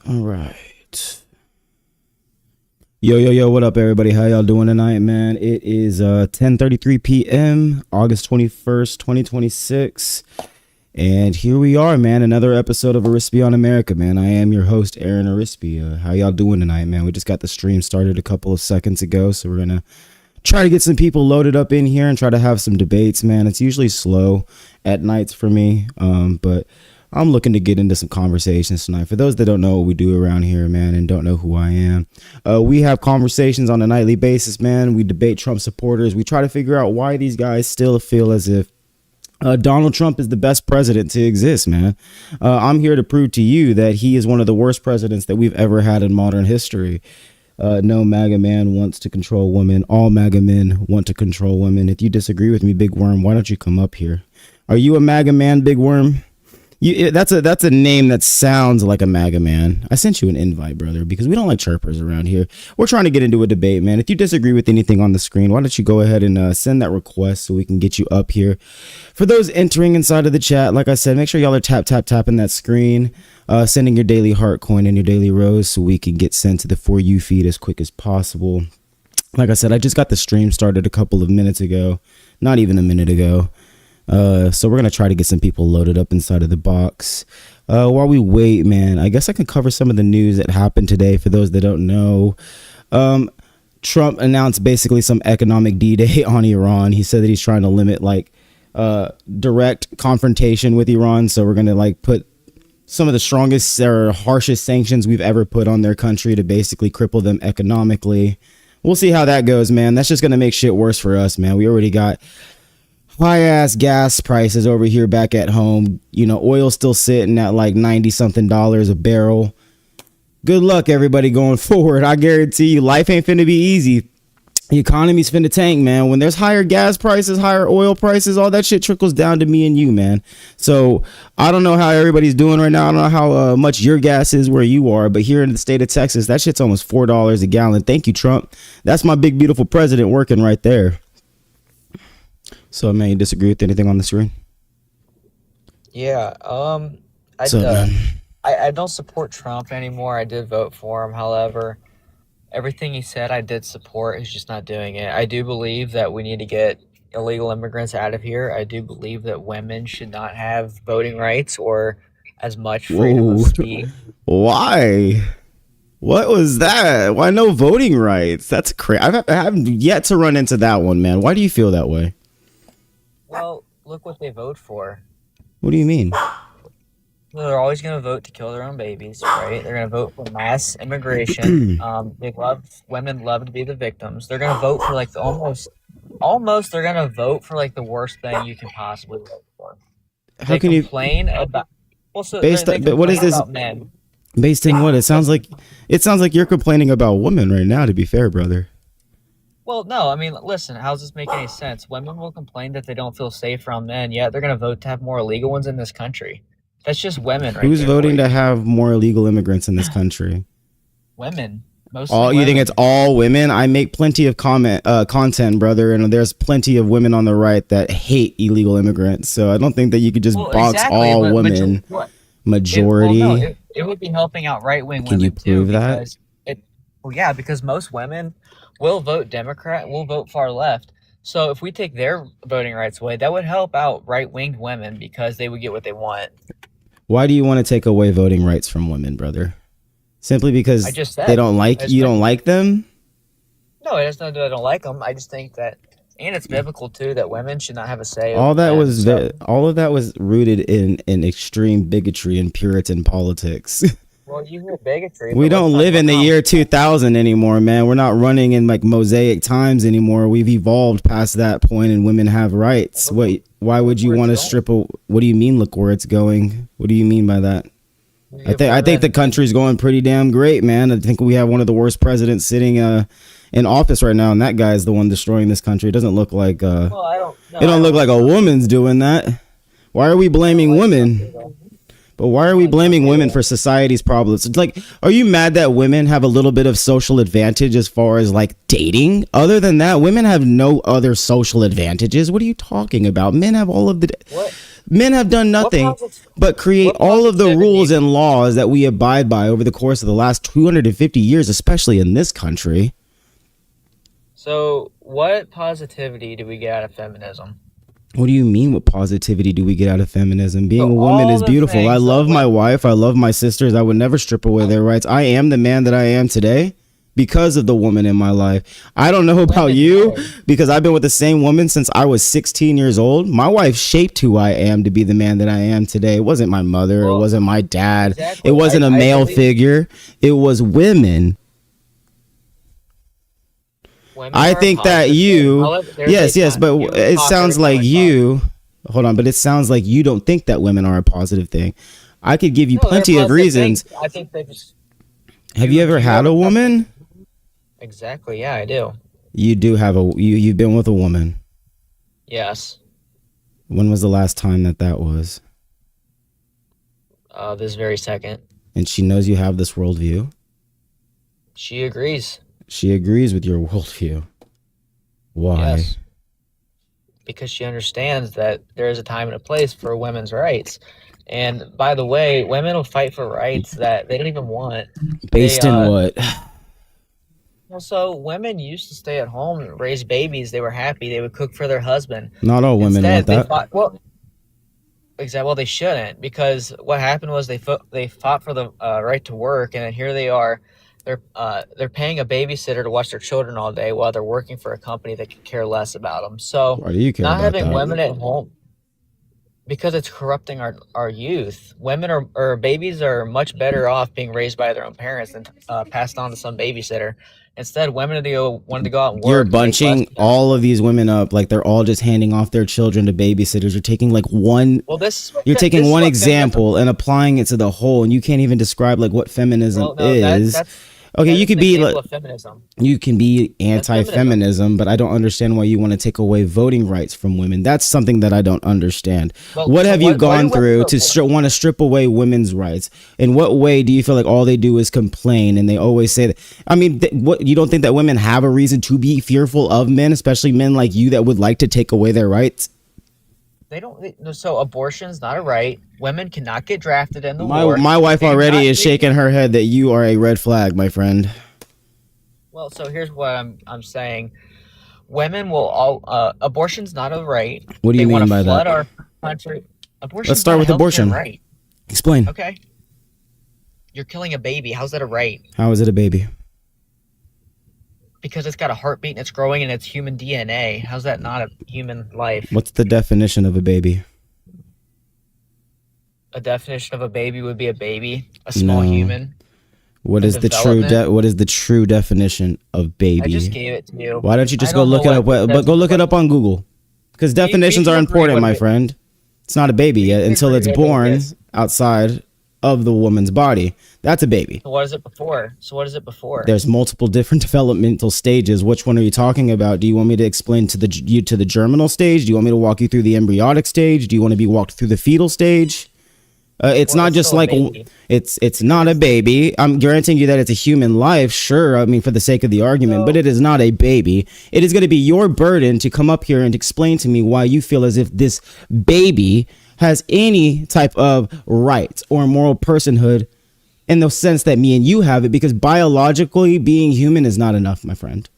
All right. Yo, what up, everybody? How y'all doing tonight, man? It is 10:33 p.m., August 21st, 2026. And here we are, man. Another episode of Arispe on America, man. I am your host, Aaron Arispe. How y'all doing tonight, man? We just got the stream started a couple of seconds ago, so we're going to try to get some people loaded up in here and try to have some debates, man. It's usually slow at nights for me, but I'm looking to get into some conversations tonight. For those that don't know what we do around here, man, and don't know who I am, we have conversations on a nightly basis, man. We debate Trump supporters. We try to figure out why these guys still feel as if Donald Trump is the best president to exist, man. I'm here to prove to you that he is one of the worst presidents that we've ever had in modern history. No MAGA man wants to control women. All MAGA men want to control women. If you disagree with me, Big Worm, why don't you come up here? Are you a MAGA man, Big Worm? That's a name that sounds like a MAGA man. I sent you an invite, brother, because we don't like chirpers around here. We're trying to get into a debate, man. If you disagree with anything on the screen, why don't you go ahead and send that request so we can get you up here. For those entering inside of the chat, like I said, make sure y'all are tapping that screen, sending your daily heart coin and your daily rose so we can get sent to the For You feed as quick as possible. Like I said, I just got the stream started a couple of minutes ago, not even a minute ago. So we're going to try to get some people loaded up inside of the box. While we wait, man, I guess I can cover some of the news that happened today for those that don't know. Trump announced basically some economic D-Day on Iran. He said that he's trying to limit direct confrontation with Iran. So we're going to put some of the strongest or harshest sanctions we've ever put on their country to basically cripple them economically. We'll see how that goes, man. That's just going to make shit worse for us, man. We already got high ass gas prices over here back at home. You know, oil's still sitting at like $90 something a barrel. Good luck, everybody, going forward. I guarantee you, life ain't finna be easy. The economy's finna tank, man. When there's higher gas prices, higher oil prices, all that shit trickles down to me and you, man. So I don't know how everybody's doing right now. I don't know how much your gas is where you are, but here in the state of Texas, that shit's almost $4 a gallon. Thank you, Trump. That's my big, beautiful president working right there. So, man, you disagree with anything on the screen? Yeah, I don't support Trump anymore. I did vote for him. However, everything he said I did support. He's just not doing it. I do believe that we need to get illegal immigrants out of here. I do believe that women should not have voting rights or as much freedom of speech. Why? What was that? Why no voting rights? That's crazy. I haven't yet to run into that one, man. Why do you feel that way? Well, look what they vote for. What do you mean? Well, they're always going to vote to kill their own babies, right? They're going to vote for mass immigration. Women love to be the victims. They're going to vote for almost they're going to vote for the worst thing you can possibly vote for. How can you complain about? Well, so but what is this? Men. Based on what? It sounds like you're complaining about women right now. To be fair, brother. Well, no, I mean, listen, how does this make any sense? Women will complain that they don't feel safe around men, yet they're going to vote to have more illegal ones in this country. That's just women, right? Who's voting to have more illegal immigrants in this country? Women. You think it's all women? I make plenty of content, brother, and there's plenty of women on the right that hate illegal immigrants. So I don't think that you could just box all women. Majority. It would be helping out right-wing women. Can you prove that? Because most women will vote Democrat, will vote far left. So if we take their voting rights away, that would help out right-winged women because they would get what they want. Why do you want to take away voting rights from women, brother? Simply because they don't like them? No, it has nothing to do. I don't like them. I just think that, and it's biblical too, that women should not have a say. All of that was rooted in extreme bigotry and Puritan politics. Well, you hear bigotry. We don't live in the year 2000 anymore, man. We're not running in Mosaic times anymore. We've evolved past that point, and women have rights. Wait, why would you want to strip a? What do you mean? Look where it's going. What do you mean by that? I think the country's going pretty damn great, man. I think we have one of the worst presidents sitting in office right now, and that guy is the one destroying this country. It doesn't look like it don't look like a woman's doing that. Why are we blaming women? But why are we blaming women for society's problems? It's are you mad that women have a little bit of social advantage as far as dating? Other than that, women have no other social advantages. What are you talking about? Men have all of the. What? Men have done nothing but create all of the rules and laws that we abide by over the course of the last 250 years, especially in this country. So, what positivity do we get out of feminism? What do you mean, what positivity do we get out of feminism? Being So a woman all is the beautiful. I things love that my wife. I love my sisters. I would never strip away their rights. I am the man that I am today because of the woman in my life. I don't know about you because I've been with the same woman since I was 16 years old. My wife shaped who I am to be the man that I am today. It wasn't my mother. It wasn't my dad. Exactly. It wasn't a male figure. It was women. I think that you, yes, but it sounds like you, hold on, but it sounds like you don't think that women are a positive thing. I could give you plenty of reasons. I think they just. Have you ever had a woman? Exactly. Yeah, I do. You do have you've been with a woman. Yes. When was the last time that was? This very second. And she knows you have this worldview? She agrees. She agrees with your worldview. Why? Yes. Because she understands that there is a time and a place for women's rights. And by the way, women will fight for rights that they don't even want. Based in what? Well, so women used to stay at home and raise babies. They were happy. They would cook for their husband. Not all women want that. Well, they shouldn't, because what happened was they fought for the right to work, and then here they are. They're paying a babysitter to watch their children all day while they're working for a company that could care less about them. So why do you care not about having that? women at home, because it's corrupting our youth. Women or babies are much better off being raised by their own parents than passed on to some babysitter. Instead, women wanted to go out and work. You're bunching all of these women up like they're all just handing off their children to babysitters. You're taking like one. Well, you're taking one example and applying it to the whole, and you can't even describe like what feminism is. Okay, you could be like, you can be anti-feminism, but I don't understand why you want to take away voting rights from women. That's something that I don't understand. Well, what have you gone through to want to strip away women's rights? In what way do you feel like all they do is complain and they always say that? I mean, what, you don't think that women have a reason to be fearful of men, especially men like you that would like to take away their rights? They don't. So abortion's not a right. Women cannot get drafted in the war. My wife already is shaking her head that you are a red flag, my friend. Well, so here's what I'm saying. Women will all. Abortion's not a right. What do you mean by that? Flood our country. Let's start with abortion. Right. Explain. Okay. You're killing a baby. How's that a right? How is it a baby? Because it's got a heartbeat and it's growing and it's human DNA. How's that not a human life? What's the definition of a baby? A definition of a baby would be a baby, a small human. What is the true definition of baby? I just gave it to you. Why don't you just go look it up? But go look it up on Google, because definitions are important, my friend. It's not a baby yet until it's born outside of the woman's body. That's a baby. So what is it before? There's multiple different developmental stages. Which one are you talking about? Do you want me to explain to the germinal stage? Do you want me to walk you through the embryonic stage? Do you want to be walked through the fetal stage? It's not just like it's not a baby. I'm guaranteeing you that it's a human life. Sure, I mean, for the sake of the argument, but it is not a baby. It is going to be your burden to come up here and explain to me why you feel as if this baby has any type of rights or moral personhood in the sense that me and you have it, because biologically being human is not enough, my friend.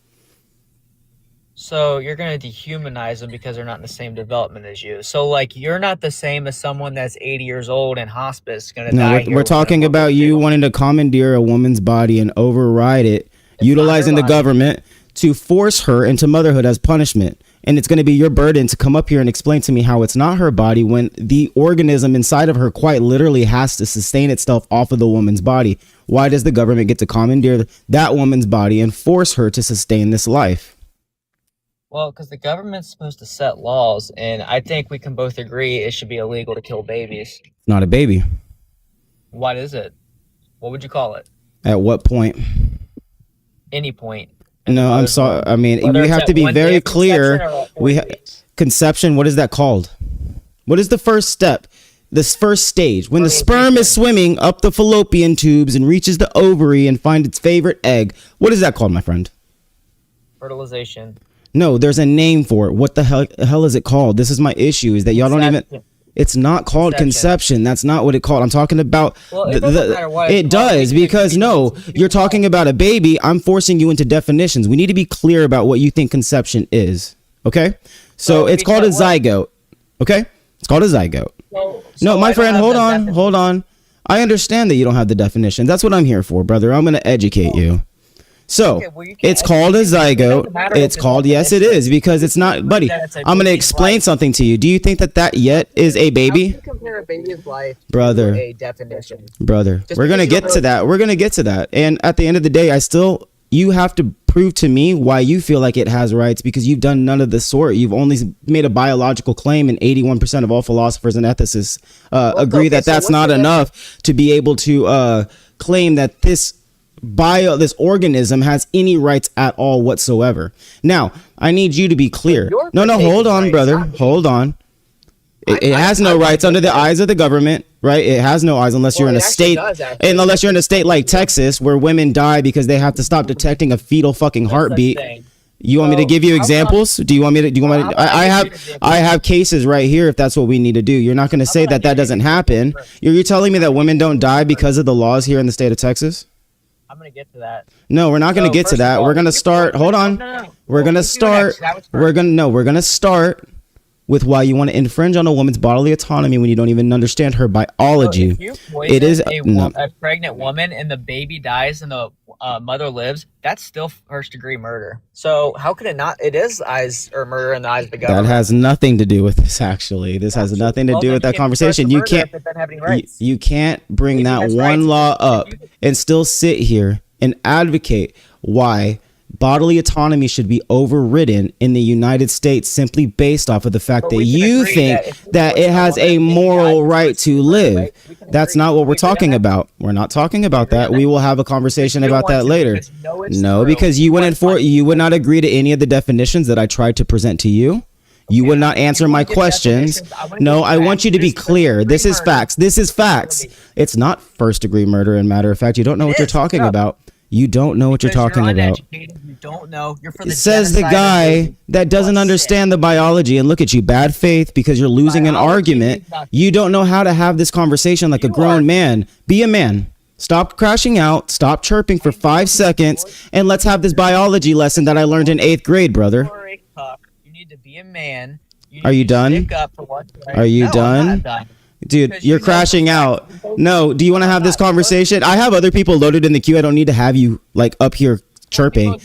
So you're going to dehumanize them because they're not in the same development as you. So like you're not the same as someone that's 80 years old in hospice going to die. We're talking about you wanting to commandeer a woman's body and override it, utilizing the government to force her into motherhood as punishment. And it's going to be your burden to come up here and explain to me how it's not her body when the organism inside of her quite literally has to sustain itself off of the woman's body. Why does the government get to commandeer that woman's body and force her to sustain this life? Well, because the government's supposed to set laws, and I think we can both agree it should be illegal to kill babies. It's not a baby. What is it? What would you call it? At what point? Any point. No, I'm sorry. I mean, we have to be very clear. Conception, what is that called? What is the first step? This first stage, when the sperm is swimming up the fallopian tubes and reaches the ovary and finds its favorite egg. What is that called, my friend? Fertilization. No, there's a name for it. What the hell is it called? This is my issue, is that y'all don't even... It's not called conception. That's not what it called. I'm talking about it doesn't matter what it does, because no, you're talking about a baby. I'm forcing you into definitions. We need to be clear about what you think conception is. Okay? So it's called a zygote. Okay? It's called a zygote. No, my friend, hold on. I understand that you don't have the definition. That's what I'm here for, brother. I'm going to educate you. So it's called a zygote. It's called, yes, it is, because it's not, buddy. I'm going to explain something to you. Do you think that yet is a baby? How do you compare a baby's life brother, to a definition? Brother, we're going to get to that. We're going to get to that. And at the end of the day, you have to prove to me why you feel like it has rights, because you've done none of the sort. You've only made a biological claim, and 81% of all philosophers and ethicists agree that that's not enough to be able to claim that this organism has any rights at all whatsoever. Now, I need you to be clear. No, hold on, brother. Hold on. It has no rights under the eyes of the government, right? It has no eyes unless you're in a state, and unless you're in a state like Texas, where women die because they have to stop detecting a fetal fucking heartbeat. You want me to give you examples? Do you want me to? I have cases right here. If that's what we need to do, you're not going to say that doesn't happen. You're telling me that women don't die because of the laws here in the state of Texas? I'm going to get to that. No, we're not going to get to that. We're going to start. Hold on. We're going to start. We're going to start with why you want to infringe on a woman's bodily autonomy when you don't even understand her biology. So if you it is a pregnant woman and the baby dies and the mother lives, that's still first-degree murder. So how could it not? It is murder in the eyes of the government. That has nothing to do with this. Actually, this has nothing to do with that conversation. You can't bring that one law up and still sit here and advocate why bodily autonomy should be overridden in the United States simply based off of the fact that you think that it has a moral right to live. That's not what we're talking about. We're not talking about that. We will have a conversation about that later. No, because you would not agree to any of the definitions that I tried to present to you. You would not answer my questions. No, I want you to be clear. This is facts. This is facts. It's not first-degree murder. And matter of fact, you don't know what you're talking about. You don't know what you're talking about. You don't know. You're for the says the guy that doesn't understand the biology. And look at you, bad faith, because you're losing an argument. You don't know how to have this conversation like a grown man. Be a man. Stop crashing out. Stop chirping for 5 seconds. And let's have this biology lesson that I learned in 8th grade, brother. You need to be a man. Are you done? Are you done? Dude, you're crashing out. No, do you want to have this conversation? I have other people loaded in the queue. I don't need to have you like up here chirping.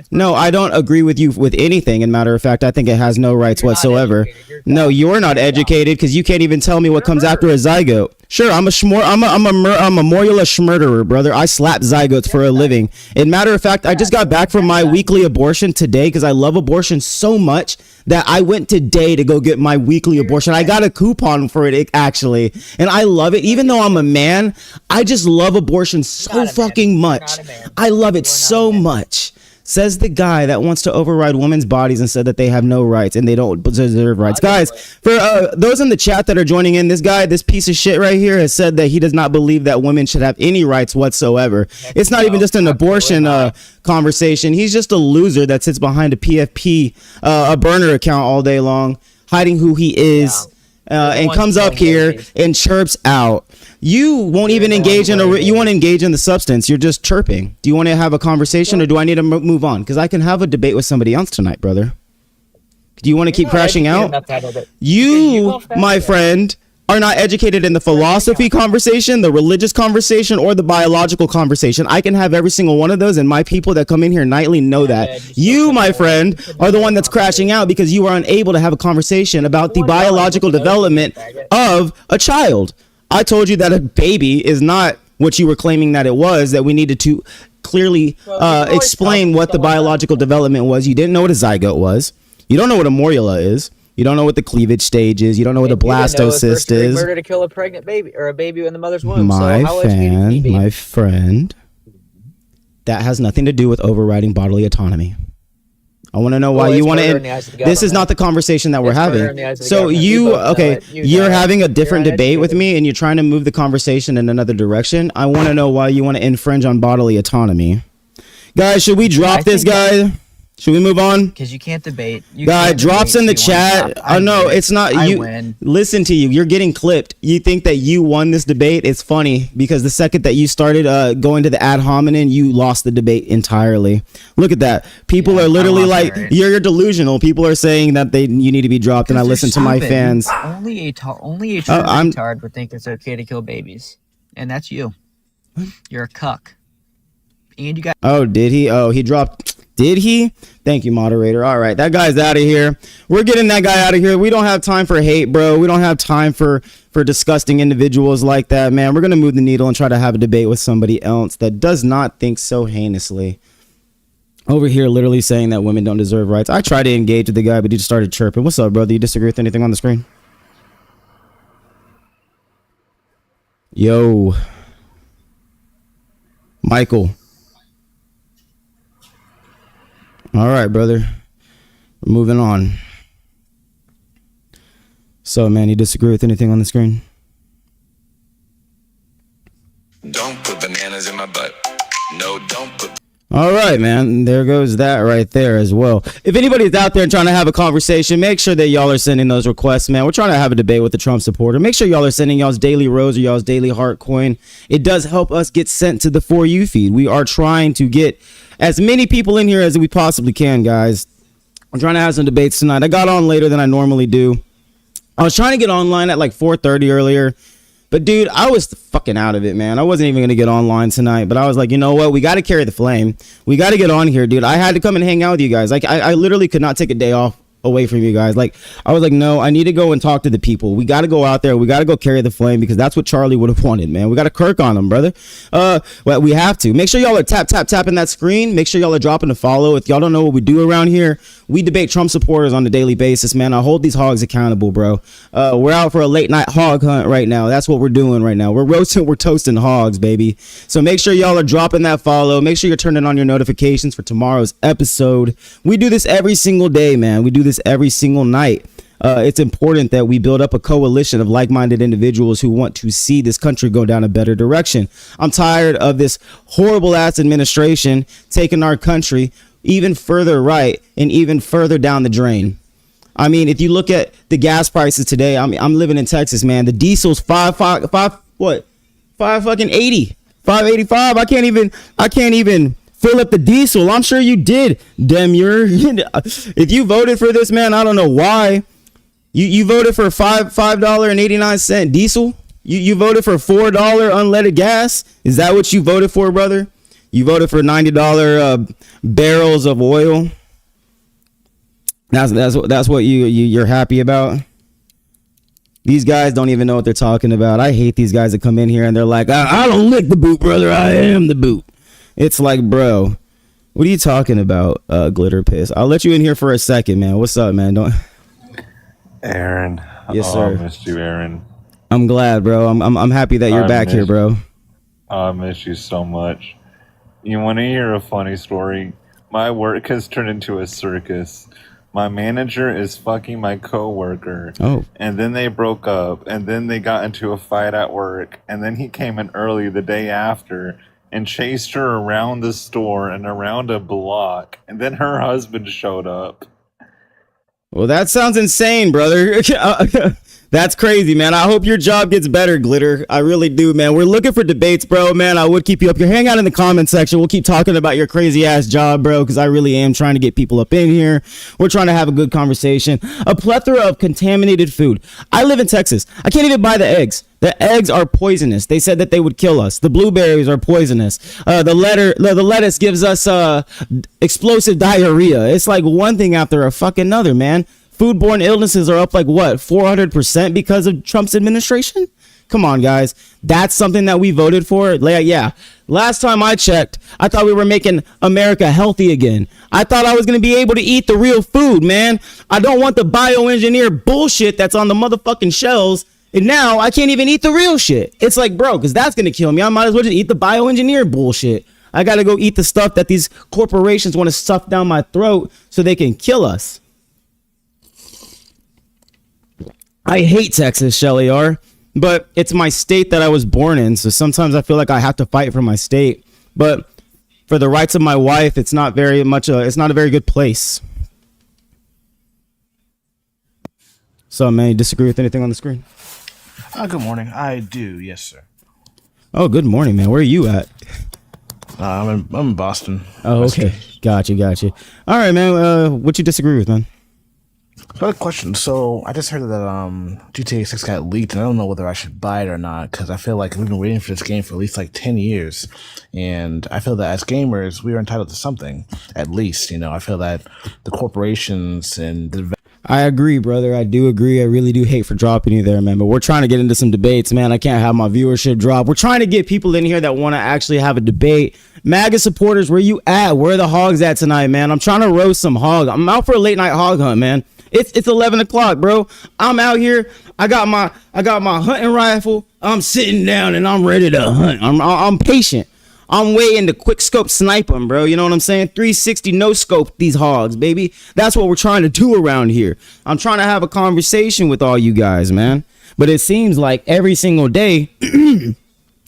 No, I don't agree with you with anything. And matter of fact, I think it has no rights whatsoever. No, you're not educated because you can't even tell me what comes after a zygote. Sure, I'm a memorial schmurderer, brother. I slap zygotes for a living. And matter of fact, I just got back from my weekly abortion today because I love abortion so much that I went today to go get my weekly abortion. I got a coupon for it, actually, and I love it. Even though I'm a man, I just love abortion so fucking much. I love it so much. Says the guy that wants to override women's bodies and said that they have no rights and they don't deserve rights. Guys, for those in the chat that are joining in, this piece of shit right here has said that he does not believe that women should have any rights whatsoever. It's not even just an abortion conversation. He's just a loser that sits behind a PFP, a burner account all day long, hiding who he is, and comes up here and chirps out. You won't even engage in the substance. You're just chirping. Do you want to have a conversation or do I need to move on? Because I can have a debate with somebody else tonight, brother. Do you want to keep crashing out? You, my friend, are not educated in the philosophy conversation, the religious conversation, or the biological conversation. I can have every single one of those, and my people that come in here nightly know that. You, my friend, are the one that's crashing out because you are unable to have a conversation about the biological development of a child. I told you that a baby is not what you were claiming that it was, that we needed to clearly explain what the biological development was. You didn't know what a zygote was. You don't know what a morula is. You don't know what the cleavage stage is. You don't know what a blastocyst is. Murder to kill a pregnant baby or a baby in the mother's womb. My friend, that has nothing to do with overriding bodily autonomy. I want to know why you want to. This is not the conversation that we're having. So you're having a different debate with me, and you're trying to move the conversation in another direction. I want to know why you want to infringe on bodily autonomy, guys. Should we drop this guy? Should we move on? Because you can't debate. Guy drops in the chat. Oh no, it's not. You win. Listen to you. You're getting clipped. You think that you won this debate? It's funny because the second that you started going to the ad hominem, you lost the debate entirely. Look at that. People are literally like, you're delusional. People are saying that you need to be dropped, and I listen to my fans. Only a retard would think it's okay to kill babies, and that's you. You're a cuck. And you got. Oh, did he? Oh, he dropped. Did he? Thank you, moderator. All right, that guy's out of here. We're getting that guy out of here. We don't have time for hate, bro. We don't have time for disgusting individuals like that, man. We're going to move the needle and try to have a debate with somebody else that does not think so heinously. Over here literally saying that women don't deserve rights. I tried to engage with the guy, but he just started chirping. What's up, brother? You disagree with anything on the screen? Yo. Michael. All right, brother. We're moving on. So, man, you disagree with anything on the screen? Don't put bananas in my butt. No, don't put. All right, man. There goes that right there as well. If anybody's out there trying to have a conversation, make sure that y'all are sending those requests, man. We're trying to have a debate with the Trump supporter. Make sure y'all are sending y'all's daily rose or y'all's daily heart coin. It does help us get sent to the For You feed. We are trying to get as many people in here as we possibly can, guys. I'm trying to have some debates tonight. I got on later than I normally do. I was trying to get online at like 4:30 earlier. But, dude, I was fucking out of it, man. I wasn't even going to get online tonight. But I was like, you know what? We got to carry the flame. We got to get on here, dude. I had to come and hang out with you guys. Like, I literally could not take a day off away from you guys. Like, I was like, no, I need to go and talk to the people. We got to go out there. We got to go carry the flame because that's what Charlie would have wanted, man. We got to Kirk on them, brother. Well, we have to. Make sure y'all are tapping that screen. Make sure y'all are dropping a follow. If y'all don't know what we do around here, we debate Trump supporters on a daily basis, man. I hold these hogs accountable, bro. We're out for a late night hog hunt right now. That's what we're doing right now. We're toasting hogs, baby. So make sure y'all are dropping that follow. Make sure you're turning on your notifications for tomorrow's episode. We do this every single day, man. We do this every single night. It's important that we build up a coalition of like-minded individuals who want to see this country go down a better direction. I'm tired of this horrible ass administration taking our country even further right and even further down the drain. I mean, if you look at the gas prices today, I'm living in Texas, man. The diesel's five fucking 80, 585. I can't even fill up the diesel. I'm sure you did, Demure. If you voted for this, man, I don't know why. You voted for $5.89 diesel. You voted for $4 unleaded gas. Is that what you voted for, brother? You voted for $90 barrels of oil. That's what you're happy about. These guys don't even know what they're talking about. I hate these guys that come in here and they're like, I don't lick the boot, brother. I am the boot. It's like, bro, what are you talking about, Glitter Piss? I'll let you in here for a second, man. What's up, man? Aaron. Yes, sir. I missed you, Aaron. I'm glad, bro. I'm happy that you're back here, bro. I miss you so much. You want to hear a funny story? My work has turned into a circus. My manager is fucking my coworker. Oh. And then they broke up, and then they got into a fight at work, and then he came in early the day after and chased her around the store and around a block, and then her husband showed up. Well, that sounds insane, brother. That's crazy, man. I hope your job gets better, Glitter. I really do, man. We're looking for debates, bro, man. I would keep you up here. Hang out in the comment section. We'll keep talking about your crazy ass job, bro, because I really am trying to get people up in here. We're trying to have a good conversation. A plethora of contaminated food. I live in Texas. I can't even buy the eggs. The eggs are poisonous. They said that they would kill us. The blueberries are poisonous. The lettuce gives us explosive diarrhea. It's like one thing after a fucking another, man. Foodborne illnesses are up like what, 400% because of Trump's administration? Come on, guys. That's something that we voted for. Yeah. Last time I checked, I thought we were making America healthy again. I thought I was going to be able to eat the real food, man. I don't want the bioengineered bullshit that's on the motherfucking shelves. And now I can't even eat the real shit. It's like, bro, because that's going to kill me. I might as well just eat the bioengineered bullshit. I got to go eat the stuff that these corporations want to stuff down my throat so they can kill us. I hate Texas, Shelly R, but it's my state that I was born in. So sometimes I feel like I have to fight for my state. But for the rights of my wife, it's not very much. It's not a very good place. So, man, you disagree with anything on the screen? Good morning. I do, yes, sir. Oh, good morning, man. Where are you at? I'm in Boston. Oh, okay. Gotcha. All right, man. What you disagree with, man? Got a question. So I just heard that GTA 6 got leaked, and I don't know whether I should buy it or not, because I feel like we've been waiting for this game for at least like 10 years, and I feel that as gamers we are entitled to something, at least. I feel that the corporations and the I agree, brother. I do agree. I really do hate for dropping you there, man. But we're trying to get into some debates, man. I can't have my viewership drop. We're trying to get people in here that want to actually have a debate. MAGA supporters, where you at? Where are the hogs at tonight, man? I'm trying to roast some hog. I'm out for a late night hog hunt, man. It's 11 o'clock, bro. I'm out here. I got my hunting rifle. I'm sitting down and I'm ready to hunt. I'm patient. I'm waiting to quick scope snipe them, bro. You know what I'm saying? 360 no scope these hogs, baby. That's what we're trying to do around here. I'm trying to have a conversation with all you guys, man. But it seems like every single day,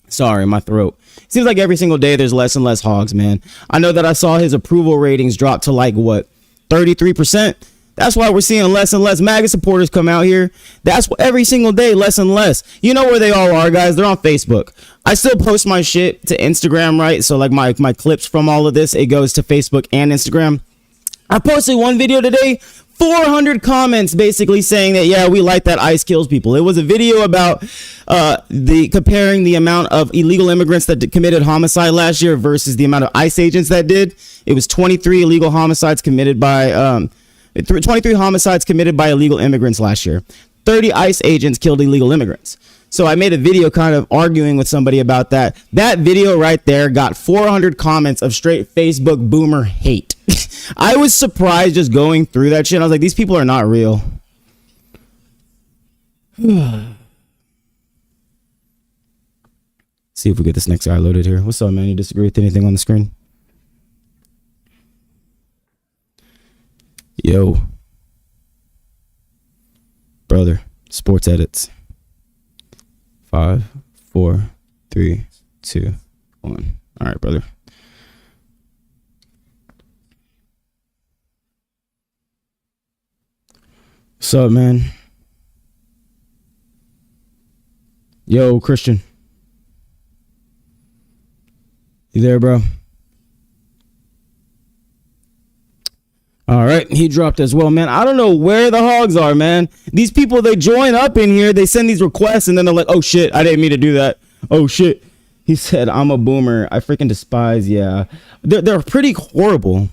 sorry, my throat. It seems like every single day there's less and less hogs, man. I know that I saw his approval ratings drop to like, what, 33%? That's why we're seeing less and less MAGA supporters come out here. That's what, every single day, less and less. You know where they all are, guys? They're on Facebook. I still post my shit to Instagram, right? So like my clips from all of this, it goes to Facebook and Instagram. I posted one video today, 400 comments basically saying that, yeah, we like that ICE kills people. It was a video about comparing the amount of illegal immigrants that committed homicide last year versus the amount of ICE agents that did. It was 23 illegal homicides committed by 23 homicides committed by illegal immigrants last year. 30 ICE agents killed illegal immigrants. So I made a video kind of arguing with somebody about that. That video right there got 400 comments of straight Facebook boomer hate. I was surprised just going through that shit. I was like, these people are not real. See if we get this next guy loaded here. What's up, man? You disagree with anything on the screen? Yo, brother, sports edits. 5, 4, 3, 2, 1. All right, brother. What's up, man? Yo, Christian. You there, bro? All right, he dropped as well, man. I don't know where the hogs are, man. These people, they join up in here, they send these requests, and then they're like, oh shit, I didn't mean to do that. Oh shit. He said, I'm a boomer. I freaking despise, yeah. They're pretty horrible.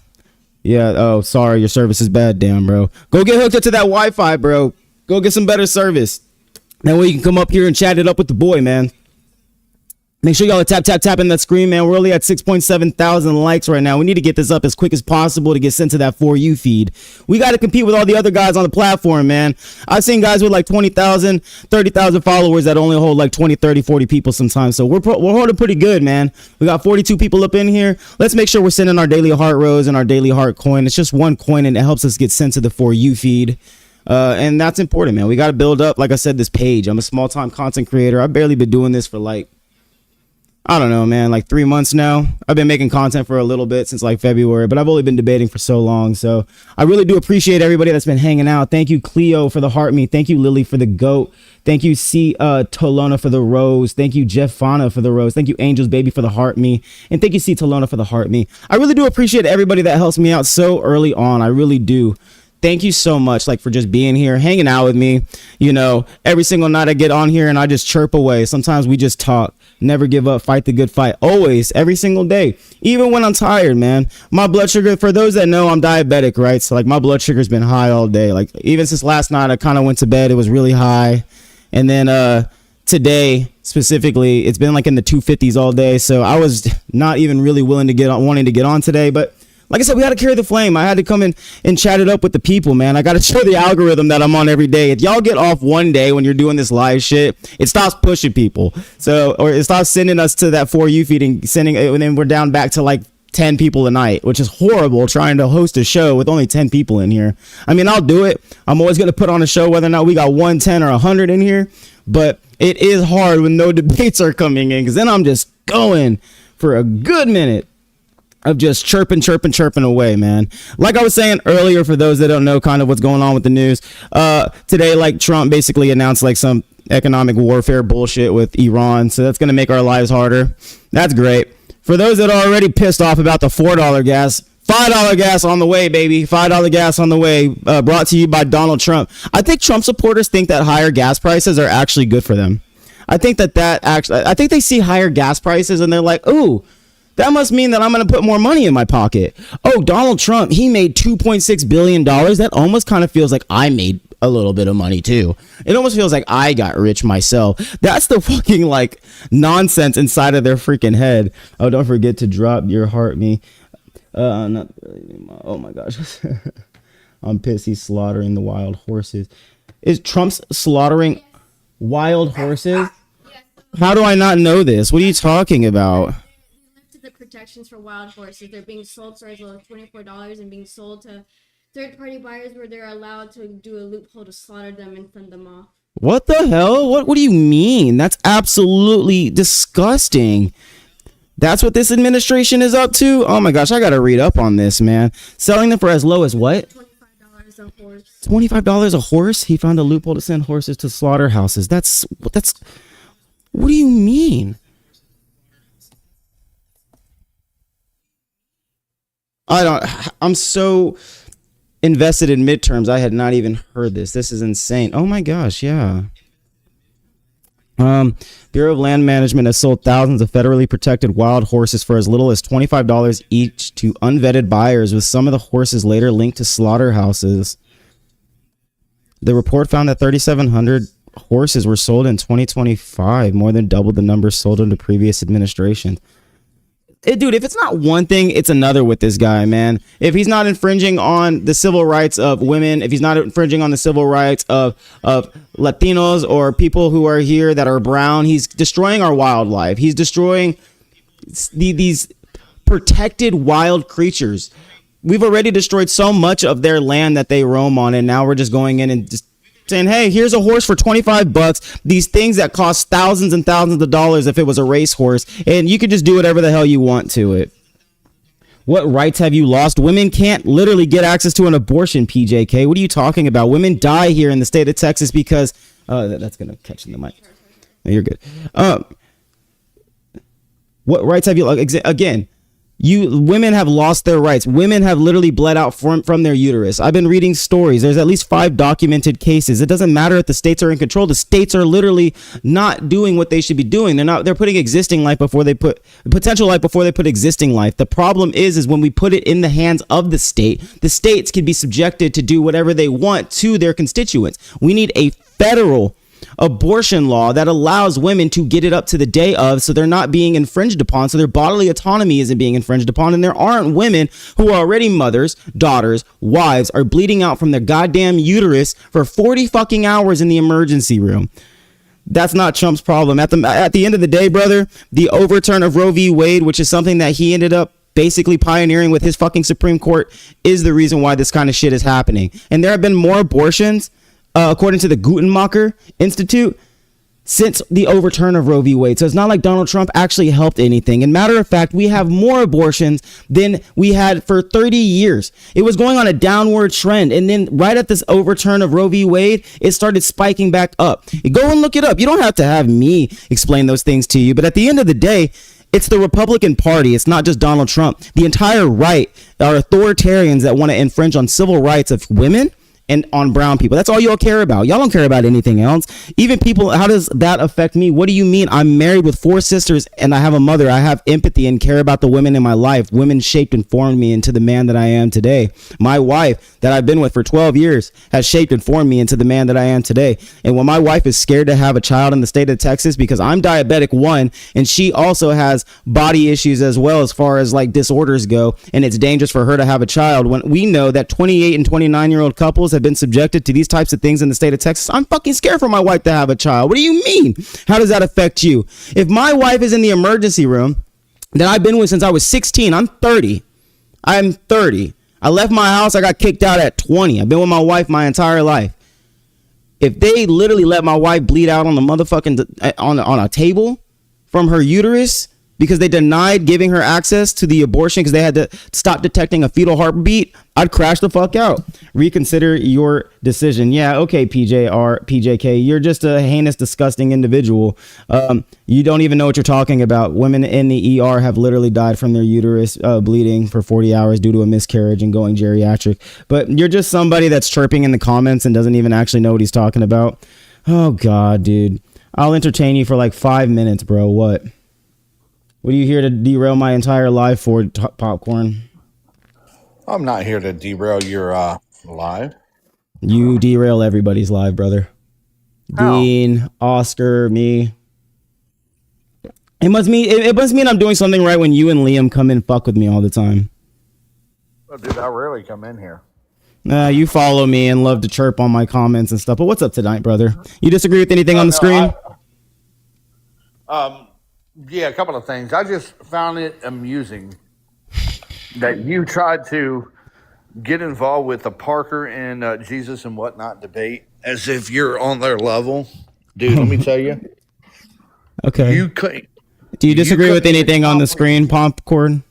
Yeah, oh, sorry, your service is bad. Damn, bro. Go get hooked up to that Wi-Fi, bro. Go get some better service. That way you can come up here and chat it up with the boy, man. Make sure y'all are tapping that screen, man. We're only at 6.7 thousand likes right now. We need to get this up as quick as possible to get sent to that For You feed. We got to compete with all the other guys on the platform, man. I've seen guys with like 20,000, 30,000 followers that only hold like 20, 30, 40 people sometimes. So we're holding pretty good, man. We got 42 people up in here. Let's make sure we're sending our daily heart rose and our daily heart coin. It's just one coin and it helps us get sent to the For You feed. And that's important, man. We got to build up, like I said, this page. I'm a small-time content creator. I've barely been doing this for like, I don't know, man, like 3 months now. I've been making content for a little bit since like February, but I've only been debating for so long. So I really do appreciate everybody that's been hanging out. Thank you, Cleo, for the heart me. Thank you, Lily, for the goat. Thank you, C. Tolona, for the rose. Thank you, Jeff Fana, for the rose. Thank you, Angels Baby, for the heart me. And thank you, C. Tolona, for the heart me. I really do appreciate everybody that helps me out so early on. I really do. Thank you so much, like, for just being here, hanging out with me. You know, every single night I get on here and I just chirp away. Sometimes we just talk. Never give up. Fight the good fight. Always. Every single day. Even when I'm tired, man. My blood sugar, for those that know, I'm diabetic, right? So, like, my blood sugar's been high all day. Like, even since last night, I kind of went to bed. It was really high. And then today, specifically, it's been, like, in the 250s all day. So, I was not even really wanting to get on today. But like I said, we had to carry the flame. I had to come in and chat it up with the people, man. I got to show the algorithm that I'm on every day. If y'all get off one day when you're doing this live shit, it stops pushing people. So, or it stops sending us to that For You feed and then we're down back to like 10 people a night, which is horrible trying to host a show with only 10 people in here. I mean, I'll do it. I'm always going to put on a show whether or not we got 110 or 100 in here. But it is hard when no debates are coming in, because then I'm just going for a good minute. of just chirping away, man. Like I was saying earlier, for those that don't know kind of what's going on with the news, today, like, Trump basically announced like some economic warfare bullshit with Iran. So that's going to make our lives harder. That's great. For those that are already pissed off about the $4 gas, $5 gas on the way, baby. $5 gas on the way. Brought to you by Donald Trump. I think Trump supporters think that higher gas prices are actually good for them. I think I think they see higher gas prices and they're like, ooh, that must mean that I'm going to put more money in my pocket. Oh, Donald Trump, he made $2.6 billion. That almost kind of feels like I made a little bit of money too. It almost feels like I got rich myself. That's the fucking like nonsense inside of their freaking head. Oh, don't forget to drop your heart me. Oh my gosh. I'm pissed he's slaughtering the wild horses. Is Trump's slaughtering wild horses? How do I not know this? What are you talking about? The protections for wild horses. They're being sold for as low as $24 and being sold to third-party buyers where they're allowed to do a loophole to slaughter them and fend them off. What the hell? What do you mean? That's absolutely disgusting. That's what this administration is up to? Oh my gosh, I gotta read up on this, man. Selling them for as low as what? $25 a horse. $25 a horse? He found a loophole to send horses to slaughterhouses. That's what do you mean? I'm so invested in midterms. I had not even heard this. This is insane. Oh my gosh, yeah. Bureau of Land Management has sold thousands of federally protected wild horses for as little as $25 each to unvetted buyers, with some of the horses later linked to slaughterhouses. The report found that 3,700 horses were sold in 2025, more than double the numbers sold under previous administrations. Dude, if it's not one thing, it's another with this guy, man. If he's not infringing on the civil rights of women, if he's not infringing on the civil rights of Latinos or people who are here that are brown, he's destroying our wildlife. He's destroying these protected wild creatures. We've already destroyed so much of their land that they roam on, and now we're just going in and just saying, hey, here's a horse for $25. These things that cost thousands and thousands of dollars if it was a racehorse, and you could just do whatever the hell you want to it. What rights have you lost? Women can't literally get access to an abortion, PJK. What are you talking about? Women die here in the state of Texas because that's gonna catch in the mic. No, you're good. What rights have you lost? Again, women have lost their rights. Women have literally bled out from their uterus. I've been reading stories. There's at least 5 documented cases. It doesn't matter if the states are in control. The states are literally not doing what they should be doing. They're putting existing life before they put potential life before they put existing life. The problem is when we put it in the hands of the states can be subjected to do whatever they want to their constituents. We need a federal abortion law that allows women to get it up to the day of, so they're not being infringed upon, so their bodily autonomy isn't being infringed upon, and there aren't women who are already mothers, daughters, wives are bleeding out from their goddamn uterus for 40 fucking hours in the emergency room. That's not Trump's problem. At the end of the day, brother, the overturn of Roe v. Wade, which is something that he ended up basically pioneering with his fucking Supreme Court, is the reason why this kind of shit is happening. And there have been more abortions according to the Guttmacher Institute, since the overturn of Roe v. Wade. So it's not like Donald Trump actually helped anything. And matter of fact, we have more abortions than we had for 30 years. It was going on a downward trend. And then right at this overturn of Roe v. Wade, it started spiking back up. Go and look it up. You don't have to have me explain those things to you. But at the end of the day, it's the Republican Party. It's not just Donald Trump. The entire right are authoritarians that want to infringe on civil rights of women and on brown people. That's all y'all care about. Y'all don't care about anything else. Even people, how does that affect me? What do you mean? I'm married with 4 sisters and I have a mother. I have empathy and care about the women in my life. Women shaped and formed me into the man that I am today. My wife that I've been with for 12 years has shaped and formed me into the man that I am today. And when my wife is scared to have a child in the state of Texas because I'm diabetic, 1, and she also has body issues as well as far as like disorders go, and it's dangerous for her to have a child, when we know that 28 and 29-year-old couples have been subjected to these types of things in the state of Texas, I'm fucking scared for my wife to have a child. What do you mean? How does that affect you? If my wife is in the emergency room that I've been with since I was 16, I'm 30. I'm 30. I left my house. I got kicked out at 20. I've been with my wife my entire life. If they literally let my wife bleed out on the motherfucking on a table from her uterus because they denied giving her access to the abortion because they had to stop detecting a fetal heartbeat, I'd crash the fuck out. Reconsider your decision. Yeah, okay, PJK, you're just a heinous, disgusting individual. You don't even know what you're talking about. Women in the ER have literally died from their uterus bleeding for 40 hours due to a miscarriage and going geriatric. But you're just somebody that's chirping in the comments and doesn't even actually know what he's talking about. Oh, God, dude. I'll entertain you for like 5 minutes, bro. What are you here to derail my entire life for, Popcorn? I'm not here to derail your live. You derail everybody's live, brother. How? Dean, Oscar, me. It must mean I'm doing something right when you and Liam come and fuck with me all the time. Oh, dude, I rarely come in here. You follow me and love to chirp on my comments and stuff. But what's up tonight, brother? You disagree with anything on the screen? Yeah, a couple of things. I just found it amusing that you tried to get involved with the Parker and Jesus and whatnot debate as if you're on their level. Dude, let me tell you. Okay. You couldn't. Do you disagree with anything on the screen, Popcorn?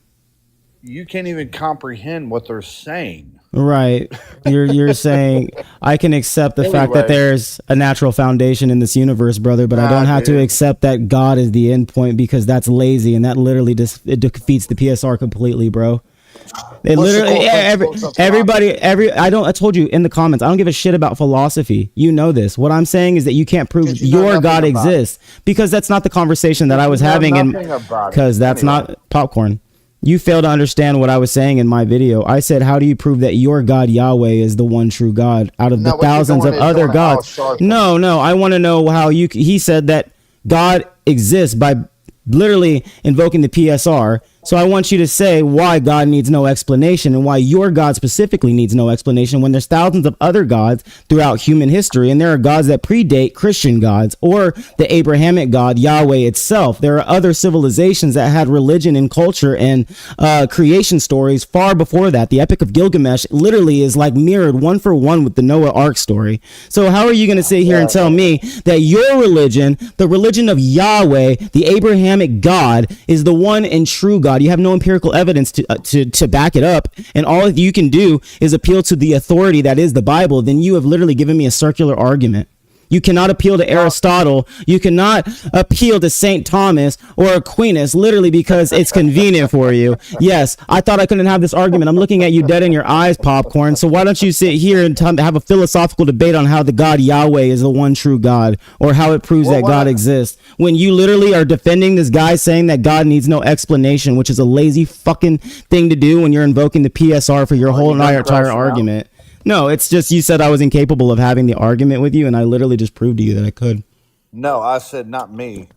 You can't even comprehend what they're saying. Right. You're saying I can accept the fact that there's a natural foundation in this universe, brother, but I don't have to accept that God is the end point because that's lazy and that literally it defeats the PSR completely, bro. They literally I told you in the comments, I don't give a shit about philosophy. You know this. What I'm saying is that you can't prove your God exists because that's not the conversation that I was having because that's not Popcorn. You fail to understand what I was saying in my video. I said, how do you prove that your God, Yahweh, is the one true God out of the thousands of other gods? No, I want to know how he said that God exists by literally invoking the PSR. So I want you to say why God needs no explanation and why your God specifically needs no explanation when there's thousands of other gods throughout human history. And there are gods that predate Christian gods or the Abrahamic God, Yahweh itself. There are other civilizations that had religion and culture and creation stories far before that. The Epic of Gilgamesh literally is like mirrored one for one with the Noah Ark story. So how are you going to sit here and tell me that your religion, the religion of Yahweh, the Abrahamic God, is the one and true God? You have no empirical evidence to back it up, and all you can do is appeal to the authority that is the Bible. Then you have literally given me a circular argument. You cannot appeal to Aristotle. You cannot appeal to St. Thomas or Aquinas, literally because it's convenient for you. Yes, I thought I couldn't have this argument. I'm looking at you dead in your eyes, Popcorn. So why don't you sit here and have a philosophical debate on how the God Yahweh is the one true God or how it proves that God exists when you literally are defending this guy saying that God needs no explanation, which is a lazy fucking thing to do when you're invoking the PSR for your whole entire argument. No, it's just you said I was incapable of having the argument with you, and I literally just proved to you that I could. No, I said not me.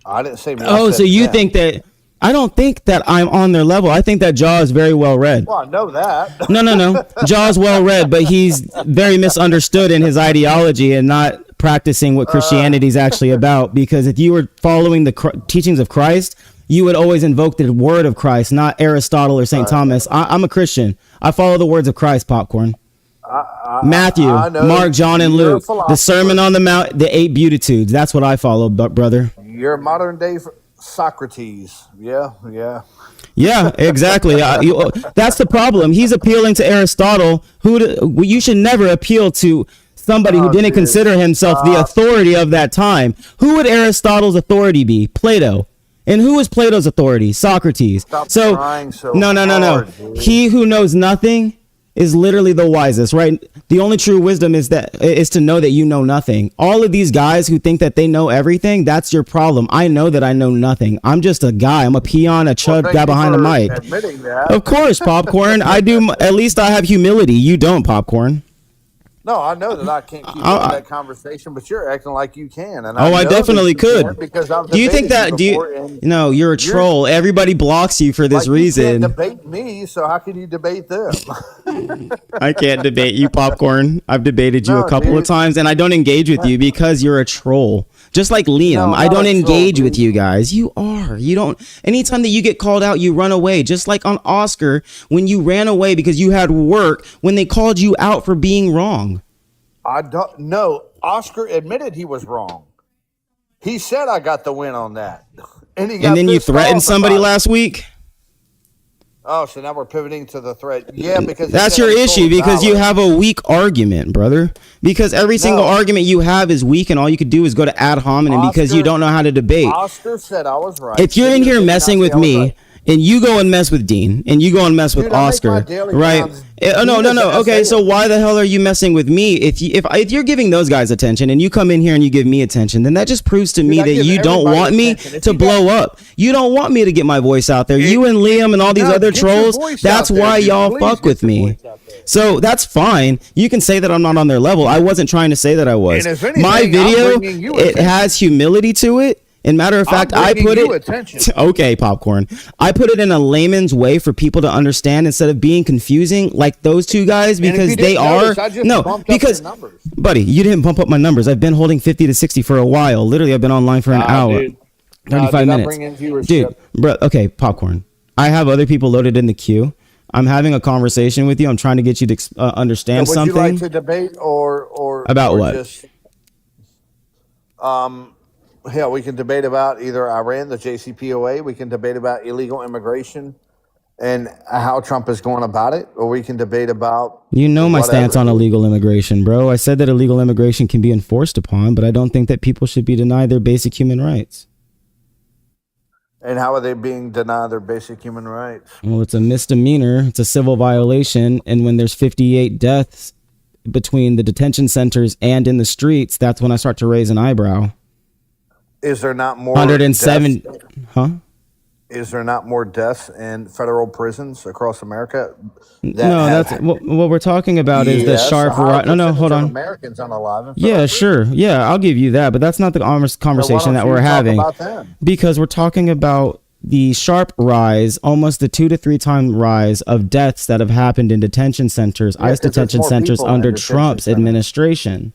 I didn't say me. Oh, so you think that... I don't think that I'm on their level. I think that Jaw is very well read. Well, I know that. No. Jaw's well read, but he's very misunderstood in his ideology and not practicing what Christianity is actually about. Because if you were following the teachings of Christ, you would always invoke the word of Christ, not Aristotle or St. Thomas. I'm a Christian. I follow the words of Christ, Popcorn. Matthew, Mark, John, and Luke, the Sermon on the Mount, the 8 Beatitudes. That's what I follow, brother. You're a modern day Socrates. Yeah, exactly. That's the problem. He's appealing to Aristotle, who you should never appeal to somebody who didn't consider himself the authority of that time. Who would Aristotle's authority be? Plato. And who is Plato's authority? Socrates. No. He who knows nothing is literally the wisest, right? The only true wisdom is to know that you know nothing. All of these guys who think that they know everything, that's your problem. I know that I know nothing. I'm just a guy. I'm a peon, a chud guy behind the mic. Of course, Popcorn. I do. At least I have humility. You don't, Popcorn. No, I know that I can't keep up that conversation, but you're acting like you can. And I definitely could. Do you think that? No, you're a troll. Everybody blocks you for this reason. You can't debate me, so how can you debate them? I can't debate you, Popcorn. I've debated you a couple of times, and I don't engage with you because you're a troll. Just like Liam, I don't engage with you guys. You are. You don't. Anytime that you get called out, you run away. Just like on Oscar, when you ran away because you had work when they called you out for being wrong. I don't know. Oscar admitted he was wrong. He said I got the win on that. And, And then you threatened somebody last week. Oh, so now we're pivoting to the threat. Yeah, because that's your issue, because you have a weak argument, brother. Because every single argument you have is weak, and all you could do is go to ad hominem because you don't know how to debate. Oscar said I was right. If you're in here messing with me, and you go and mess with Dean, and you go and mess with Oscar, right? No. Okay, so why the hell are you messing with me? If you're giving those guys attention, and you come in here and you give me attention, then that just proves to me that you don't want me to blow up. You don't want me to get my voice out there. You and Liam and all these other trolls, that's why y'all fuck with me. So that's fine. You can say that I'm not on their level. I wasn't trying to say that I was. My video, it has humility to it. And matter of fact, I put it. Okay, Popcorn. I put it in a layman's way for people to understand instead of being confusing like those two guys, because they are. No, because, buddy, you didn't bump up my numbers. I've been holding 50 to 60 for a while. Literally, I've been online for an hour, 35 minutes. Dude, bro. Okay, Popcorn. I have other people loaded in the queue. I'm having a conversation with you. I'm trying to get you to understand something. Would you like to debate or about what? Just, hell, we can debate about either Iran, the JCPOA. We can debate about illegal immigration and how Trump is going about it, or we can debate about. You know my stance on illegal immigration, bro. I said that illegal immigration can be enforced upon, but I don't think that people should be denied their basic human rights. And how are they being denied their basic human rights? Well, it's a misdemeanor. It's a civil violation. And when there's 58 deaths between the detention centers and in the streets, that's when I start to raise an eyebrow. Is there not more 107? Huh? Is there not more deaths in federal prisons across America? That's what we're talking about. Is the sharp right? No, hold on. Americans unalive. Yeah, sure. Yeah, I'll give you that, but that's not the conversation that we're having. Because we're talking about the sharp rise, almost the 2 to 3 time rise of deaths that have happened in detention centers, ICE detention centers under Trump's administration.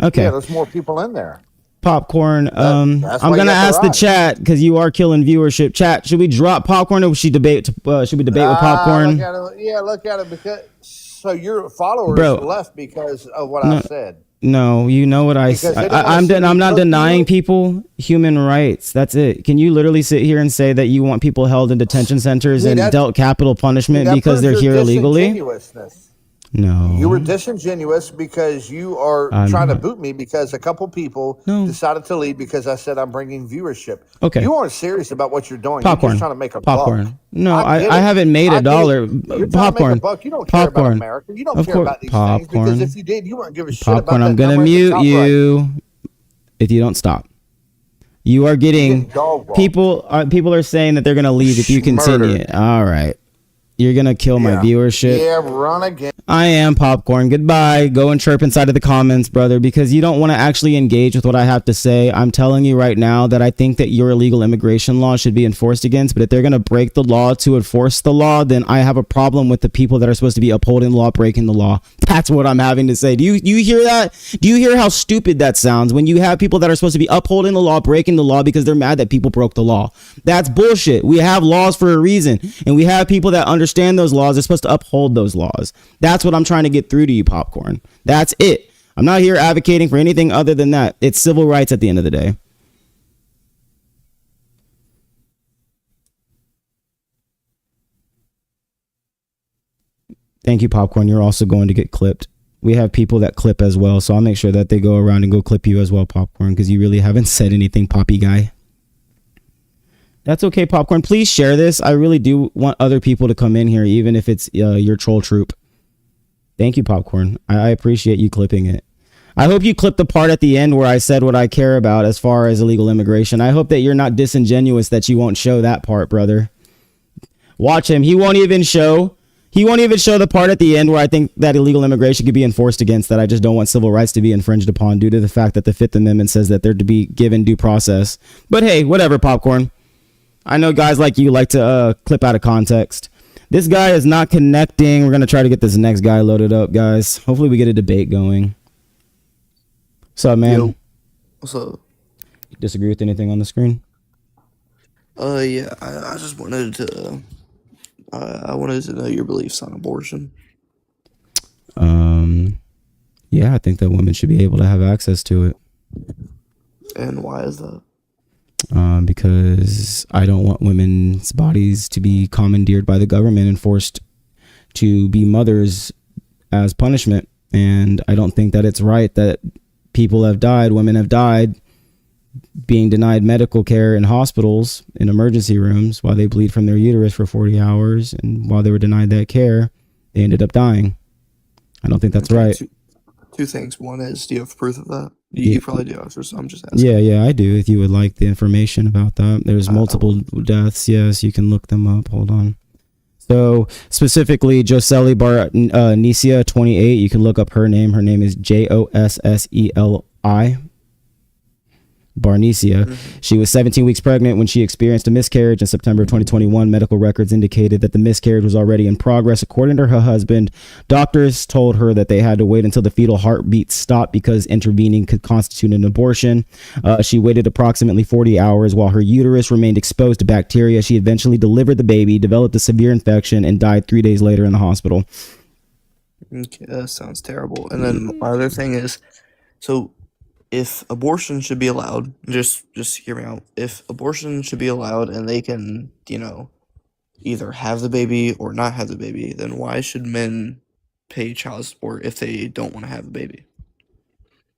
Okay. Yeah, there's more people in there. Popcorn. I'm gonna ask the chat because you are killing viewership. Chat, should we drop Popcorn or should we debate? Should we debate with Popcorn? Look at it because so your followers left because of what I said. No, you know what I'm not denying people human rights. That's it. Can you literally sit here and say that you want people held in detention centers and dealt capital punishment because they're here illegally? No. You were disingenuous because you are trying to boot me because a couple people decided to leave because I said I'm bringing viewership. Okay. You aren't serious about what you're doing. Popcorn. You're just trying to make a Popcorn. buck. No, I haven't made $1. You're Popcorn. To make a buck. You don't care about America. You don't care about these things because if you did, you wouldn't give a shit Popcorn, about I'm going to mute you if you don't stop. You are getting people are saying that they're going to leave if you continue. All right. You're going to kill my viewership. Yeah, run again. I am Popcorn. Goodbye. Go and chirp inside of the comments, brother, because you don't want to actually engage with what I have to say. I'm telling you right now that I think that your illegal immigration law should be enforced against, but if they're going to break the law to enforce the law, then I have a problem with the people that are supposed to be upholding the law, breaking the law. That's what I'm having to say. Do you hear that? Do you hear how stupid that sounds when you have people that are supposed to be upholding the law, breaking the law because they're mad that people broke the law? That's bullshit. We have laws for a reason, and we have people that understand those laws. They're supposed to uphold those laws. That's what I'm trying to get through to you, Popcorn. That's it. I'm not here advocating for anything other than that. It's civil rights at the end of the day. Thank you, Popcorn. You're also going to get clipped. We have people that clip as well, so I'll make sure that they go around and go clip you as well, Popcorn, because you really haven't said anything, Poppy guy. That's okay, Popcorn. Please share this. I really do want other people to come in here, even if it's your troll troop. Thank you, Popcorn. I appreciate you clipping it. I hope you clip the part at the end where I said what I care about as far as illegal immigration. I hope that you're not disingenuous that you won't show that part, brother. Watch him. He won't even show the part at the end where I think that illegal immigration could be enforced against, that I just don't want civil rights to be infringed upon due to the fact that the Fifth Amendment says that they're to be given due process. But hey, whatever, Popcorn. I know guys like you like to clip out of context. This guy is not connecting. We're going to try to get this next guy loaded up, guys. Hopefully we get a debate going. What's up, man? Yo. What's up? You disagree with anything on the screen? Yeah, I just wanted to... I wanted to know your beliefs on abortion. Yeah, I think that women should be able to have access to it. And why is that? because I don't want women's bodies to be commandeered by the government and forced to be mothers as punishment. And I don't think that it's right that people have died, women have died, being denied medical care in hospitals, in emergency rooms, while they bleed from their uterus for 40 hours. And while they were denied that care, they ended up dying. I don't think that's right. Two things. One is, do you have proof of that? You probably do. So I'm just asking. Yeah, I do. If you would like the information about that. There's multiple deaths. Yes, you can look them up. Hold on. So specifically, Joseli Barnesia, 28. You can look up her name. Her name is Josseli. Barnesia. She was 17 weeks pregnant when she experienced a miscarriage in September 2021. Medical records indicated that the miscarriage was already in progress. According to her husband, doctors told her that they had to wait until the fetal heartbeat stopped because intervening could constitute an abortion. She waited approximately 40 hours while her uterus remained exposed to bacteria. She eventually delivered the baby, developed a severe infection, and died 3 days later in the hospital. Okay, that sounds terrible. And then my other thing is, so if abortion should be allowed, just hear me out. If abortion should be allowed and they can, either have the baby or not have the baby, then why should men pay child support if they don't want to have the baby?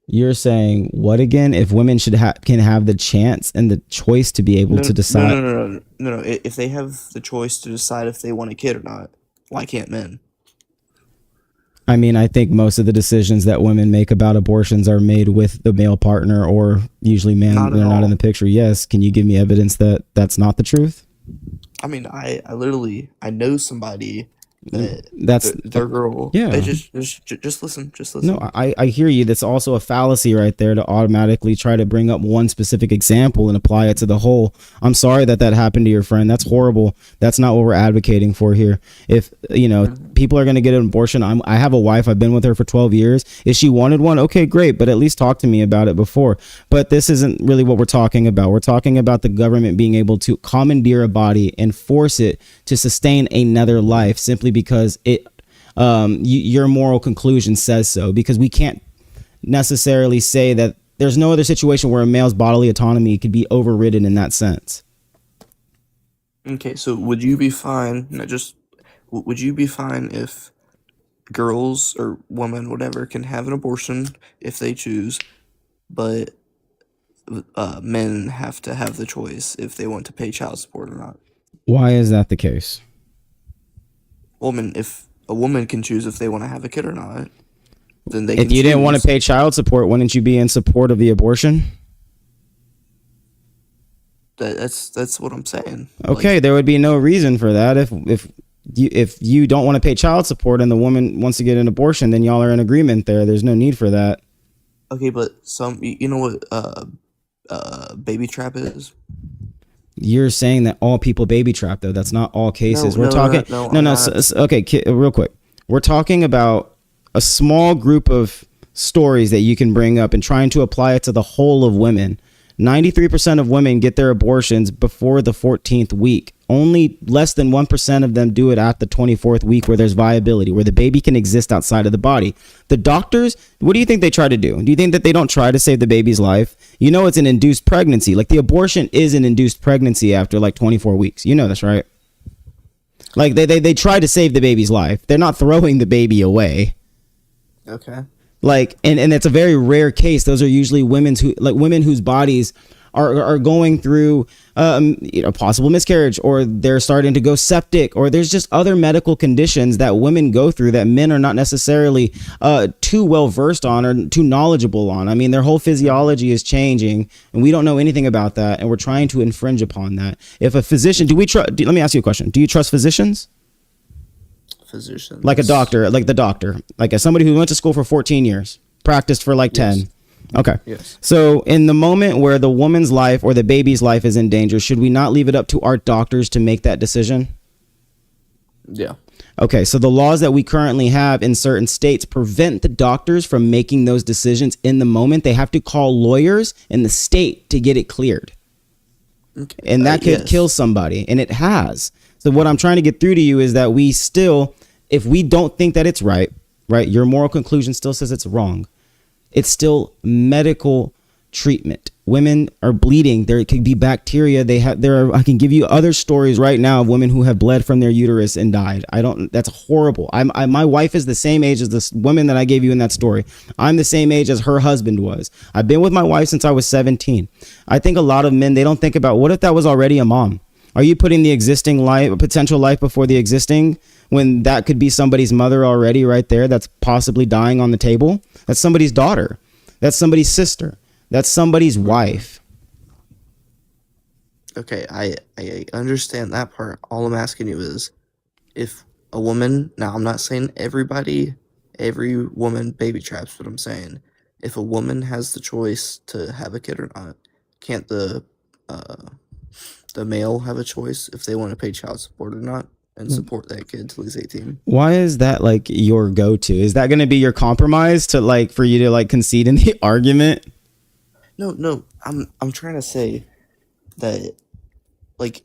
You're saying what again? If women can have the chance and the choice to be able to decide? No. If they have the choice to decide if they want a kid or not, why can't men? I mean, I think most of the decisions that women make about abortions are made with the male partner, or usually they're not in the picture. Yes. Can you give me evidence that that's not the truth? I mean, I know somebody That's their girl. Yeah. Hey, just listen. No, I hear you. That's also a fallacy right there to automatically try to bring up one specific example and apply it to the whole. I'm sorry that happened to your friend. That's horrible. That's not what we're advocating for here. If, people are going to get an abortion, I have a wife. I've been with her for 12 years. If she wanted one, okay, great. But at least talk to me about it before. But this isn't really what we're talking about. We're talking about the government being able to commandeer a body and force it to sustain another life simply because your moral conclusion says so, because we can't necessarily say that there's no other situation where a male's bodily autonomy could be overridden in that sense. Okay, so would you be fine if girls or women, whatever, can have an abortion if they choose, but men have to have the choice if they want to pay child support or not? Why is that the case? If a woman can choose if they want to have a kid or not, then they If can you didn't choose. want to pay child support, wouldn't you be in support of the abortion? That's what I'm saying. Okay, there would be no reason for that. If you don't want to pay child support and the woman wants to get an abortion, then y'all are in agreement there. There's no need for that. Okay, but you know what baby trap is? You're saying that all people baby trap, though. That's not all cases. We're talking. No, Okay, real quick. We're talking about a small group of stories that you can bring up and trying to apply it to the whole of women. 93% of women get their abortions before the 14th week. Only less than 1% of them do it at the 24th week, where there's viability, where the baby can exist outside of the body. The doctors, what do you think they try to do? Do you think that they don't try to save the baby's life? It's an induced pregnancy. Like, the abortion is an induced pregnancy after like 24 weeks. You know this, right? Like, they try to save the baby's life. They're not throwing the baby away. Okay. Like, and it's a very rare case. Those are usually women whose bodies are going through possible miscarriage, or they're starting to go septic, or there's just other medical conditions that women go through that men are not necessarily too well versed on or too knowledgeable on. I mean, their whole physiology is changing and we don't know anything about that, and we're trying to infringe upon that. If a physician, let me ask you a question. Do you trust physicians? Physicians, like a doctor, like as somebody who went to school for 14 years, practiced for like 10. Yes. Okay. Yes. So in the moment where the woman's life or the baby's life is in danger, should we not leave it up to our doctors to make that decision? Yeah. Okay. So the laws that we currently have in certain states prevent the doctors from making those decisions in the moment. They have to call lawyers in the state to get it cleared. Okay. And that could kill somebody, and it has. So what I'm trying to get through to you is that we still, if we don't think that it's right, your moral conclusion still says it's wrong. It's still medical treatment. Women are bleeding. There could be bacteria. I can give you other stories right now of women who have bled from their uterus and died. That's horrible. My wife is the same age as this woman that I gave you in that story. I'm the same age as her husband was. I've been with my wife since I was 17. I think a lot of men, they don't think about, what if that was already a mom? Are you putting the existing life, potential life before the existing, when that could be somebody's mother already right there that's possibly dying on the table? That's somebody's daughter. That's somebody's sister. That's somebody's wife. Okay, I understand that part. All I'm asking you is, if a woman, now I'm not saying every woman baby traps, but I'm saying if a woman has the choice to have a kid or not, can't the male have a choice if they want to pay child support or not and support that kid till he's 18? Why is that like your go-to? Is that going to be your compromise to like for you to like concede in the argument? No, I'm trying to say that, like,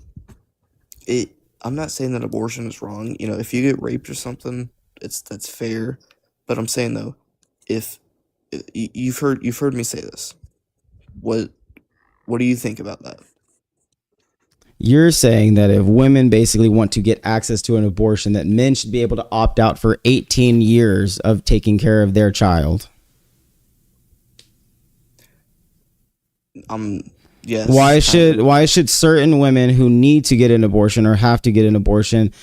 I'm not saying that abortion is wrong. You know, if you get raped or something, that's fair. But I'm saying though, if you've heard me say this, what do you think about that? You're saying that if women basically want to get access to an abortion, that men should be able to opt out for 18 years of taking care of their child. Yes. Why should certain women who need to get an abortion or have to get an abortion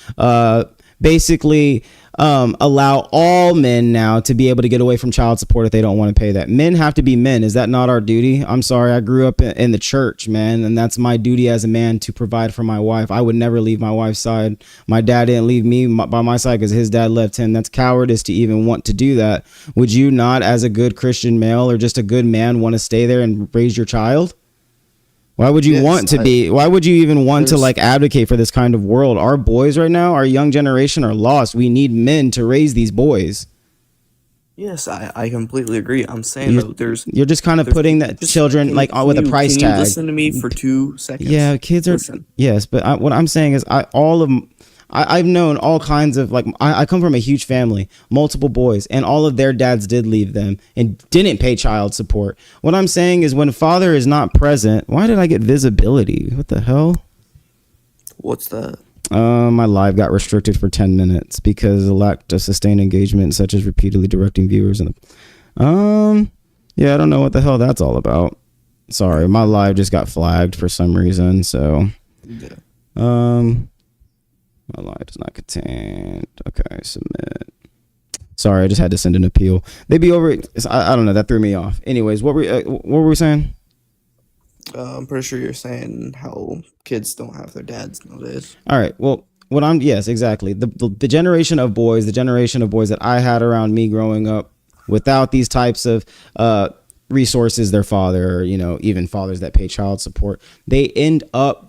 basically allow all men now to be able to get away from child support if they don't want to pay that? Men have to be men. Is that not our duty? I'm sorry. I grew up in the church, man, and that's my duty as a man to provide for my wife. I would never leave my wife's side. My dad didn't leave me by my side because his dad left him. That's cowardice to even want to do that. Would you not, as a good Christian male or just a good man, want to stay there and raise your child? Why would you why would you even want to like advocate for this kind of world? Our boys right now, our young generation are lost. We need men to raise these boys. Yes, I completely agree. I'm saying you're just kind of putting that children like with a price tag. Can you listen to me for 2 seconds? Yeah, kids are. Listen. Yes, but what I'm saying is I've known all kinds of like I come from a huge family, multiple boys, and all of their dads did leave them and didn't pay child support. What I'm saying is when father is not present, why did I get visibility? What the hell? What's that? My live got restricted for 10 minutes because of lack of sustained engagement, such as repeatedly directing viewers. And yeah, I don't know what the hell that's all about. Sorry, my live just got flagged for some reason. So, my live does not contain. Okay, submit. Sorry, I just had to send an appeal. They be over. I don't know. That threw me off. Anyways, what were we saying? I'm pretty sure you're saying how kids don't have their dads nowadays. All right. Well, yes, exactly. The generation of boys that I had around me growing up, without these types of resources, their father, even fathers that pay child support, they end up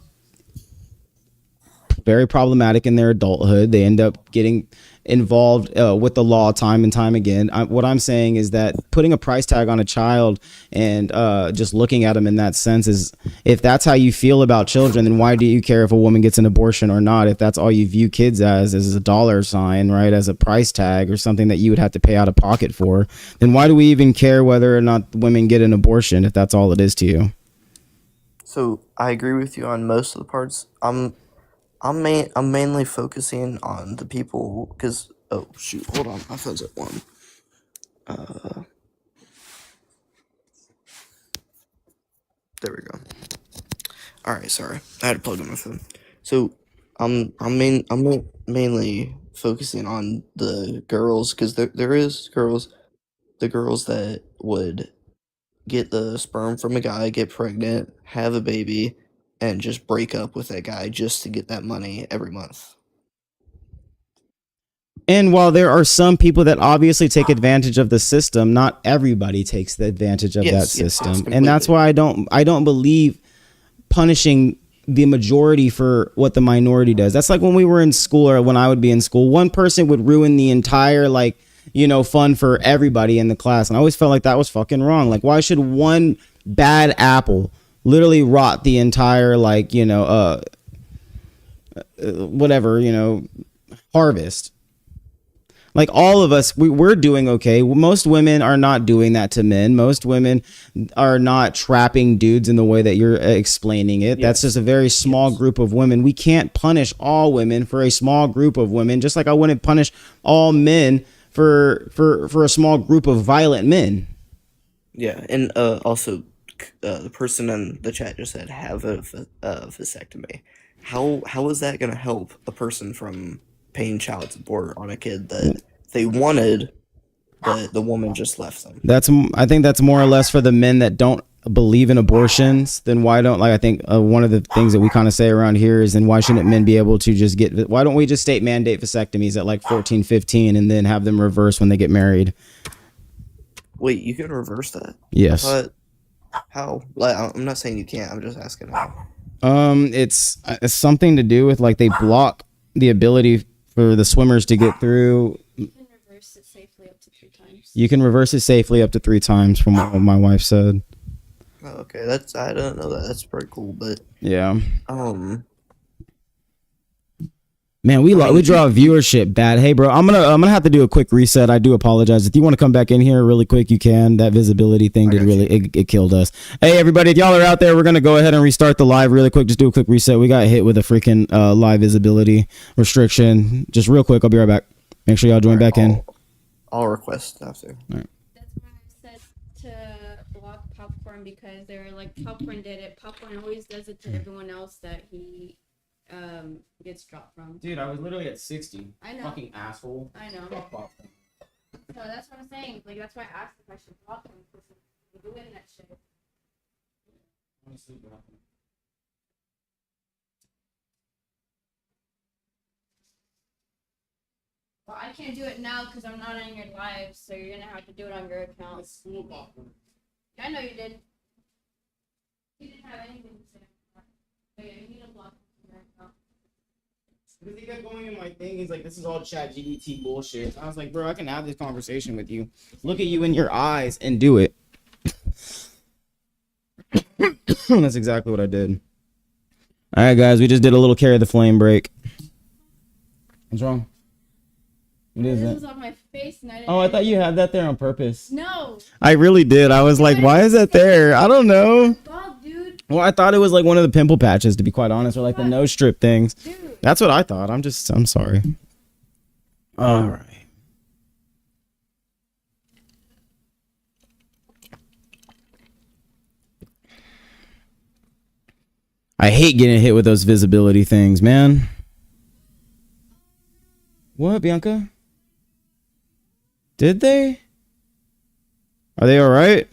very problematic in their adulthood. They end up getting involved with the law time and time again. What I'm saying is that putting a price tag on a child and just looking at them in that sense is, if that's how you feel about children, then why do you care if a woman gets an abortion or not? If that's all you view kids as a dollar sign, right, as a price tag or something that you would have to pay out of pocket for, then why do we even care whether or not women get an abortion if that's all it is to you? So I agree with you on most of the parts. I'm mainly focusing on the people because, oh shoot, hold on, my phone's at 1. There we go. All right, sorry, I had to plug in my phone. So I'm mainly focusing on the girls because there is girls, the girls that would get the sperm from a guy, get pregnant, have a baby, and just break up with that guy just to get that money every month. And while there are some people that obviously take advantage of the system, not everybody takes the advantage of that system. And that's why I don't believe punishing the majority for what the minority does. That's like when we were in school, or when I would be in school, one person would ruin the entire fun for everybody in the class. And I always felt like that was fucking wrong. Like, why should one bad apple literally rot the entire harvest? Like all of us, we're doing okay. Most women are not doing that to men. Most women are not trapping dudes in the way that you're explaining it. That's just a very small group of women. We can't punish all women for a small group of women, just like I wouldn't punish all men for a small group of violent men. Yeah, and also, the person in the chat just said have a vasectomy. How is that gonna help a person from paying child support on a kid that they wanted, but the woman just left them? I think that's more or less for the men that don't believe in abortions. Then why don't, like, I think one of the things that we kind of say around here is, then why shouldn't men be able to just why don't we just state mandate vasectomies at like 14, 15 and then have them reverse when they get married? Wait, you can reverse that? Yes. But how? Like, I'm not saying you can't. I'm just asking how. It's something to do with, like, they block the ability for the swimmers to get through. You can reverse it safely up to 3 times. You can reverse it safely up to 3 times, from what my wife said. Oh, okay, I don't know that. That's pretty cool, but Yeah. Man, we draw viewership bad. Hey, bro, I'm gonna have to do a quick reset. I do apologize. If you want to come back in here really quick, you can. That visibility thing did really it killed us. Hey, everybody, if y'all are out there, we're gonna go ahead and restart the live really quick. Just do a quick reset. We got hit with a freaking live visibility restriction. Just real quick, I'll be right back. Make sure y'all join back in. I'll request after. All right. That's why I said to block Popcorn, because they were like, Popcorn did it. Popcorn always does it to everyone else that he gets dropped from. Dude, I was literally at 60. I know. Fucking asshole. I know. So that's what I'm saying. Like, that's why I asked if I should block him, because he's doing that shit. Well, I can't do it now because I'm not on your live, so you're gonna have to do it on your account. I know you did. You didn't have anything to say. But yeah, you need to block him from your account. Because he kept going in my thing. He's like, this is all chat GBT bullshit. I was like, bro, I can have this conversation with you. Look at you in your eyes and do it. That's exactly what I did. All right, guys, we just did a little carry the flame break. What's wrong? What is This it? was on my face and I didn't. Oh, I thought you had that there on purpose. No. I really did. I was like, why is that there? I don't know. God, dude. Well, I thought it was like one of the pimple patches, to be quite honest, or like the nose strip things. Dude. That's what I thought. I'm sorry. All right. I hate getting hit with those visibility things, man. What, Bianca? Did they? Are they all right?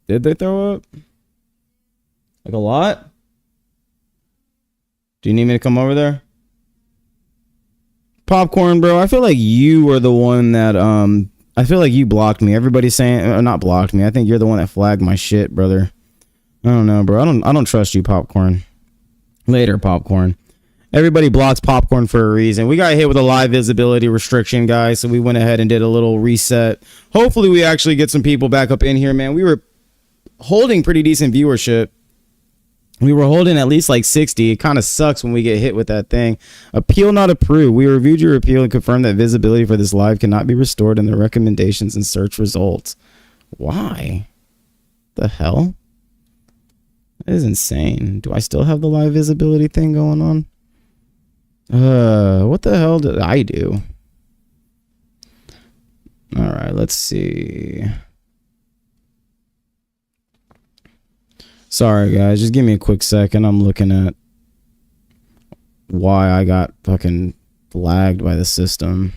Did they throw up? Like a lot? Do you need me to come over there? Popcorn, bro, I feel like you were the one that, I feel like you blocked me. Everybody's saying, or not blocked me. I think you're the one that flagged my shit, brother. I don't know, bro. I don't trust you, Popcorn. Later, Popcorn. Everybody blocks Popcorn for a reason. We got hit with a live visibility restriction, guys, so we went ahead and did a little reset. Hopefully we actually get some people back up in here, man. We were holding pretty decent viewership. We were holding at least like 60. It kind of sucks when we get hit with that thing. Appeal not approved. We reviewed your appeal and confirmed that visibility for this live cannot be restored in the recommendations and search results. Why? The hell? That is insane. Do I still have the live visibility thing going on? What the hell did I do? All right, let's see. Sorry, guys. Just give me a quick second. I'm looking at why I got fucking lagged by the system.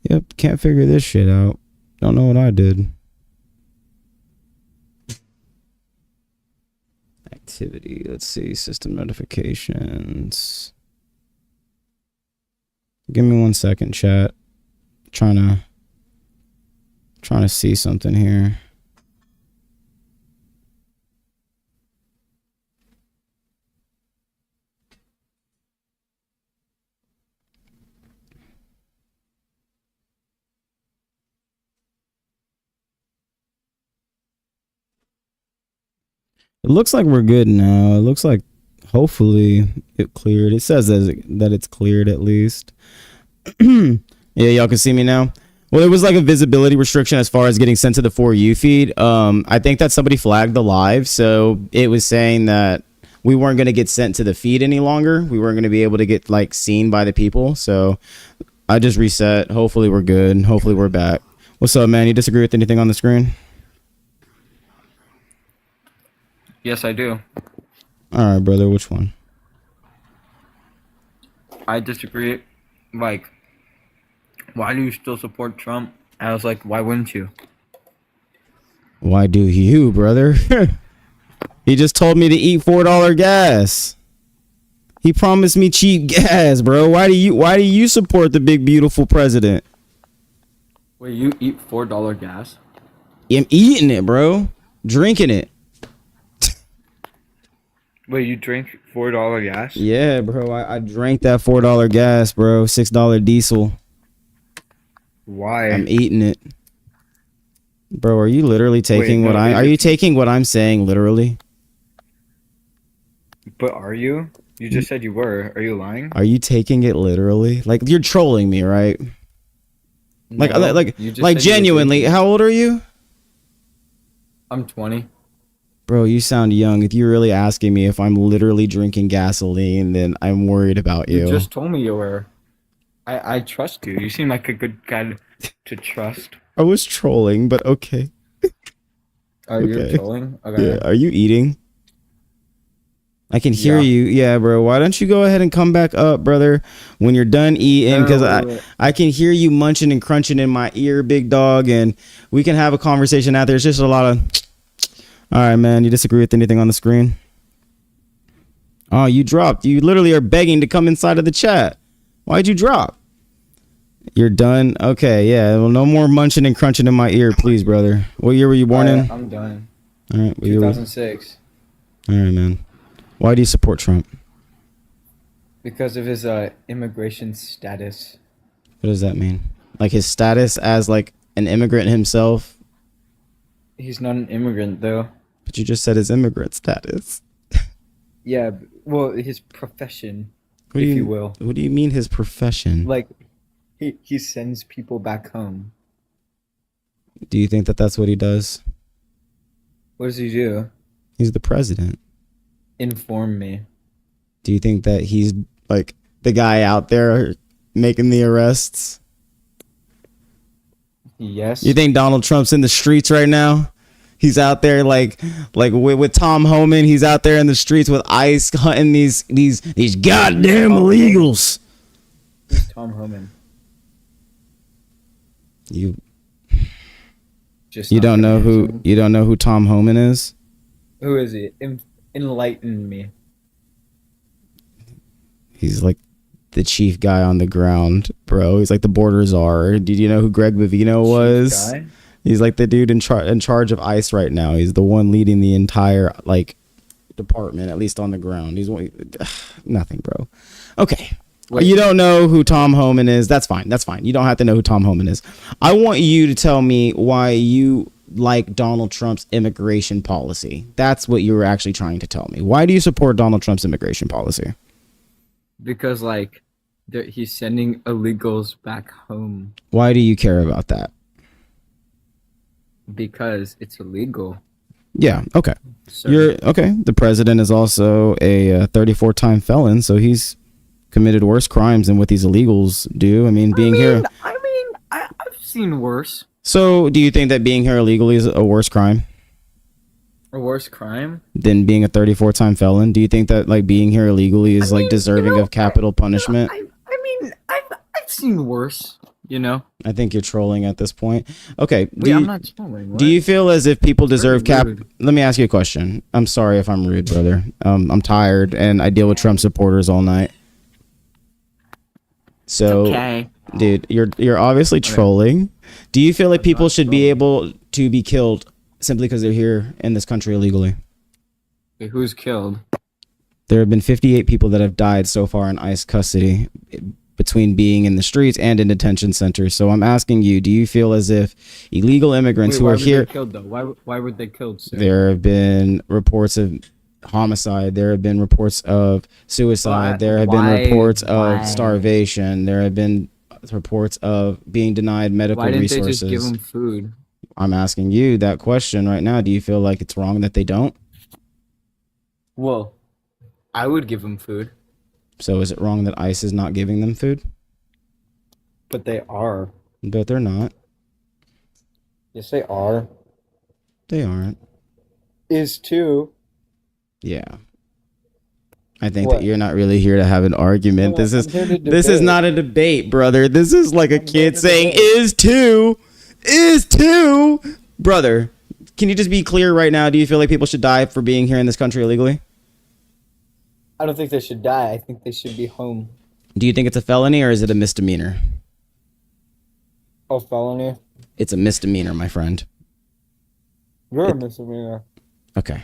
Yep, can't figure this shit out. Don't know what I did. Activity, let's see, system notifications. Give me 1 second, chat. Trying to see something here. It looks like we're good now. It looks like hopefully it cleared. It says that it's cleared at least. Yeah, y'all can see me now. Well, it was like a visibility restriction as far as getting sent to the For You feed. I think that somebody flagged the live, so it was saying that we weren't going to get sent to the feed any longer. We weren't going to be able to get like seen by the people. So I just reset. Hopefully we're good. Hopefully we're back. What's up, man? You disagree with anything on the screen? Yes, I do. All right, brother. Which one? I disagree. Like, why do you still support Trump? I was like, why wouldn't you? Why do you, brother? He just told me to eat $4 gas. He promised me cheap gas, bro. Why do you support the big beautiful president? Wait, you eat $4 gas? I'm eating it, bro. Drinking it. Wait, you drink $4 gas? Yeah, bro. I drank that $4 gas, bro. $6 diesel. Why? I'm eating it. Bro, are you literally taking are you taking what I'm saying literally? But are you? You just said you were. Are you lying? Are you taking it literally? Like you're trolling me, right? Like No, like you just like said you were genuinely, drinking. how old are you? I'm 20. Bro, you sound young. If you're really asking me if I'm literally drinking gasoline, then I'm worried about you. You just told me you were. I trust you. You seem like a good guy to trust. I was trolling, but okay. Oh, you're Okay. trolling? Okay. Yeah, are you eating? I can hear Yeah. you. Yeah, bro. Why don't you go ahead and come back up, brother, when you're done eating? Because I can hear you munching and crunching in my ear, big dog, and we can have a conversation out there. It's just a lot of... All right, man. You disagree with anything on the screen? Oh, you dropped. You literally are begging to come inside of the chat. Why'd you drop? You're done? Okay, yeah. Well, no more munching and crunching in my ear, please, brother. What year were you born in? I'm done. All right. What year were you? 2006. All right, man. Why do you support Trump? Because of his immigration status. What does that mean? Like his status as like an immigrant himself? He's not an immigrant, though. But you just said his immigrant status. Yeah, well, his profession, What do if you will. What do you mean his profession? Like, he sends people back home. Do you think that that's what he does? What does he do? He's the president. Inform me. Do you think that he's like the guy out there making the arrests? Yes. You think Donald Trump's in the streets right now? He's out there like with Tom Homan. He's out there in the streets with ICE hunting these goddamn illegals. Who's Tom Homan? You Just you not don't gonna know who answer him. you don't know who Tom Homan is? Who is he? Enlighten me. He's like the chief guy on the ground, bro. He's like the border czar. Did you know who Greg Vivino was? Guy? He's like the dude in charge of ICE right now. He's the one leading the entire like department, at least on the ground. He's nothing, bro. Okay. Wait. You don't know who Tom Homan is. That's fine. That's fine. You don't have to know who Tom Homan is. I want you to tell me why you like Donald Trump's immigration policy. That's what you were actually trying to tell me. Why do you support Donald Trump's immigration policy? Because, like, he's sending illegals back home. Why do you care about that? Because it's illegal. Yeah. Okay. So, You're okay. The president is also a 34-time felon, so he's committed worse crimes than what these illegals do. I mean, here. I've seen worse. So, do you think that being here illegally is a worse crime A worse crime? than being a 34-time felon? Do you think that like being here illegally is like deserving of capital punishment? I've seen worse. You know. I think you're trolling at this point. Okay. I'm not trolling. Do you feel as if people deserve rude. Let me ask you a question. I'm sorry if I'm rude, brother. I'm tired and I deal with Trump supporters all night. So, Okay. dude, you're obviously trolling. Do you feel like people should be able to be killed simply because they're here in this country illegally? Wait, who's killed? There have been 58 people that have died so far in ICE custody between being in the streets and in detention centers. So I'm asking you, do you feel as if illegal immigrants who why are were here, they killed though? Why were they killed, sir? there have been reports of homicide, there have been reports of suicide, there have been reports of starvation, there have been reports of being denied medical Why didn't resources. they just give them food? I'm asking you that question right now. Do you feel like it's wrong that they don't? Well, I would give them food. So is it wrong that ICE is not giving them food? But they are. But they're not. Yes, they are. They aren't. Is too. Yeah. I think that you're not really here to have an argument. This is not a debate, brother. This is like a kid saying, is two. Brother, can you just be clear right now? Do you feel like people should die for being here in this country illegally? I don't think they should die. I think they should be home. Do you think it's a felony or is it a misdemeanor? Oh, felony? It's a misdemeanor, my friend. You're a misdemeanor. Okay.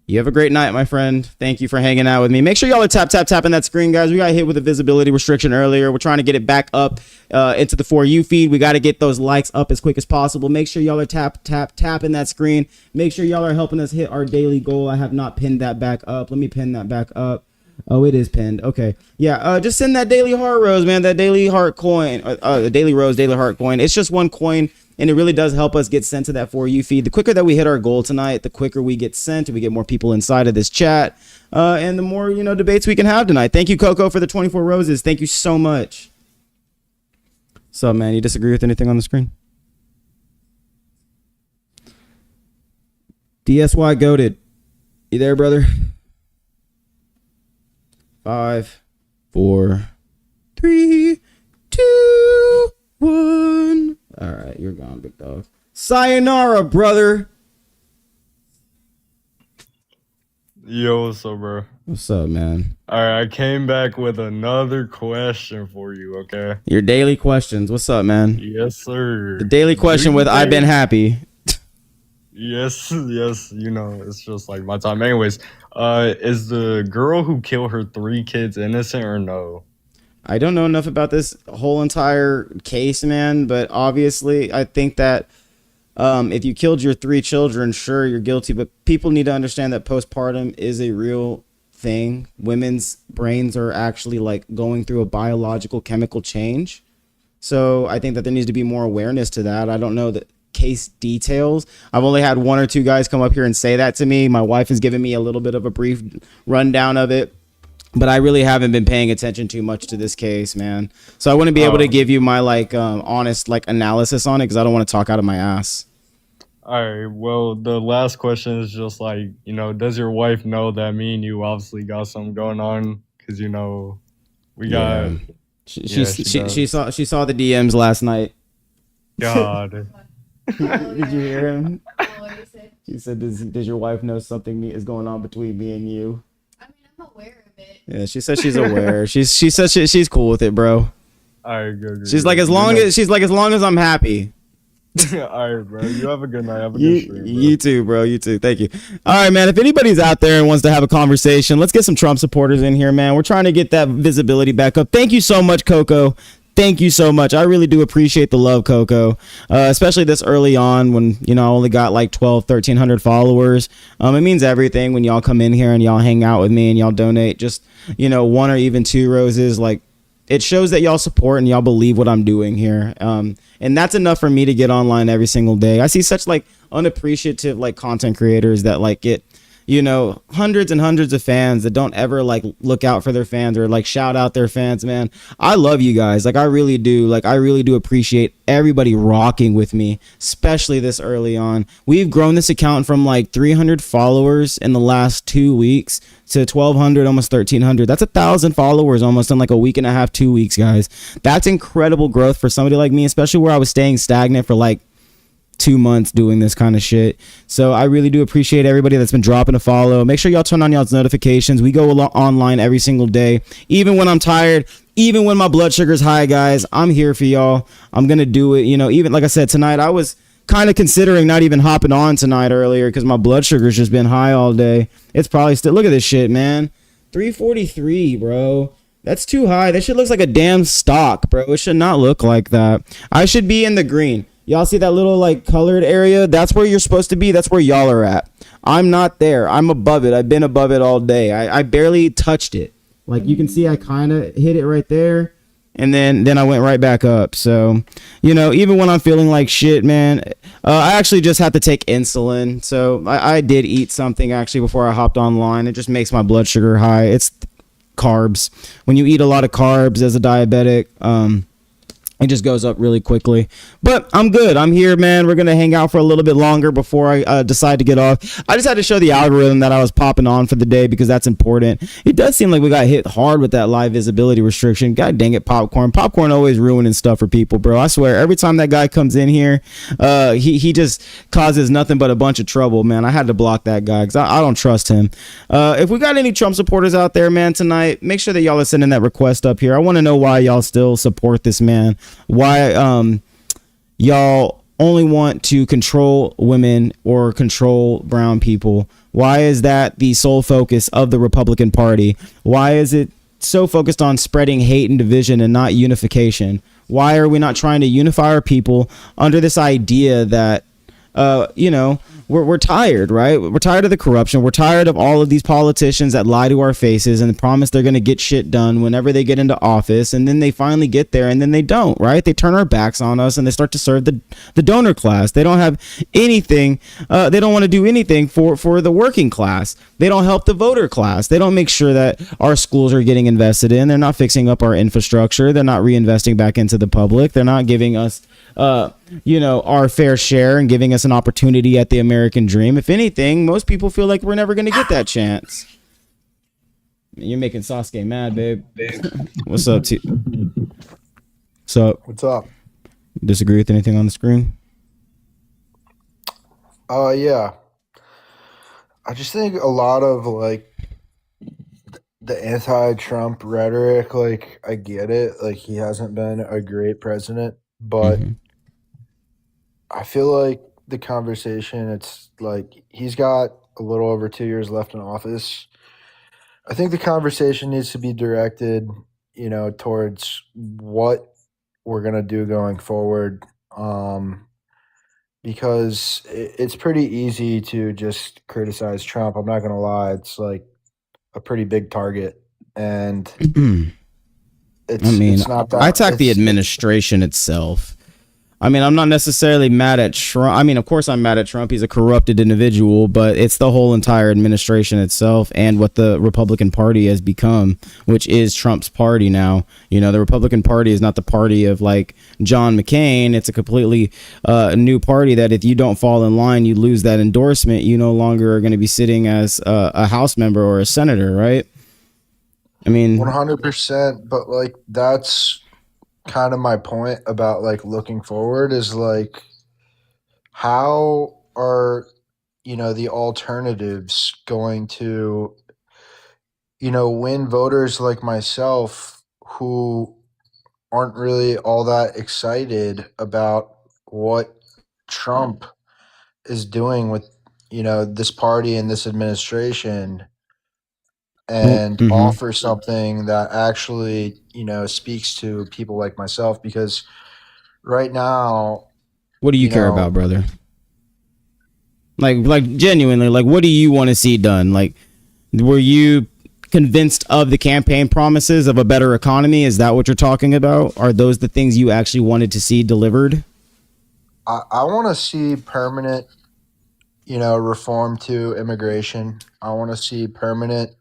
You have a great night, my friend. Thank you for hanging out with me. Make sure y'all are tapping that screen, guys. We got hit with a visibility restriction earlier. We're trying to get it back up into the For You feed. We got to get those likes up as quick as possible. Make sure y'all are tapping that screen. Make sure y'all are helping us hit our daily goal. I have not pinned that back up. Let me pin that back up. Oh, it is pinned. Okay. Yeah, just send that daily heart rose, man. That daily heart coin. The daily rose, daily heart coin. It's just one coin. And it really does help us get sent to that For You feed. The quicker that we hit our goal tonight, the quicker we get sent, we get more people inside of this chat, and the more, debates we can have tonight. Thank you, Coco, for the 24 roses. Thank you so much. So, man, you disagree with anything on the screen? DSY goated. You there, brother? 5, 4, 3, 2, 1. All right, you're gone, big dog. Sayonara, brother. Yo, what's up, bro? What's up, man? All right, I came back with another question for you, okay? Your daily questions. What's up, man? Yes, sir. The daily question with I've been happy. Yes, it's just like my time. Anyways, is the girl who killed her 3 kids innocent or no? I don't know enough about this whole entire case, man, but obviously I think that if you killed your 3 children, sure, you're guilty, but people need to understand that postpartum is a real thing. Women's brains are actually like going through a biological chemical change. So I think that there needs to be more awareness to that. I don't know the case details. I've only had 1 or 2 guys come up here and say that to me. My wife has given me a little bit of a brief rundown of it. But I really haven't been paying attention too much to this case, man. So I wouldn't be able to give you my honest analysis on it because I don't want to talk out of my ass. All right. Well, the last question is just does your wife know that me and you obviously got something going on? Because we got. She saw the DMs last night. God. Did you hear him? She said, "Does your wife know something is going on between me and you?" I mean, I'm aware of it. Yeah, she says she's aware. she says she's cool with it, bro. All right, good. She's like, as long as I'm happy. All right, bro. You have a good night. Have a good stream, bro. You too, bro. You too. Thank you. All right, man. If anybody's out there and wants to have a conversation, let's get some Trump supporters in here, man. We're trying to get that visibility back up. Thank you so much, Coco. Thank you so much. I really do appreciate the love, Coco, especially this early on when, I only got like 1,300 followers. It means everything when y'all come in here and y'all hang out with me and y'all donate just, 1 or even 2 roses. Like, it shows that y'all support and y'all believe what I'm doing here. And that's enough for me to get online every single day. I see such unappreciative content creators that get hundreds and hundreds of fans that don't ever look out for their fans or shout out their fans, man. I love you guys. I really do. I really do appreciate everybody rocking with me, especially this early on. We've grown this account from 300 followers in the last 2 weeks to 1,200, almost 1,300. That's 1,000 followers almost in a week and a half, 2 weeks, guys. That's incredible growth for somebody like me, especially where I was staying stagnant for 2 months doing this kind of shit. So I really do appreciate everybody that's been dropping a follow. Make sure y'all turn on y'all's notifications. We go online every single day, even when I'm tired, even when my blood sugar's high, guys. I'm here for y'all. I'm gonna do it. Even like I said tonight, I was kind of considering not even hopping on tonight earlier because my blood sugar's just been high all day. It's probably still, look at this shit, man. 343, bro. That's too high. That shit looks like a damn stock, bro. It should not look like that. I should be in the green. Y'all see that little like colored area? That's where you're supposed to be. That's where y'all are at. I'm not there. I'm above it. I've been above it all day. I barely touched it. Like you can see, I kind of hit it right there. And then I went right back up. So, you know, even when I'm feeling like shit, man, I actually just had to take insulin. So I did eat something actually before I hopped online. It just makes my blood sugar high. It's carbs. When you eat a lot of carbs as a diabetic, it just goes up really quickly. But I'm good. I'm here, man. We're going to hang out for a little bit longer before I decide to get off. I just had to show the algorithm that I was popping on for the day because that's important. It does seem like we got hit hard with that live visibility restriction. God dang it, Popcorn. Popcorn always ruining stuff for people, bro. I swear, every time that guy comes in here, he just causes nothing but a bunch of trouble, man. I had to block that guy because I don't trust him. If we got any Trump supporters out there, man, tonight, make sure that y'all are sending that request up here. I want to know why y'all still support this man. Why y'all only want to control women or control brown people? Why is that the sole focus of the Republican Party? Why is it so focused on spreading hate and division and not unification? Why are we not trying to unify our people under this idea that you know, we're tired, right? We're tired of the corruption. We're tired of all of these politicians that lie to our faces and promise they're going to get shit done whenever they get into office. And then they finally get there and then they don't, right? They turn our backs on us and they start to serve the donor class. They don't have anything. They don't want to do anything for the working class. They don't help the voter class. They don't make sure that our schools are getting invested in. They're not fixing up our infrastructure. They're not reinvesting back into the public. They're not giving us you know, our fair share and giving us an opportunity at the American dream. If anything, most people feel like we're never going to get that chance. You're making Sasuke mad, babe. What's up, What's up? Disagree with anything on the screen? Yeah. I just think a lot of like the anti-Trump rhetoric, like I get it. Like he hasn't been a great president, but I feel like the conversation, it's like he's got a little over 2 years left in office. I think the conversation needs to be directed, you know, towards what we're going to do going forward. Because it's pretty easy to just criticize Trump. I'm not going to lie. It's like a pretty big target. And it's not that. I attack the administration itself. I mean, I'm not necessarily mad at Trump. I mean, of course I'm mad at Trump. He's a corrupted individual, but it's the whole entire administration itself and what the Republican Party has become, which is Trump's party now. You know, the Republican Party is not the party of like John McCain. It's a completely new party that if you don't fall in line, you lose that endorsement. You no longer are going to be sitting as a House member or a senator, right? I mean, 100%. But like, that's kind of my point about like looking forward is like, how are, you know, the alternatives going to, you know, win voters like myself who aren't really all that excited about what Trump is doing with, you know, this party and this administration, and offer something that actually, you know, speaks to people like myself. Because right now, what do you care about, brother? Like genuinely, like, what do you want to see done? Like, were you convinced of the campaign promises of a better economy? Is that what you're talking about? Are those the things you actually wanted to see delivered? I want to see permanent, you know, reform to immigration. I want to see permanent,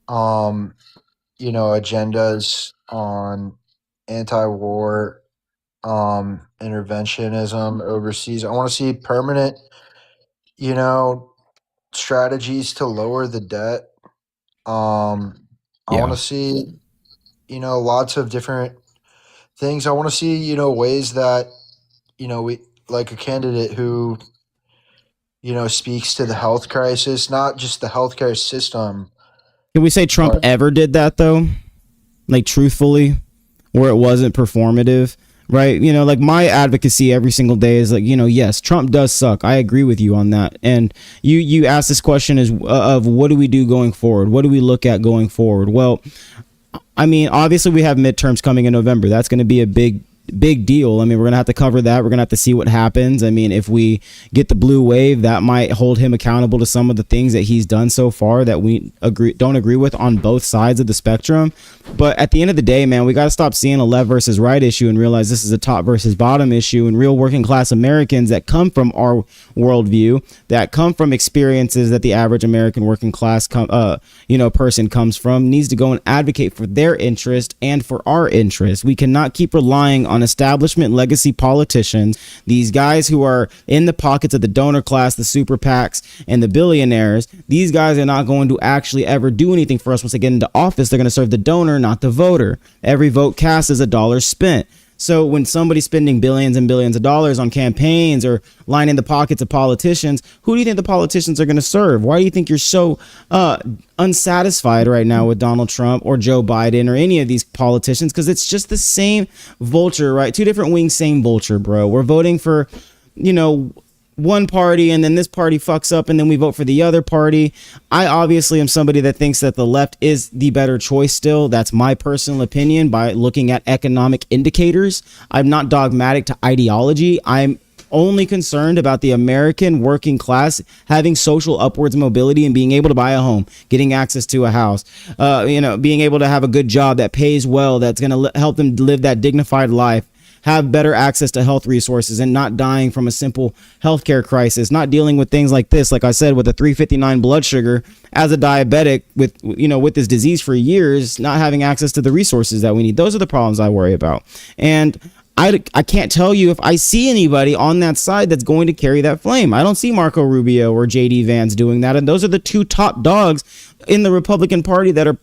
you know, agendas on anti-war, interventionism overseas. I want to see permanent, you know, strategies to lower the debt. I want to see, you know, lots of different things. I want to see, you know, ways that, you know, we like a candidate who, you know, speaks to the health crisis, not just the healthcare system. Can we say Trump ever did that though? Like truthfully, where it wasn't performative, right? You know, like my advocacy every single day is like, you know, yes, Trump does suck. I agree with you on that. And you asked this question of what do we do going forward? What do we look at going forward? Well, I mean, obviously we have midterms coming in November. That's going to be a big deal. I mean, we're going to have to cover that. We're going to have to see what happens. I mean, if we get the blue wave, that might hold him accountable to some of the things that he's done so far that we don't agree with on both sides of the spectrum. But at the end of the day, man, we got to stop seeing a left versus right issue and realize this is a top versus bottom issue. And real working class Americans that come from our worldview, that come from experiences that the average American working class person comes from, needs to go and advocate for their interest and for our interest. We cannot keep relying on establishment legacy politicians, these guys who are in the pockets of the donor class, the super PACs, and the billionaires. These guys are not going to actually ever do anything for us once they get into office. They're going to serve the donor, not the voter. Every vote cast is a dollar spent. So when somebody's spending billions and billions of dollars on campaigns or lining the pockets of politicians, who do you think the politicians are going to serve? Why do you think you're so unsatisfied right now with Donald Trump or Joe Biden or any of these politicians? Because it's just the same vulture, right? Two different wings, same vulture, bro. We're voting for, one party and then this party fucks up and then we vote for the other party. I obviously am somebody that thinks that the left is the better choice still. That's my personal opinion by looking at economic indicators. I'm not dogmatic to ideology. I'm only concerned about the American working class having social upwards mobility and being able to buy a home, getting access to a house, being able to have a good job that pays well, that's going to help them live that dignified life, have better access to health resources and not dying from a simple healthcare crisis, not dealing with things like this, like I said, with a 359 blood sugar as a diabetic with this disease for years, not having access to the resources that we need. Those are the problems I worry about. And I can't tell you if I see anybody on that side that's going to carry that flame. I don't see Marco Rubio or JD Vance doing that. And those are the two top dogs in the Republican Party that are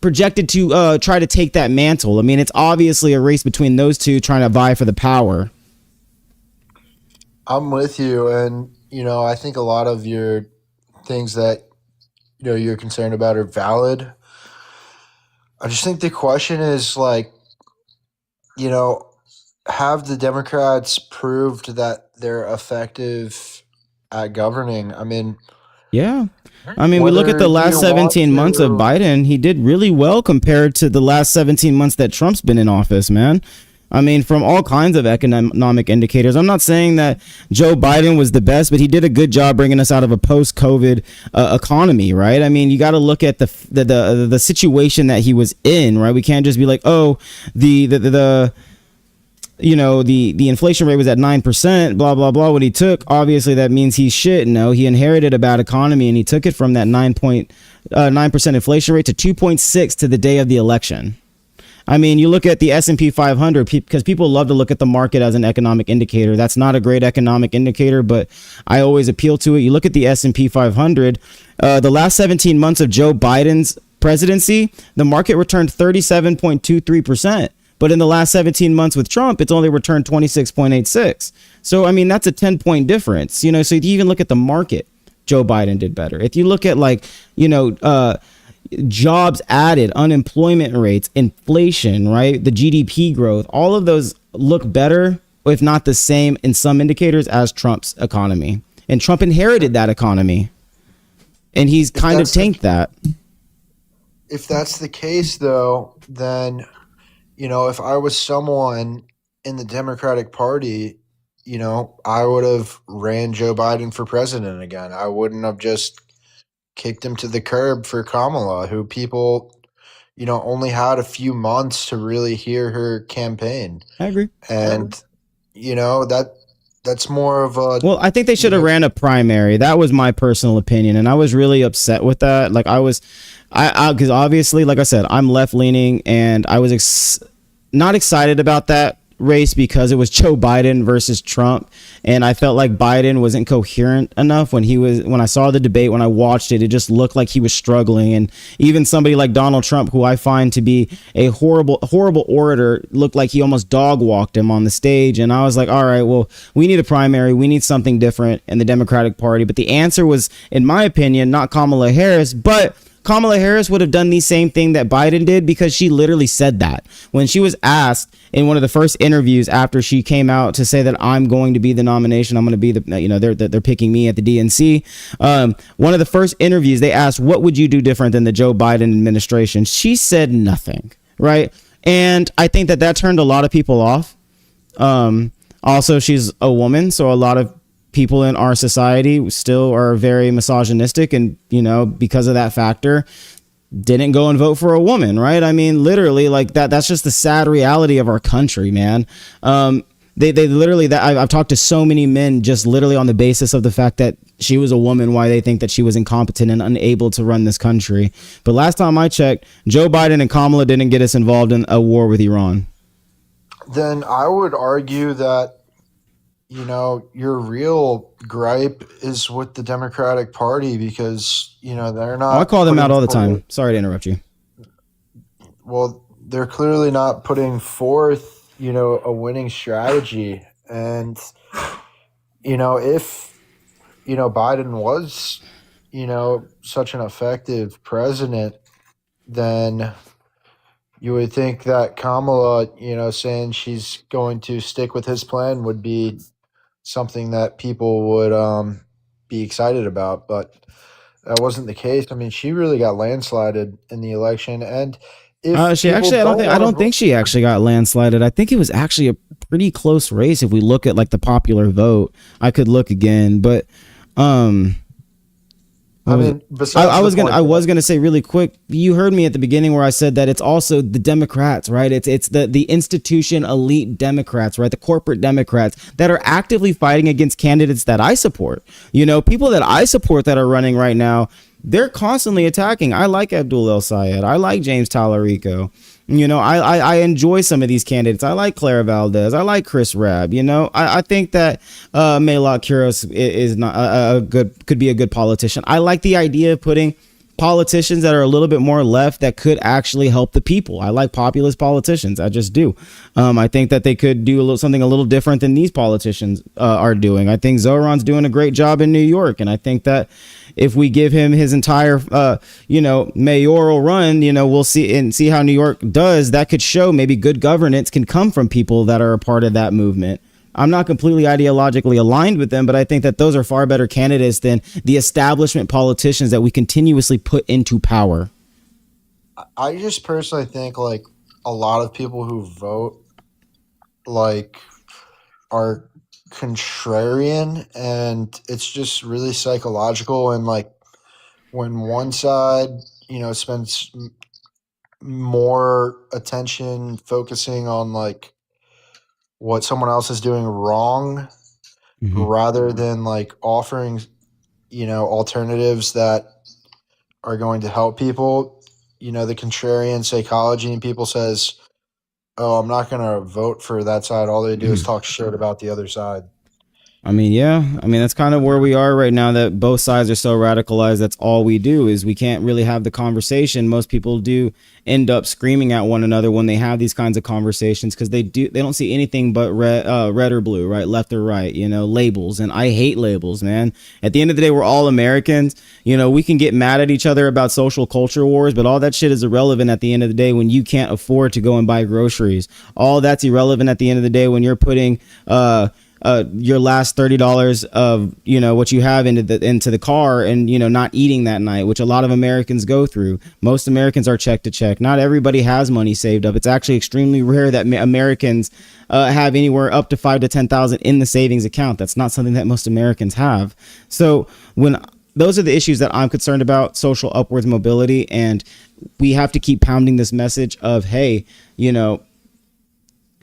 projected to try to take that mantle. I mean, it's obviously a race between those two trying to vie for the power. I'm with you. And, I think a lot of your things that, you're concerned about are valid. I just think the question is have the Democrats proved that they're effective at governing? I mean, yeah. I mean, we look at the last 17 months of Biden. He did really well compared to the last 17 months that Trump's been in office, man. I mean, from all kinds of economic indicators. I'm not saying that Joe Biden was the best, but he did a good job bringing us out of a post-COVID economy, right? I mean, you got to look at the situation that he was in, right? We can't just be like, oh, the inflation rate was at 9%, blah, blah, blah. What he took, obviously that means he's shit. No, he inherited a bad economy and he took it from that 9% inflation rate to 2.6 to the day of the election. I mean, you look at the S&P 500 because people love to look at the market as an economic indicator. That's not a great economic indicator, but I always appeal to it. You look at the S&P 500, the last 17 months of Joe Biden's presidency, the market returned 37.23%. But in the last 17 months with Trump, it's only returned 26.86. So, I mean, that's a 10-point difference. So if you even look at the market, Joe Biden did better. If you look at jobs added, unemployment rates, inflation, right? The GDP growth, all of those look better, if not the same in some indicators as Trump's economy. And Trump inherited that economy. And he's kind of tanked that. If that's the case, though, then... if I was someone in the Democratic Party, I would have ran Joe Biden for president again. I wouldn't have just kicked him to the curb for Kamala, who people, only had a few months to really hear her campaign. I agree. And, that's more of a... Well, I think they should have ran a primary. That was my personal opinion. And I was really upset with that. Because obviously, like I said, I'm left leaning and I was not excited about that race because it was Joe Biden versus Trump. And I felt like Biden wasn't coherent enough when I saw the debate, when I watched it, it just looked like he was struggling. And even somebody like Donald Trump, who I find to be a horrible orator, looked like he almost dog walked him on the stage. And I was like, all right, well, we need a primary. We need something different in the Democratic Party. But the answer was, in my opinion, not Kamala Harris, but Kamala Harris would have done the same thing that Biden did, because she literally said that when she was asked in one of the first interviews after she came out to say that I'm going to be the nomination. I'm going to be the, you know, they're picking me at the DNC. One of the first interviews they asked, what would you do different than the Joe Biden administration? She said nothing. Right. And I think that turned a lot of people off. Also, she's a woman, so a lot of people in our society still are very misogynistic, and, you know, because of that factor, didn't go and vote for a woman, right? I mean, literally, like that's just the sad reality of our country, man. They literally, that I've talked to so many men just literally on the basis of the fact that she was a woman, why they think that she was incompetent and unable to run this country. But last time I checked, Joe Biden and Kamala didn't get us involved in a war with Iran. Then I would argue that, you know, your real gripe is with the Democratic Party, because, you know, they're not. I call them out all the putting time. Sorry to interrupt you. Well, they're clearly not putting forth, you know, a winning strategy. And, you know, if, you know, Biden was, you know, such an effective president, then you would think that Kamala, you know, saying she's going to stick with his plan would be something that people would be excited about. But that wasn't the case. I mean, she really got landslided in the election. And if She people actually, I don't think she actually got landslided. I think it was actually a pretty close race. If we look at like the popular vote, I could look again, but I mean, I was gonna say really quick. You heard me at the beginning where I said that it's also the Democrats, right? It's the institution elite Democrats, right? The corporate Democrats that are actively fighting against candidates that I support. You know, people that I support that are running right now, they're constantly attacking. I like Abdul El Sayed. I like James Tallarico. You know, I enjoy some of these candidates. I like Clara Valdez. I like Chris Rabb. You know, I think that Maylot Kuros is not could be a good politician. I like the idea of putting politicians that are a little bit more left that could actually help the people. I like populist politicians. I just do. I think that they could do something a little different than these politicians are doing. I think Zoran's doing a great job in New York, and I think that if we give him his entire, you know, mayoral run, you know, we'll see how New York does. That could show maybe good governance can come from people that are a part of that movement. I'm not completely ideologically aligned with them, but I think that those are far better candidates than the establishment politicians that we continuously put into power. I just personally think like a lot of people who vote like are contrarian, and it's just really psychological. And like when one side, you know, spends more attention focusing on like what someone else is doing wrong, rather than like offering, you know, alternatives that are going to help people, you know, the contrarian psychology in people says, oh, I'm not going to vote for that side. All they do is talk shit about the other side. I mean, yeah. I mean, that's kind of where we are right now, that both sides are so radicalized. That's all we do is we can't really have the conversation. Most people do end up screaming at one another when they have these kinds of conversations, because they don't see anything but red or blue, right? Left or right, you know, labels. And I hate labels, man. At the end of the day, we're all Americans. You know, we can get mad at each other about social culture wars, but all that shit is irrelevant at the end of the day when you can't afford to go and buy groceries. All that's irrelevant at the end of the day when you're putting your last $30 of, you know, what you have into the car, and, you know, not eating that night, which a lot of Americans go through. Most Americans are check to check. Not everybody has money saved up. It's actually extremely rare that Americans have anywhere up to $5,000 to $10,000 in the savings account. That's not something that most Americans have. So those are the issues that I'm concerned about: social upwards mobility. And we have to keep pounding this message of, hey, you know,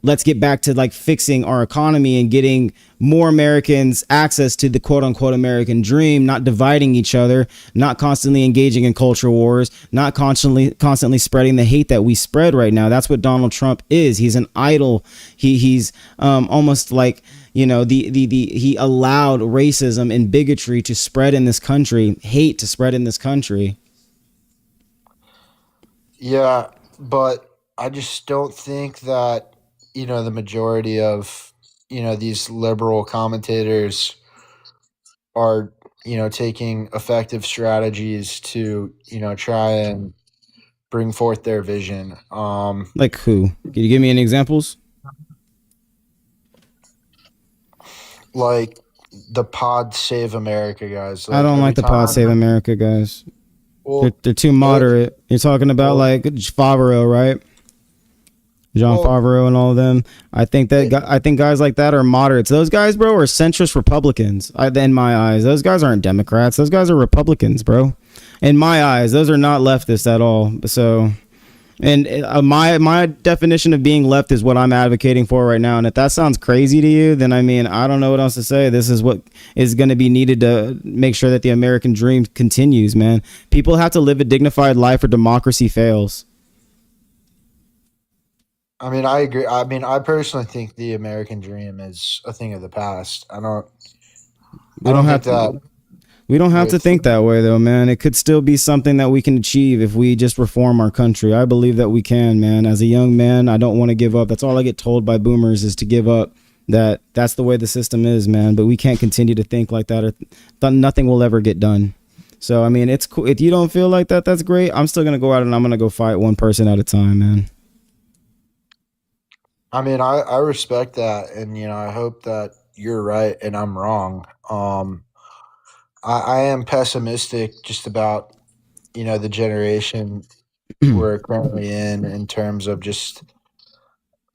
let's get back to like fixing our economy and getting more Americans access to the quote unquote American dream, not dividing each other, not constantly engaging in culture wars, not constantly spreading the hate that we spread right now. That's what Donald Trump is. He's an idol. He's almost like, you know, he allowed racism and bigotry to spread in this country, hate to spread in this country. Yeah, but I just don't think that, you know, the majority of, you know, these liberal commentators are taking effective strategies to, try and bring forth their vision. Like who? Can you give me any examples? Like the Pod Save America guys. I Like don't every like the Pod Save time, America guys. well, They're too moderate. You're talking about well, like Favreau, right? John well, Favreau and all of them. I think guys like that are moderates. Those guys, bro, are centrist Republicans. In my eyes, those guys aren't Democrats. Those guys are Republicans, bro. In my eyes, those are not leftists at all. So, and my definition of being left is what I'm advocating for right now. And if that sounds crazy to you, then I mean, I don't know what else to say. This is what is going to be needed to make sure that the American dream continues, man. People have to live a dignified life or democracy fails. I mean, I agree. I mean, I personally think the American dream is a thing of the past. I don't We don't have think that to. We don't have to with think that way, though, man. It could still be something that we can achieve if we just reform our country. I believe that we can, man. As a young man, I don't want to give up. That's all I get told by boomers is to give up. That's the way the system is, man. But we can't continue to think like that, or nothing will ever get done. So, I mean, it's cool. If you don't feel like that, that's great. I'm still gonna go out and I'm gonna go fight one person at a time, man. I mean, I respect that, and I hope that you're right and I'm wrong. I am pessimistic just about the generation we're currently in terms of just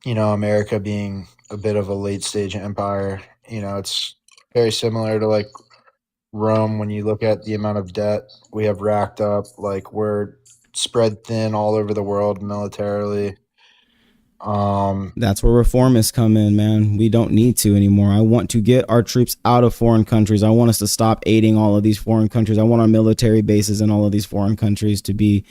America being a bit of a late stage empire. It's very similar to like Rome when you look at the amount of debt we have racked up. Like we're spread thin all over the world militarily. That's where reformists come in, man. We don't need to anymore. I want to get our troops out of foreign countries. I want us to stop aiding all of these foreign countries. I want our military bases in all of these foreign countries to be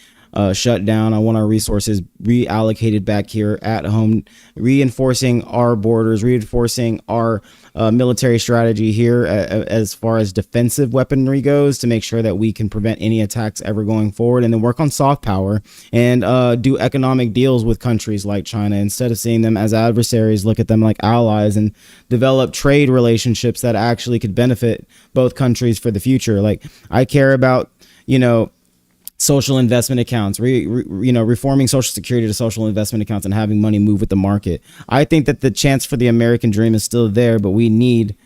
shut down. I want our resources reallocated back here at home, reinforcing our borders, reinforcing our military strategy here as far as defensive weaponry goes to make sure that we can prevent any attacks ever going forward, and then work on soft power and do economic deals with countries like China. Instead of seeing them as adversaries, look at them like allies and develop trade relationships that actually could benefit both countries for the future. Like I care about, social investment accounts, reforming Social Security to social investment accounts and having money move with the market. I think that the chance for the American dream is still there, but we need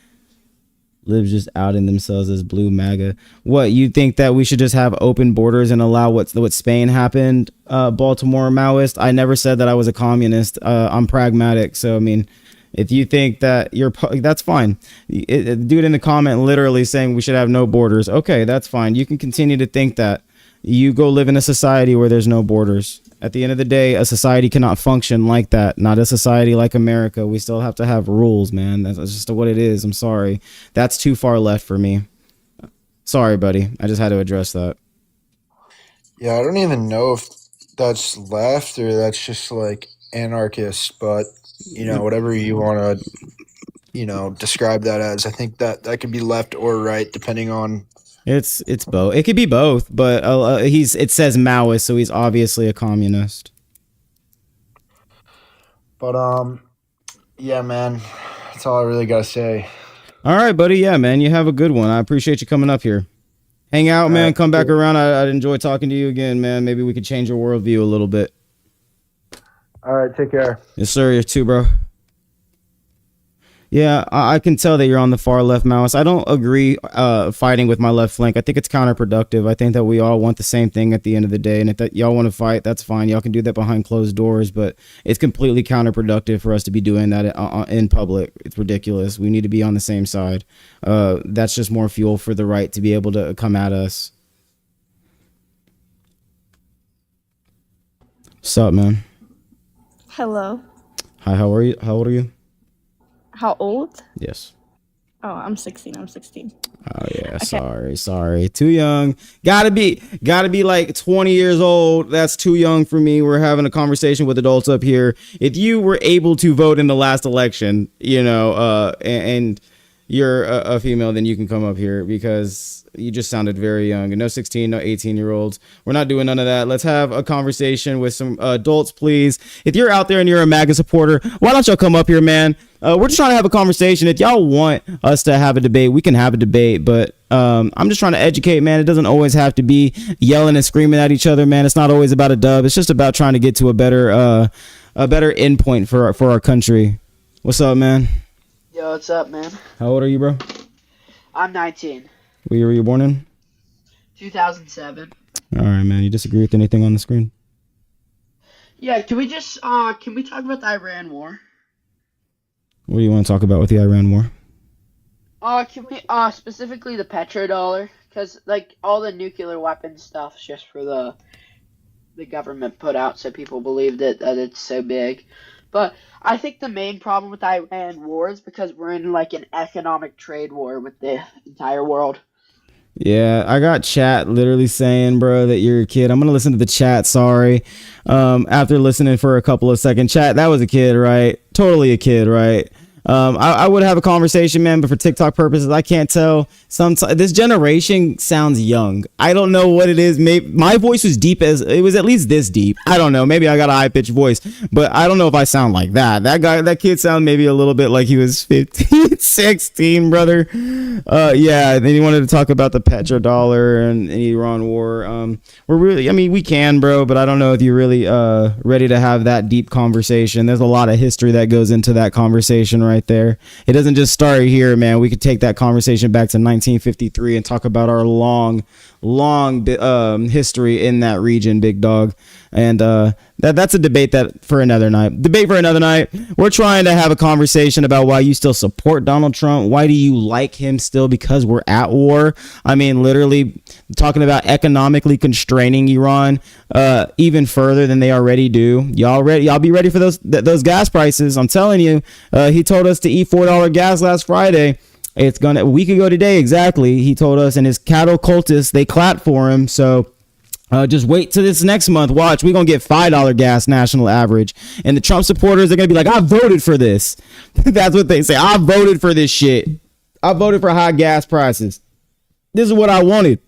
Libs just outing themselves as blue MAGA. What, you think that we should just have open borders and allow what Spain happened, Baltimore Maoist? I never said that I was a communist. I'm pragmatic. So, I mean, if you think that that's fine. Dude in the comment literally saying we should have no borders. Okay, that's fine. You can continue to think that. You go live in a society where there's no borders. At the end of the day, a society cannot function like that. Not a society like America. We still have to have rules, man. That's just what it is. I'm sorry. That's too far left for me. Sorry, buddy. I just had to address that. Yeah, I don't even know if that's left or that's just like anarchist, but whatever you want to, describe that as. I think that could be left or right depending on. It's both. It could be both, but it says Maoist, so he's obviously a communist. But yeah, man, that's all I really gotta say. All right, buddy. Yeah, man, you have a good one. I appreciate you coming up here. Hang out, man. Come back around. I'd enjoy talking to you again, man. Maybe we could change your worldview a little bit. All right, take care. Yes, sir. You too, bro. Yeah, I can tell that you're on the far left, Maoist. I don't agree fighting with my left flank. I think it's counterproductive. I think that we all want the same thing at the end of the day. And if that y'all want to fight, that's fine. Y'all can do that behind closed doors. But it's completely counterproductive for us to be doing that in public. It's ridiculous. We need to be on the same side. That's just more fuel for the right to be able to come at us. What's up, man? Hello. Hi, how are you? How old are you? How old? Yes. Oh, I'm 16. I'm 16. Oh yeah, okay. Sorry. Too young. Gotta be like 20 years old. That's too young for me. We're having a conversation with adults up here. If you were able to vote in the last election, and you're a female, then you can come up here because you just sounded very young. And no 16, no 18-year-olds. We're not doing none of that. Let's have a conversation with some adults, please. If you're out there and you're a MAGA supporter, why don't y'all come up here, man? We're just trying to have a conversation. If y'all want us to have a debate, we can have a debate. But I'm just trying to educate, man. It doesn't always have to be yelling and screaming at each other, man. It's not always about a dub. It's just about trying to get to a better endpoint for our country. What's up, man? Yo, what's up, man? How old are you, bro? I'm 19. What year were you born in? 2007. All right, man. You disagree with anything on the screen? Yeah, can we just can we talk about the Iran war? What do you want to talk about with the Iran war? Can we specifically the petrodollar? Because like all the nuclear weapon stuff is just for the government put out, so people believe that it's so big. But I think the main problem with the Iran war is because we're in like an economic trade war with the entire world. Yeah, I got chat literally saying, bro, that you're a kid. I'm gonna listen to the chat. Sorry. After listening for a couple of seconds, chat, that was a kid, right? Totally a kid, right? I would have a conversation, man, but for TikTok purposes, I can't tell. Sometimes this generation sounds young. I don't know what it is. Maybe my voice was deep as it was, at least this deep. I don't know. Maybe I got a high pitched voice, but I don't know if I sound like that. That kid sound maybe a little bit like he was 15, 16, brother. Yeah. Then he wanted to talk about the petrodollar and Iran war. We're really, I mean, we can, bro, but I don't know if you're really ready to have that deep conversation. There's a lot of history that goes into that conversation right there. It doesn't just start here, man. We could take that conversation back to 1953 and talk about our long history in that region, big dog. And that's a debate for another night. We're trying to have a conversation about why you still support Donald Trump. Why do you like him still? Because we're at war. I mean, literally talking about economically constraining Iran even further than they already do. Y'all be ready for those gas prices. I'm telling you. He told us to eat $4 gas last Friday. A week ago today, exactly. He told us, and his cattle cultists, they clapped for him. So just wait till this next month. Watch, we're going to get $5 gas national average. And the Trump supporters are going to be like, I voted for this. That's what they say. I voted for this shit. I voted for high gas prices. This is what I wanted.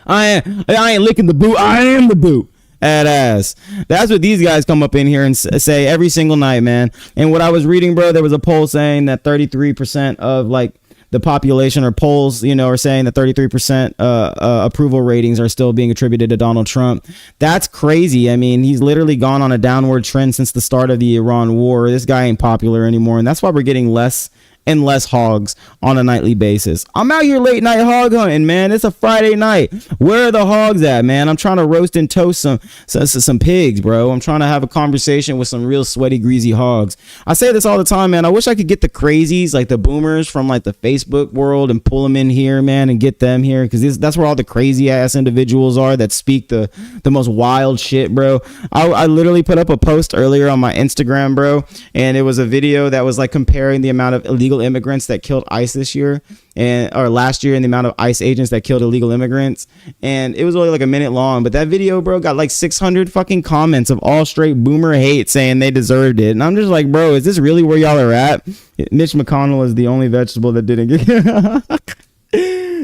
I ain't licking the boot. I am the boot. Ass. That's what these guys come up in here and say every single night, man. And what I was reading, bro, there was a poll saying that 33% of like the population, or polls, are saying that 33% approval ratings are still being attributed to Donald Trump. That's crazy. I mean, he's literally gone on a downward trend since the start of the Iran war. This guy ain't popular anymore, and that's why we're getting less and less hogs on a nightly basis. I'm out here late night hog hunting, man. It's a Friday night. Where are the hogs at, man? I'm trying to roast and toast some pigs, bro. I'm trying to have a conversation with some real sweaty, greasy hogs. I say this all the time, man. I wish I could get the crazies, like the boomers from like the Facebook world, and pull them in here, man, and get them here, because that's where all the crazy ass individuals are that speak the most wild shit, bro. I literally put up a post earlier on my Instagram, bro, and it was a video that was like comparing the amount of illegal immigrants that killed ICE this year or last year, and the amount of ICE agents that killed illegal immigrants, and it was only like a minute long, but that video, bro, got like 600 fucking comments of all straight boomer hate saying they deserved it. And I'm just like, bro, is this really where y'all are at? Mitch McConnell is the only vegetable that didn't get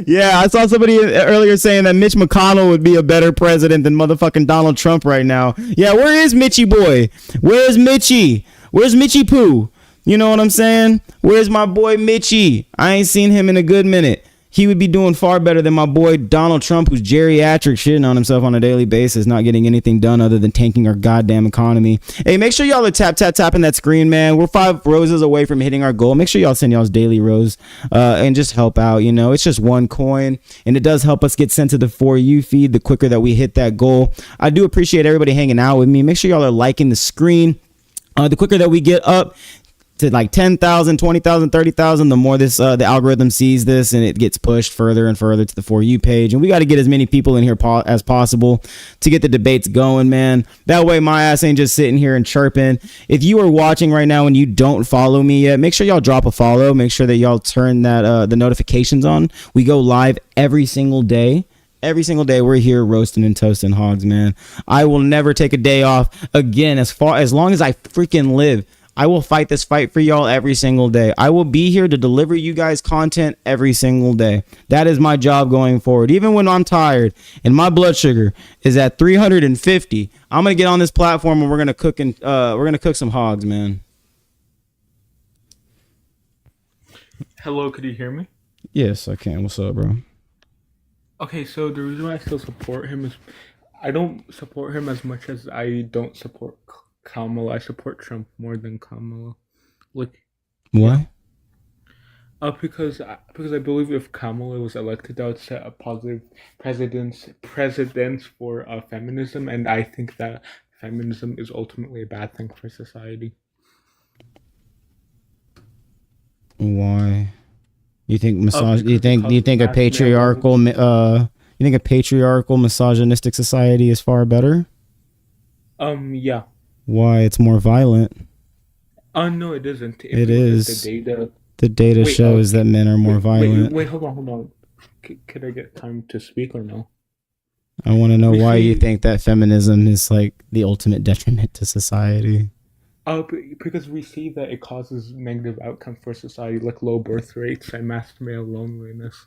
yeah, I saw somebody earlier saying that Mitch McConnell would be a better president than motherfucking Donald Trump right now. Yeah, where is Mitchie boy? Where's Mitchie? Where's Mitchie Pooh? You know what I'm saying? Where's my boy Mitchie? I ain't seen him in a good minute. He would be doing far better than my boy Donald Trump, who's geriatric shitting on himself on a daily basis, not getting anything done other than tanking our goddamn economy. Hey, make sure y'all are tapping that screen, man. We're 5 roses away from hitting our goal. Make sure y'all send y'all's daily rose and just help out. It's just one coin, and it does help us get sent to the For You feed the quicker that we hit that goal. I do appreciate everybody hanging out with me. Make sure y'all are liking the screen. The quicker that we get up to like 10,000, 20,000, 30,000, the more this the algorithm sees this, and it gets pushed further and further to the For You page. And we got to get as many people in here as possible to get the debates going, man. That way my ass ain't just sitting here and chirping. If you are watching right now and you don't follow me yet, make sure y'all drop a follow. Make sure that y'all turn that the notifications on. We go live every single day. Every single day we're here roasting and toasting hogs, man. I will never take a day off again as long as I freaking live. I will fight this fight for y'all every single day. I will be here to deliver you guys content every single day. That is my job going forward. Even when I'm tired and my blood sugar is at 350, I'm gonna get on this platform and we're gonna cook some hogs, man. Hello, could you hear me? Yes, I can. What's up, bro? Okay, so the reason why I still support him is I don't support him as much as I don't support Kamala. I support Trump more than Kamala. Like, Why? because I believe if Kamala was elected, that would set a positive precedence for feminism, and I think that feminism is ultimately a bad thing for society. Why? You think because you think a patriarchal misogynistic society is far better? Yeah. Why? It's more violent. No, it isn't. If It you look at is. The data Wait, shows that men are more violent. Wait, hold on. Could I get time to speak or no? I want to know why you think that feminism is like the ultimate detriment to society. Because we see that it causes negative outcomes for society, like low birth rates and mass male loneliness.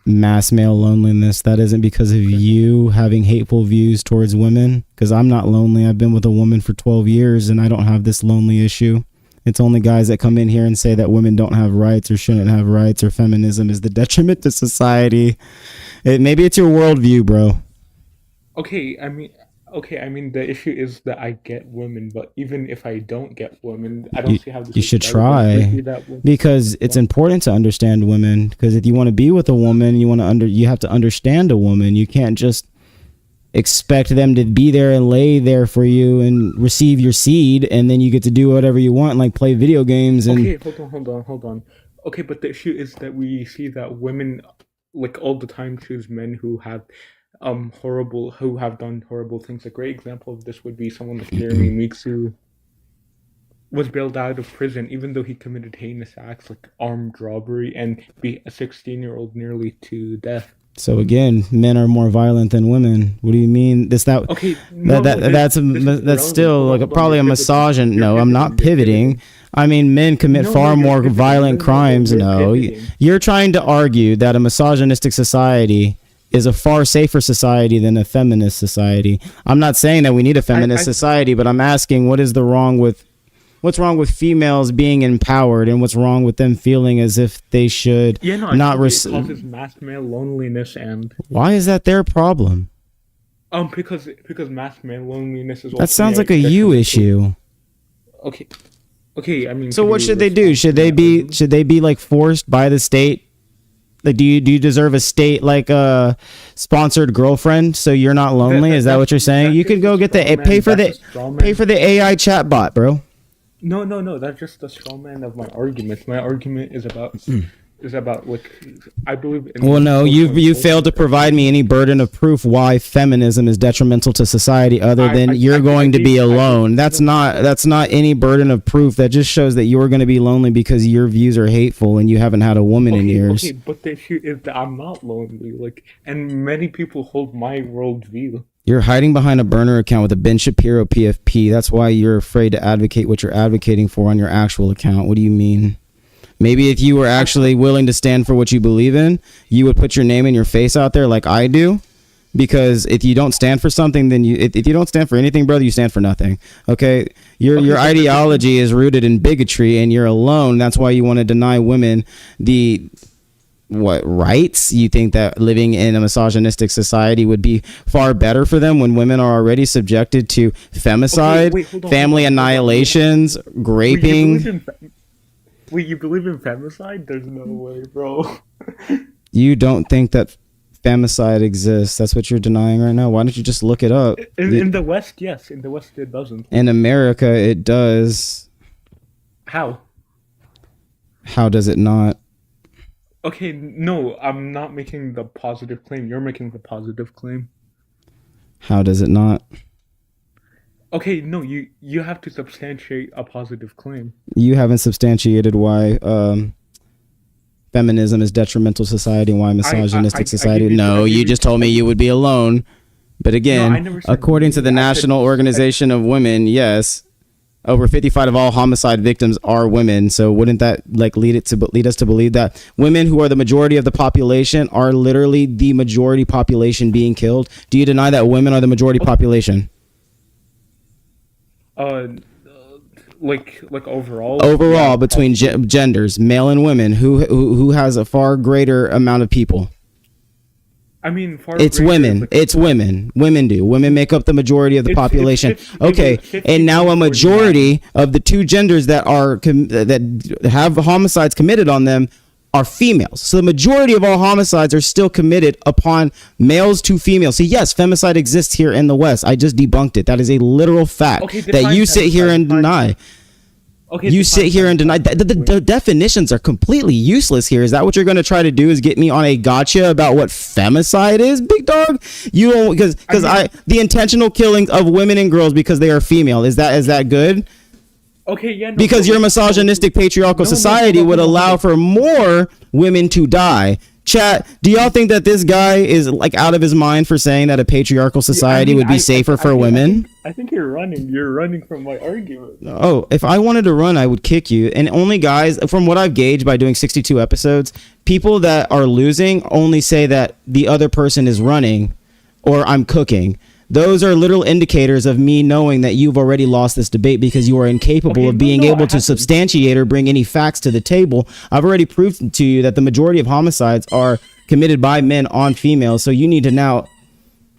Mass male loneliness. That isn't because of you having hateful views towards women. Because I'm not lonely. I've been with a woman for 12 years and I don't have this lonely issue. It's only guys that come in here and say that women don't have rights or shouldn't have rights or feminism is the detriment to society. Maybe it's your worldview, bro. Okay, I mean the issue is that I get women, but even if I don't get women, I don't see how this you is should relevant try, because it's important to understand women. Because if you want to be with a woman, you have to understand a woman. You can't just expect them to be there and lay there for you and receive your seed, and then you get to do whatever you want, like play video games. And okay, hold on. Okay, but the issue is that we see that women, like all the time, choose men who have done horrible things. A great example of this would be someone like Jeremy Meeks, who was bailed out of prison even though he committed heinous acts like armed robbery and beat a 16-year-old nearly to death. so again, men are more violent than women. What do you mean? That's still like probably a misogyn. No, I'm not pivoting. I mean, men commit far more violent crimes. No, you're trying to argue that a misogynistic society is a far safer society than a feminist society. I'm not saying that we need a feminist society, but I'm asking what's wrong with females being empowered, and what's wrong with them feeling as if they should it causes mass male loneliness. And why is that their problem? Because mass male loneliness is that sounds like a you issue. Okay, I mean, so what should they do? Should they be like forced by the state? Like, do you deserve a state like a sponsored girlfriend so you're not lonely? Is that what you're saying? You could go get pay for the AI chatbot, bro. No, that's just the straw man of my argument. My argument is about like, I believe in. Well, no, you failed to provide me any burden of proof why feminism is detrimental to society, other than you're going to be alone. That's not any burden of proof. That just shows that you're going to be lonely because your views are hateful and you haven't had a woman in years. Okay, but the issue is that I'm not lonely. Like, and many people hold my worldview. You're hiding behind a burner account with a Ben Shapiro PFP. That's why you're afraid to advocate what you're advocating for on your actual account. What do you mean? Maybe if you were actually willing to stand for what you believe in, you would put your name and your face out there like I do. Because if you don't stand for something, then if you don't stand for anything, brother, you stand for nothing. Okay? Your ideology is rooted in bigotry, and you're alone. That's why you want to deny women the rights? You think that living in a misogynistic society would be far better for them when women are already subjected to femicide, family annihilations, raping? Wait, you believe in femicide? There's no way, bro. You don't think that femicide exists? That's what you're denying right now. Why don't you just look it up? In the West, yes. In the West, it doesn't. In America, it does. How? How does it not? Okay, no, I'm not making the positive claim. You're making the positive claim. How does it not? Okay, no, you have to substantiate a positive claim. You haven't substantiated why feminism is detrimental to society and why misogynistic society. No, you just told me you would be alone. But again, according to the National Organization of Women, yes. Over 55 of all homicide victims are women. So wouldn't that like lead us to believe that women, who are the majority of the population, are literally the majority population being killed? Do you deny that women are the majority population? Like overall. Overall, between genders, male and women, who has a far greater amount of people? I mean, it's women. It's women. Women make up the majority of the population. Okay, and now a majority of the two genders that are that have homicides committed on them are females. So the majority of all homicides are still committed upon males to females. So yes, femicide exists here in the West. I just debunked it. That is a literal fact that you sit here and deny. You sit here and deny. The definitions are completely useless here. Is that what you're going to try to do? Is get me on a gotcha about what femicide is, big dog? You don't, because the intentional killings of women and girls because they are female. Is that good? Okay, yeah. No, because your misogynistic patriarchal society would allow for more women to die. Chat, do y'all think that this guy is like out of his mind for saying that a patriarchal society would be safer for women? I think you're running from my argument. Oh, if I wanted to run, I would kick you. And only guys, from what I've gauged by doing 62 episodes, people that are losing only say that the other person is running or I'm cooking. Those are little indicators of me knowing that you've already lost this debate because you are incapable of being able to substantiate or bring any facts to the table. I've already proved to you that the majority of homicides are committed by men on females. So you need to now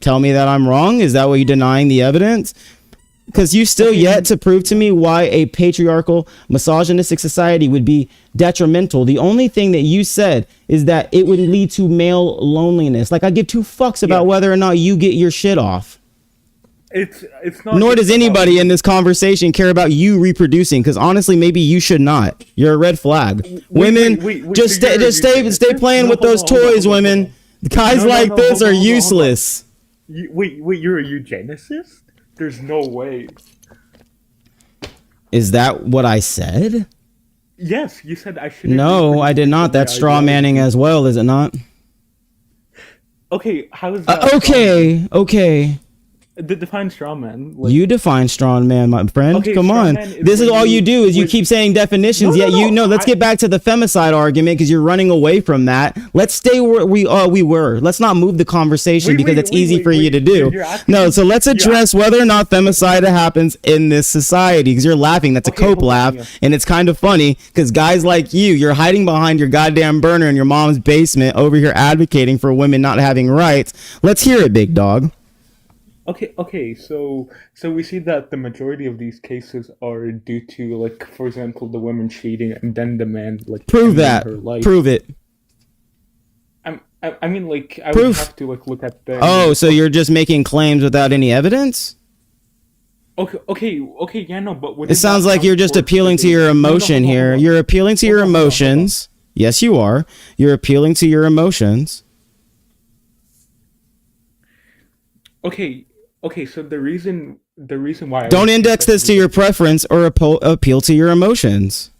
tell me that I'm wrong. Is that what you're denying the evidence? Because you still yet to prove to me why a patriarchal, misogynistic society would be detrimental. The only thing that you said is that it would lead to male loneliness. Like, I give two fucks about whether or not you get your shit off. It's not. Nor does anybody in this conversation care about you reproducing, because honestly, maybe you should not. You're a red flag. Women, just stay playing with those toys. Women, guys like this are useless. Wait, you're a eugenicist? There's no way. Is that what I said? Yes, you said I should. No, I did not. That's straw manning as well, is it not? Okay, how is that? Okay. Define straw man. You define strong man, my friend. Okay, come on. This is all you do is you keep saying definitions. Let's get back to the femicide argument because you're running away from that. Let's stay where we were. Let's not move the conversation because it's easy for you to do. No, so let's address whether or not femicide happens in this society because you're laughing. That's a cope laugh. And it's kind of funny because guys like you're hiding behind your goddamn burner in your mom's basement over here advocating for women not having rights. Let's hear it, big dog. Okay, so we see that the majority of these cases are due to, like, for example, the women cheating and then the man, like, prove that. Prove it. I mean, like, I would have to, like, look at the. Oh, so you're just making claims without any evidence? Okay, yeah, no, but it sounds like you're just appealing to your emotion here. You're appealing to your emotions. Yes, you are. You're appealing to your emotions. Okay, so the reason why don't index this to your preference or appeal to your emotions.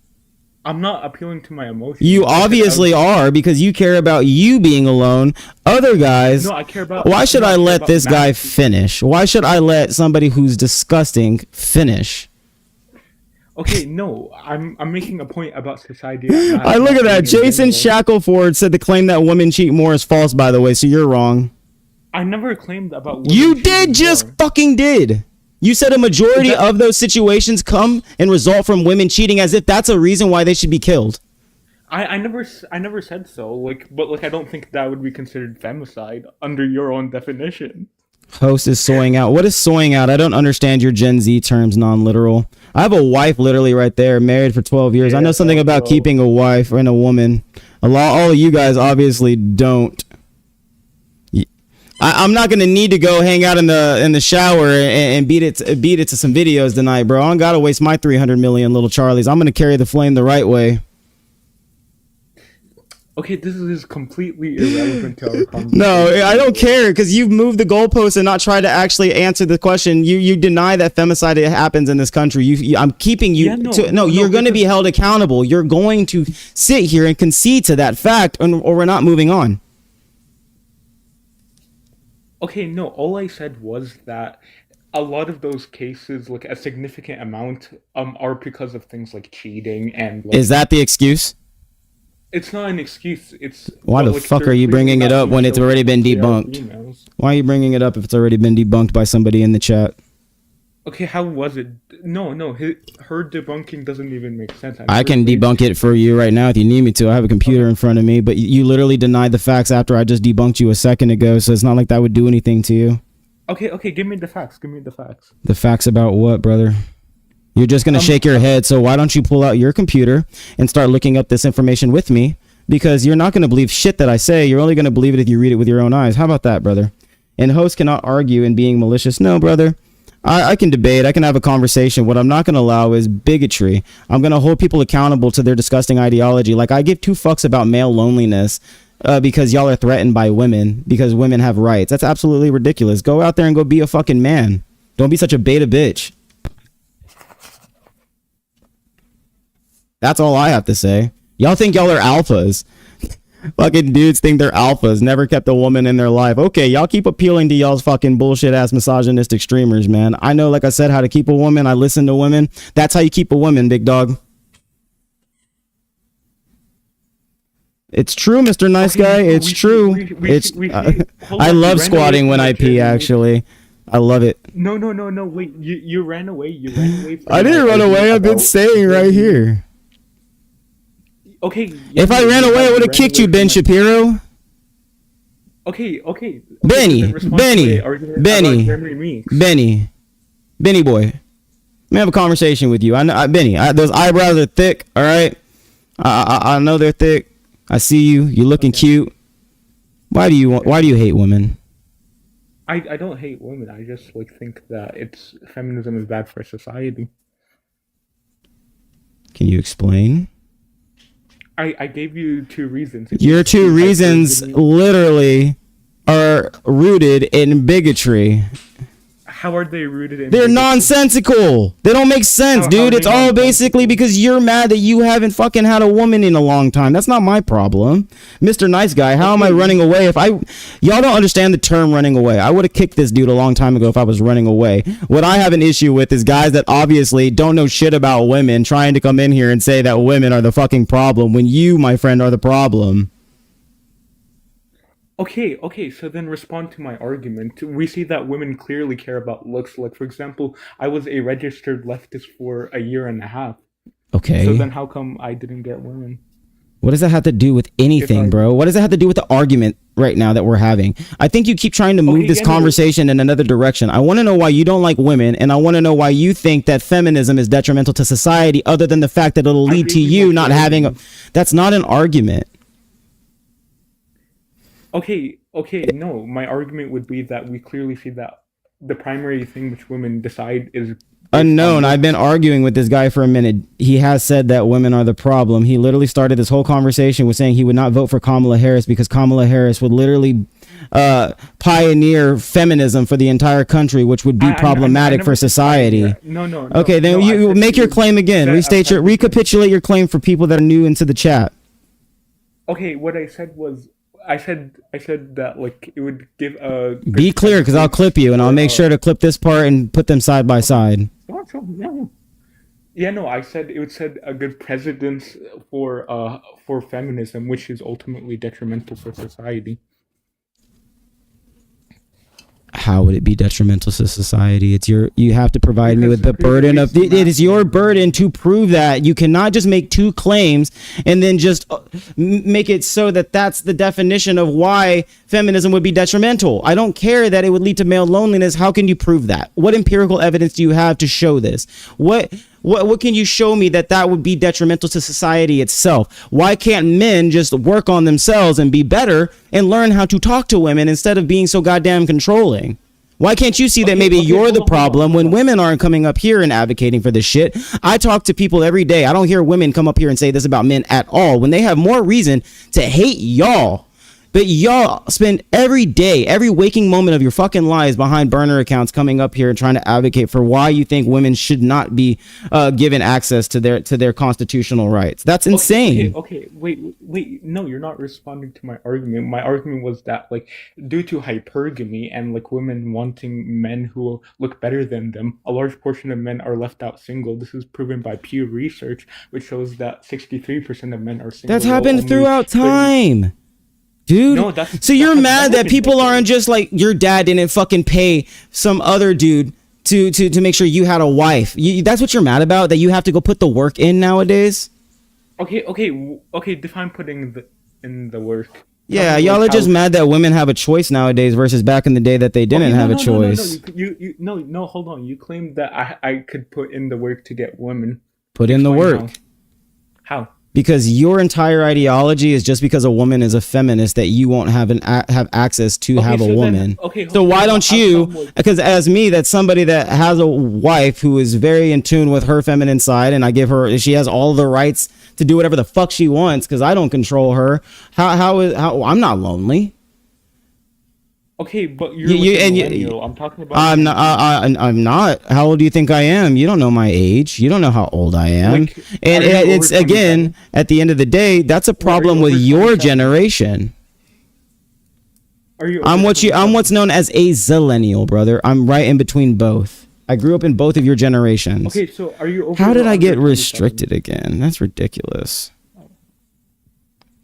I'm not appealing to my emotions. You obviously are because you care about you being alone. Other guys. No, I care about. Why should I let this guy finish? Why should I let somebody who's disgusting finish? Okay, no, I'm making a point about society. I look at that. Jason Shackelford said the claim that women cheat more is false. By the way, so you're wrong. I never claimed about women. You did just fucking did. You said a majority of those situations come and result from women cheating as if that's a reason why they should be killed. I never said so. But I don't think that would be considered femicide under your own definition. Host is soying out. What is soying out? I don't understand your Gen Z terms, non-literal. I have a wife literally right there, married for 12 years. I know something about keeping a wife and a woman. All of you guys obviously don't. I'm not gonna need to go hang out in the shower and beat it to some videos tonight, bro. I don't gotta waste my 300 million little Charlies. I'm gonna carry the flame the right way. Okay, this is completely irrelevant to our conversation. No, I don't care because you've moved the goalposts and not tried to actually answer the question. You deny that femicide happens in this country. I'm keeping you. You're going to be held accountable. You're going to sit here and concede to that fact, or we're not moving on. Okay, no, all I said was that a lot of those cases, like a significant amount, are because of things like cheating and. Like, is that the excuse? It's not an excuse. It's why the fuck are you bringing it up when it's already been debunked? Why are you bringing it up if it's already been debunked by somebody in the chat? Okay, how was it? No, her debunking doesn't even make sense. I can debunk it for you right now if you need me to. I have a computer in front of me, but you literally denied the facts after I just debunked you a second ago, so it's not like that would do anything to you. Okay, give me the facts. The facts about what, brother? You're just going to shake your head, so why don't you pull out your computer and start looking up this information with me? Because you're not going to believe shit that I say. You're only going to believe it if you read it with your own eyes. How about that, brother? And hosts cannot argue in being malicious. No, brother. I can debate. I can have a conversation. What I'm not going to allow is bigotry. I'm going to hold people accountable to their disgusting ideology. Like, I give two fucks about male loneliness because y'all are threatened by women because women have rights. That's absolutely ridiculous. Go out there and go be a fucking man. Don't be such a beta bitch. That's all I have to say. Y'all think y'all are alphas. Fucking dudes think they're alphas. Never kept a woman in their life. Okay, y'all keep appealing to y'all's fucking bullshit ass misogynistic streamers, man. I know, like I said, how to keep a woman. I listen to women. That's how you keep a woman, big dog. It's true, Mr. Nice Guy. It's true. I love squatting when I pee, actually. I love it. No. Wait, you ran away. I didn't run away. I've been staying right here. Okay. If I ran away, I would have kicked you, Ben Shapiro. Okay. Benny boy. Let me have a conversation with you. I know, Benny. Those eyebrows are thick. All right. I know they're thick. I see you. You're looking cute. Why do you hate women? I don't hate women. I just think that feminism is bad for society. Can you explain? I gave you two reasons. Your two reasons literally are rooted in bigotry. How are they rooted in They're nonsensical. They don't make sense, dude. It's all basically because you're mad that you haven't fucking had a woman in a long time. That's not my problem. Mr. Nice Guy, how am I running away y'all don't understand the term running away. I would have kicked this dude a long time ago if I was running away. What I have an issue with is guys that obviously don't know shit about women trying to come in here and say that women are the fucking problem when you, my friend, are the problem. Okay, so then respond to my argument. We see that women clearly care about looks. Like, for example, I was a registered leftist for a year and a half. Okay. So then how come I didn't get women? What does that have to do with anything, bro? What does that have to do with the argument right now that we're having? I think you keep trying to move this conversation in another direction. I want to know why you don't like women, and I want to know why you think that feminism is detrimental to society, other than the fact that it'll lead to you not having a... That's not an argument. Okay, no. My argument would be that we clearly see that the primary thing which women decide is... Unknown. I've been arguing with this guy for a minute. He has said that women are the problem. He literally started this whole conversation with saying he would not vote for Kamala Harris because Kamala Harris would literally pioneer feminism for the entire country, which would be problematic for society. No. Okay, then you make your claim again. Recapitulate your claim for people that are new into the chat. Okay, what I said was... I said that it would give a... Be clear, because I'll clip you, and I'll make sure to clip this part and put them side by side. Yeah, no, I said it would set a good precedence for feminism, which is ultimately detrimental for society. How would it be detrimental to society? You have to provide me with the burden of... It is your burden to prove that. You cannot just make two claims and then just make it so that that's the definition of why feminism would be detrimental. I don't care that it would lead to male loneliness. How can you prove that? What empirical evidence do you have to show this? What can you show me that would be detrimental to society itself? Why can't men just work on themselves and be better and learn how to talk to women instead of being so goddamn controlling? Why can't you see that maybe you're the problem when women aren't coming up here and advocating for this shit? I talk to people every day. I don't hear women come up here and say this about men at all when they have more reason to hate y'all. But y'all spend every day, every waking moment of your fucking lives behind burner accounts coming up here and trying to advocate for why you think women should not be given access to their constitutional rights. That's insane. Okay, wait. No, you're not responding to my argument. My argument was that, like, due to hypergamy and, like, women wanting men who look better than them, a large portion of men are left out single. This is proven by Pew Research, which shows that 63% of men are single. That's happened throughout time. Dude, No, so you're mad that people aren't just like your dad didn't fucking pay some other dude to make sure you had a wife. That's what you're mad about, that you have to go put the work in nowadays? Okay. Define putting in the work. Yeah, y'all are just mad that women have a choice nowadays versus back in the day that they didn't have a choice. No, hold on. You claimed that I could put in the work to get women. Put in the work. How? Because your entire ideology is just because a woman is a feminist that you won't have access to have a woman. So why don't you? Because as me, that's somebody that has a wife who is very in tune with her feminine side, and I give her, she has all the rights to do whatever the fuck she wants because I don't control her. How I'm not lonely. Okay, but you're a millennial. I'm talking about. I'm not. I'm not. How old do you think I am? You don't know my age. You don't know how old I am. Like, and it's again, at the end of the day, that's a problem with your generation. I'm what's known as a zillennial, brother. I'm right in between both. I grew up in both of your generations. Okay, so are you over? How did I get restricted again? That's ridiculous.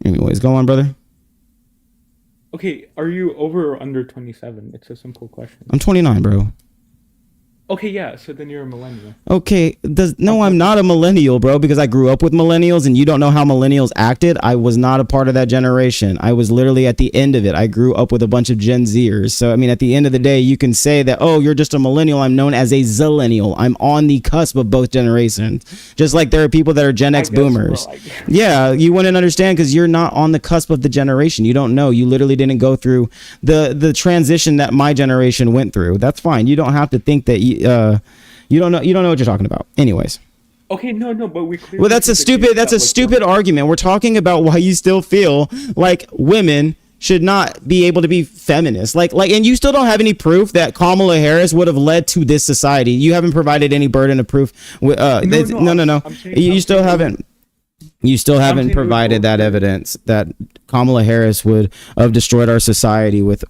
Anyways, go on, brother. Okay, are you over or under 27? It's a simple question. I'm 29, bro. Okay, yeah, so then you're a millennial. Okay, no, I'm not a millennial, bro, because I grew up with millennials and you don't know how millennials acted. I was not a part of that generation. I was literally at the end of it. I grew up with a bunch of Gen Zers. So, I mean, at the end of the day, you can say that, oh, you're just a millennial. I'm known as a zillennial. I'm on the cusp of both generations. Just like there are people that are Gen X boomers. Yeah, you wouldn't understand because you're not on the cusp of the generation. You don't know. You literally didn't go through the transition that my generation went through. That's fine. You don't have to think that you don't know what you're talking about. Anyways. Okay, no, but we clearly. Well, that's a stupid argument. We're talking about why you still feel like women should not be able to be feminists. Like, and you still don't have any proof that Kamala Harris would have led to this society. You haven't provided any burden of proof. No. You still haven't. You still haven't provided that evidence that Kamala Harris would have destroyed our society with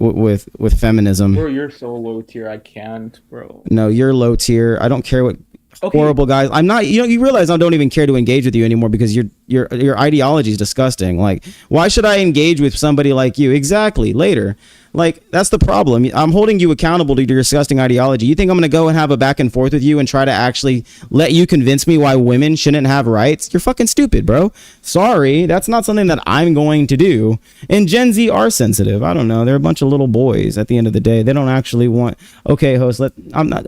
feminism. Bro, you're so low tier. I can't, bro. No, you're low tier. I don't care what horrible guys. I'm not. You realize I don't even care to engage with you anymore because your ideology is disgusting. Like, why should I engage with somebody like you? Exactly. Later. Like, that's the problem. I'm holding you accountable to your disgusting ideology. You think I'm going to go and have a back and forth with you and try to actually let you convince me why women shouldn't have rights? You're fucking stupid, bro. Sorry. That's not something that I'm going to do. And Gen Z are sensitive. I don't know. They're a bunch of little boys at the end of the day. They don't actually want, okay, host,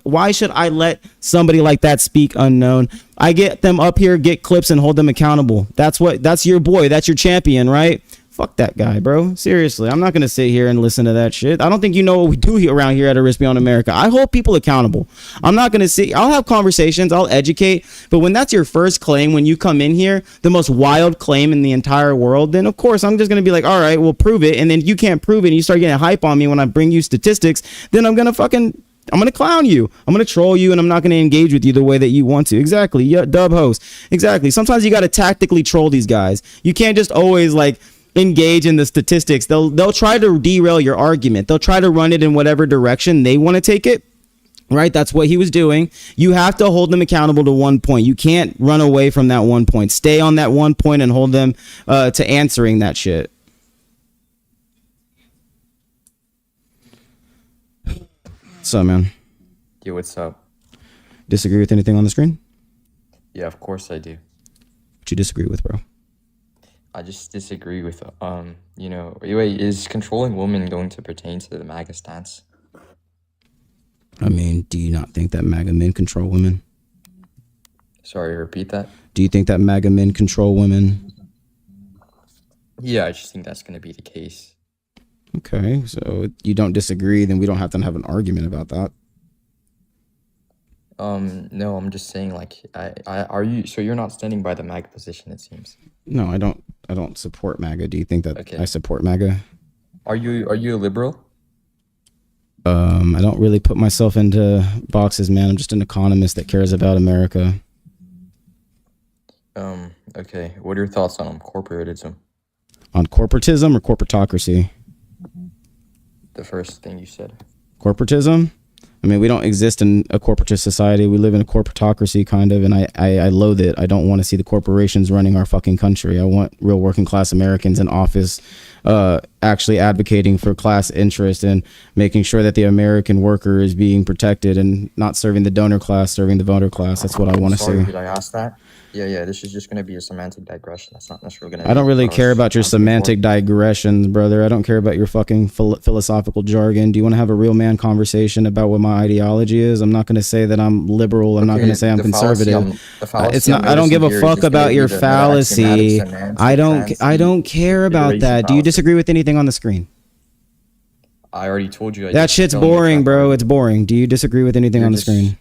why should I let somebody like that speak unknown? I get them up here, get clips and hold them accountable. That's your boy. That's your champion, right? Fuck that guy, bro. Seriously, I'm not going to sit here and listen to that shit. I don't think you know what we do here around here at Arispe on America. I hold people accountable. I'm not going to sit. I'll have conversations. I'll educate. But when that's your first claim, when you come in here, the most wild claim in the entire world, then of course I'm just going to be like, all right, we'll prove it. And then you can't prove it and you start getting hype on me when I bring you statistics, then I'm going to clown you. I'm going to troll you and I'm not going to engage with you the way that you want to. Exactly. Yeah, dub host. Exactly. Sometimes you got to tactically troll these guys. You can't just always engage in the statistics. They'll try to derail your argument. They'll try to run it in whatever direction they want to take it. Right? That's what he was doing. You have to hold them accountable to one point. You can't run away from that one point. Stay on that one point and hold them to answering that shit. What's up, man? Yo, what's up? Disagree with anything on the screen? Yeah, of course I do. What you disagree with, bro? I just disagree with, wait, is controlling women going to pertain to the MAGA stance? I mean, do you not think that MAGA men control women? Sorry, repeat that? Do you think that MAGA men control women? Yeah, I just think that's going to be the case. Okay, so you don't disagree, then we don't have to have an argument about that. No, I'm just saying, so you're not standing by the MAGA position, it seems. No, I don't support MAGA. Do you think that I support MAGA? Are you a liberal? I don't really put myself into boxes, man. I'm just an economist that cares about America. Okay. What are your thoughts on corporatism? On corporatism or corporatocracy? The first thing you said. Corporatism? I mean, we don't exist in a corporatist society. We live in a corporatocracy, kind of, and I loathe it. I don't want to see the corporations running our fucking country. I want real working class Americans in office actually advocating for class interest and making sure that the American worker is being protected and not serving the donor class, serving the voter class. That's what I want to see. Did I ask that? Yeah, this is just going to be a semantic digression. That's not necessarily going to I don't really care about your semantic digressions, brother. I don't care about your fucking philosophical jargon. Do you want to have a real man conversation about what my ideology is? I'm not going to say that I'm liberal. I'm not going to say I'm conservative. It's not. I don't give a fuck about your fallacy. I don't care about that. Do you disagree with anything on the screen? I already told you. That shit's boring, bro. It's boring. Do you disagree with anything on the screen?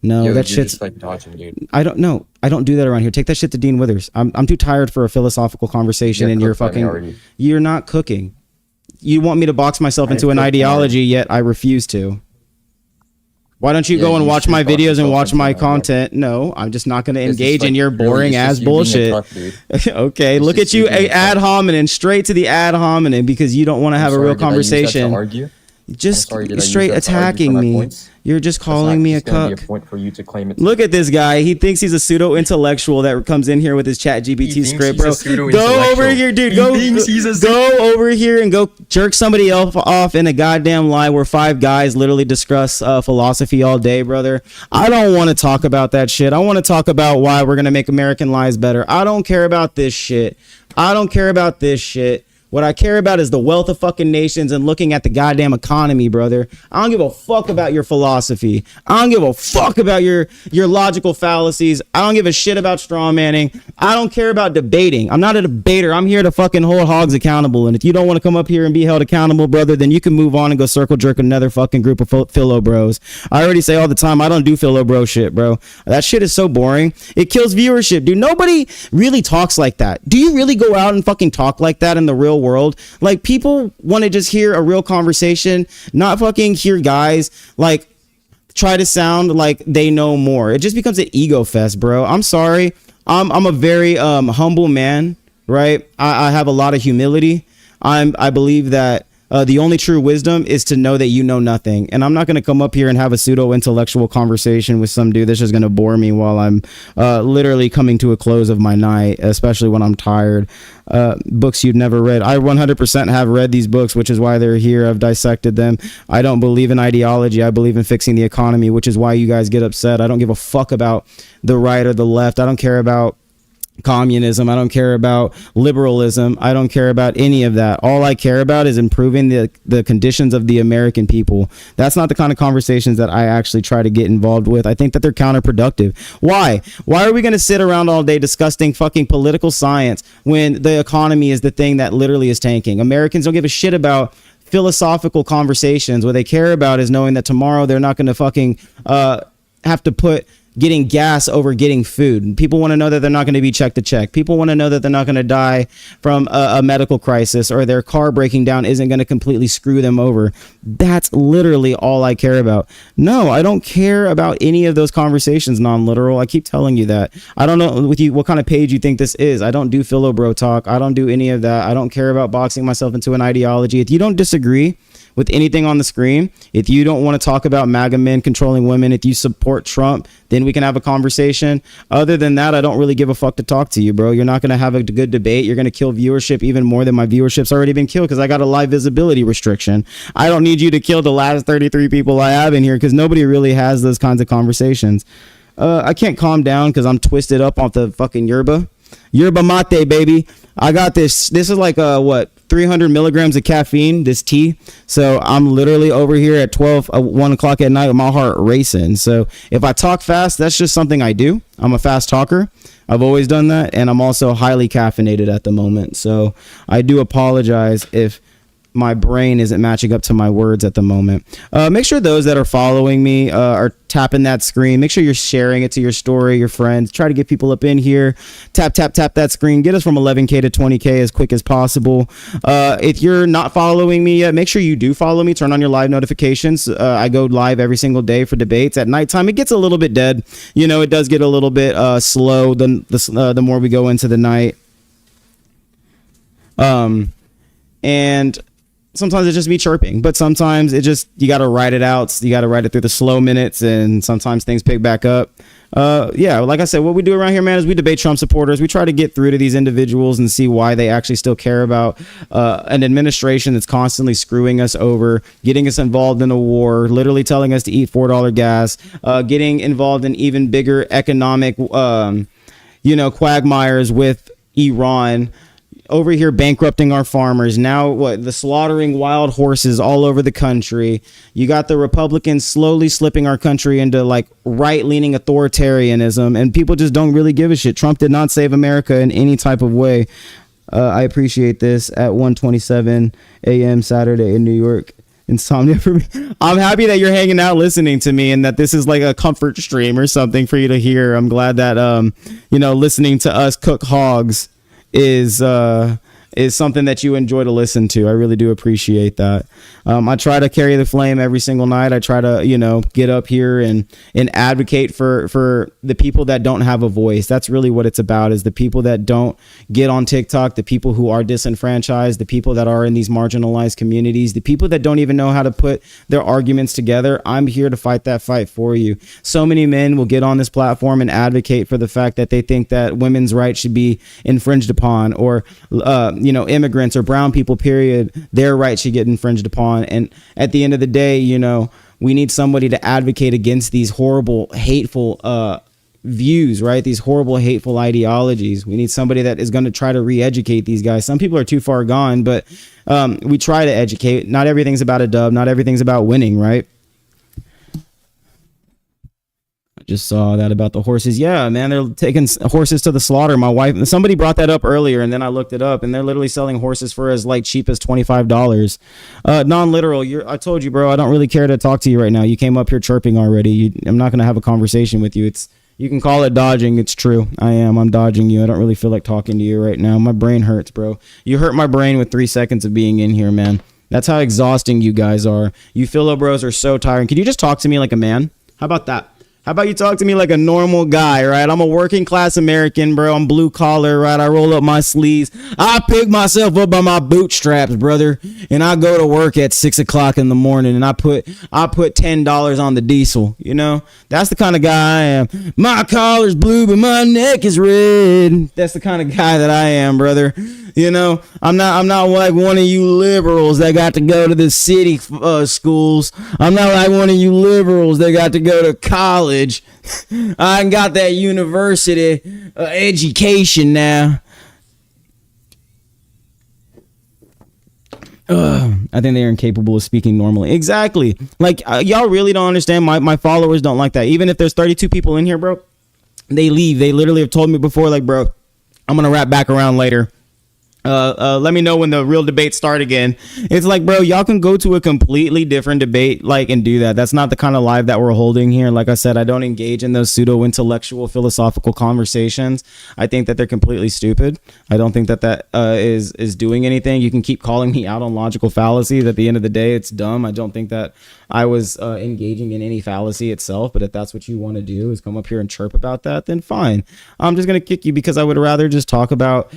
No, that shit's like dodging, dude. I don't know. I don't do that around here. Take that shit to Dean Withers. I'm too tired for a philosophical conversation and you're fucking you're not cooking. You want me to box myself into an ideology, yet I refuse to. Why don't you go and watch my videos and watch my content? No, I'm just not going to engage in your boring ass bullshit. Okay, look at you, ad hominem, straight to the ad hominem because you don't want to have a real conversation. Just straight attacking me. You're just calling me a cuck. Look at this guy. He thinks he's a pseudo intellectual that comes in here with his chat GPT script, bro. Go over here, dude. Go over here and go jerk somebody else off in a goddamn lie where five guys literally discuss philosophy all day, brother. I don't want to talk about that shit. I want to talk about why we're going to make American lives better. I don't care about this shit. What I care about is the wealth of fucking nations and looking at the goddamn economy, brother. I don't give a fuck about your philosophy. I don't give a fuck about your logical fallacies. I don't give a shit about straw manning. I don't care about debating. I'm not a debater. I'm here to fucking hold hogs accountable. And if you don't want to come up here and be held accountable, brother, then you can move on and go circle jerk another fucking group of philo bros. I already say all the time, I don't do philo bro shit, bro. That shit is so boring. It kills viewership, dude. Nobody really talks like that. Do you really go out and fucking talk like that in the real world? Like, people want to just hear a real conversation, not fucking hear guys like try to sound like they know more. It just becomes an ego fest, bro. I'm sorry. I'm a very humble man, right? I have a lot of humility. I believe that the only true wisdom is to know that you know nothing. And I'm not going to come up here and have a pseudo intellectual conversation with some dude that's just going to bore me while I'm literally coming to a close of my night, especially when I'm tired. Books you've never read. I 100% have read these books, which is why they're here. I've dissected them. I don't believe in ideology. I believe in fixing the economy, which is why you guys get upset. I don't give a fuck about the right or the left. I don't care about communism. I don't care about liberalism. I don't care about any of that. All I care about is improving the conditions of the American people. That's not the kind of conversations that I actually try to get involved with. I think that they're counterproductive. Why are we going to sit around all day discussing fucking political science when the economy is the thing that literally is tanking? Americans don't give a shit about philosophical conversations. What they care about is knowing that tomorrow they're not going to fucking have to put getting gas over getting food. People want to know that they're not going to be check to check. People want to know that they're not going to die from a medical crisis, or their car breaking down isn't going to completely screw them over. That's literally all I care about. No, I don't care about any of those conversations, non-literal. I keep telling you that. I don't know with you what kind of page you think this is. I don't do philo bro talk. I don't do any of that. I don't care about boxing myself into an ideology. If you don't disagree with anything on the screen, if you don't want to talk about MAGA men controlling women, if you support Trump, then we can have a conversation. Other than that, I don't really give a fuck to talk to you, bro. You're not going to have a good debate. You're going to kill viewership even more than my viewership's already been killed because I got a live visibility restriction. I don't need you to kill the last 33 people I have in here because nobody really has those kinds of conversations. I can't calm down because I'm twisted up off the fucking yerba mate, baby. I got this. This is like 300 milligrams of caffeine, this tea. So I'm literally over here at 1 o'clock at night with my heart racing. So if I talk fast, that's just something I do. I'm a fast talker. I've always done that. And I'm also highly caffeinated at the moment. So I do apologize if my brain isn't matching up to my words at the moment. Make sure those that are following me are tapping that screen. Make sure you're sharing it to your story, your friends. Try to get people up in here. Tap that screen. Get us from 11K to 20K as quick as possible. If you're not following me yet, make sure you do follow me. Turn on your live notifications. I go live every single day for debates at nighttime. It gets a little bit dead. You know, it does get a little bit slow the more we go into the night. And sometimes it's just me chirping, but sometimes you got to write it out. You got to write it through the slow minutes, and sometimes things pick back up. Yeah, like I said, what we do around here, man, is we debate Trump supporters. We try to get through to these individuals and see why they actually still care about an administration that's constantly screwing us over, getting us involved in a war, literally telling us to eat $4 gas, getting involved in even bigger economic, quagmires with Iran, over here bankrupting our farmers. Now the slaughtering wild horses all over the country. You got the Republicans slowly slipping our country into like right-leaning authoritarianism, and people just don't really give a shit. Trump did not save America in any type of way. I appreciate this at 1:27 a.m. Saturday in New York. Insomnia for me. I'm happy that you're hanging out listening to me, and that this is like a comfort stream or something for you to hear. I'm glad that listening to us cook hogs is something that you enjoy to listen to. I really do appreciate that. I try to carry the flame every single night. I try to, get up here and advocate for the people that don't have a voice. That's really what it's about, is the people that don't get on TikTok, the people who are disenfranchised, the people that are in these marginalized communities, the people that don't even know how to put their arguments together. I'm here to fight that fight for you. So many men will get on this platform and advocate for the fact that they think that women's rights should be infringed upon, or immigrants or brown people, period, their rights should get infringed upon. And at the end of the day, we need somebody to advocate against these horrible, hateful views, right? These horrible, hateful ideologies. We need somebody that is going to try to re-educate these guys. Some people are too far gone, but we try to educate. Not everything's about a dub. Not everything's about winning, right? Just saw that about the horses. Yeah, man, they're taking horses to the slaughter. My wife, somebody brought that up earlier, and then I looked it up, and they're literally selling horses for as cheap as $25. Non-literal. I told you, bro, I don't really care to talk to you right now. You came up here chirping already. I'm not gonna have a conversation with you. You can call it dodging. It's true. I'm dodging you. I don't really feel like talking to you right now. My brain hurts, bro. You hurt my brain with 3 seconds of being in here, man. That's how exhausting you guys are. You philo bros are so tiring. Can you just talk to me like a man? How about that? How about you talk to me like a normal guy, right? I'm a working class American, bro. I'm blue collar, right? I roll up my sleeves. I pick myself up by my bootstraps, brother. And I go to work at 6 o'clock in the morning, and I put $10 on the diesel. That's the kind of guy I am. My collar's blue, but my neck is red. That's the kind of guy that I am, brother. I'm not like one of you liberals that got to go to the city schools. I'm not like one of you liberals that got to go to college. I ain't got that university education now. I think they're incapable of speaking normally. Exactly. Y'all really don't understand. My followers don't like that. Even if there's 32 people in here, bro, they leave. They literally have told me before, bro, I'm gonna wrap back around later. Let me know when the real debates start again. It's bro, y'all can go to a completely different debate, and do that. That's not the kind of live that we're holding here. Like I said, I don't engage in those pseudo intellectual philosophical conversations. I think that they're completely stupid. I don't think that is doing anything. You can keep calling me out on logical fallacies. At the end of the day, it's dumb. I don't think that I was engaging in any fallacy itself, but if that's what you want to do, is come up here and chirp about that, then fine. I'm just going to kick you, because I would rather just talk about,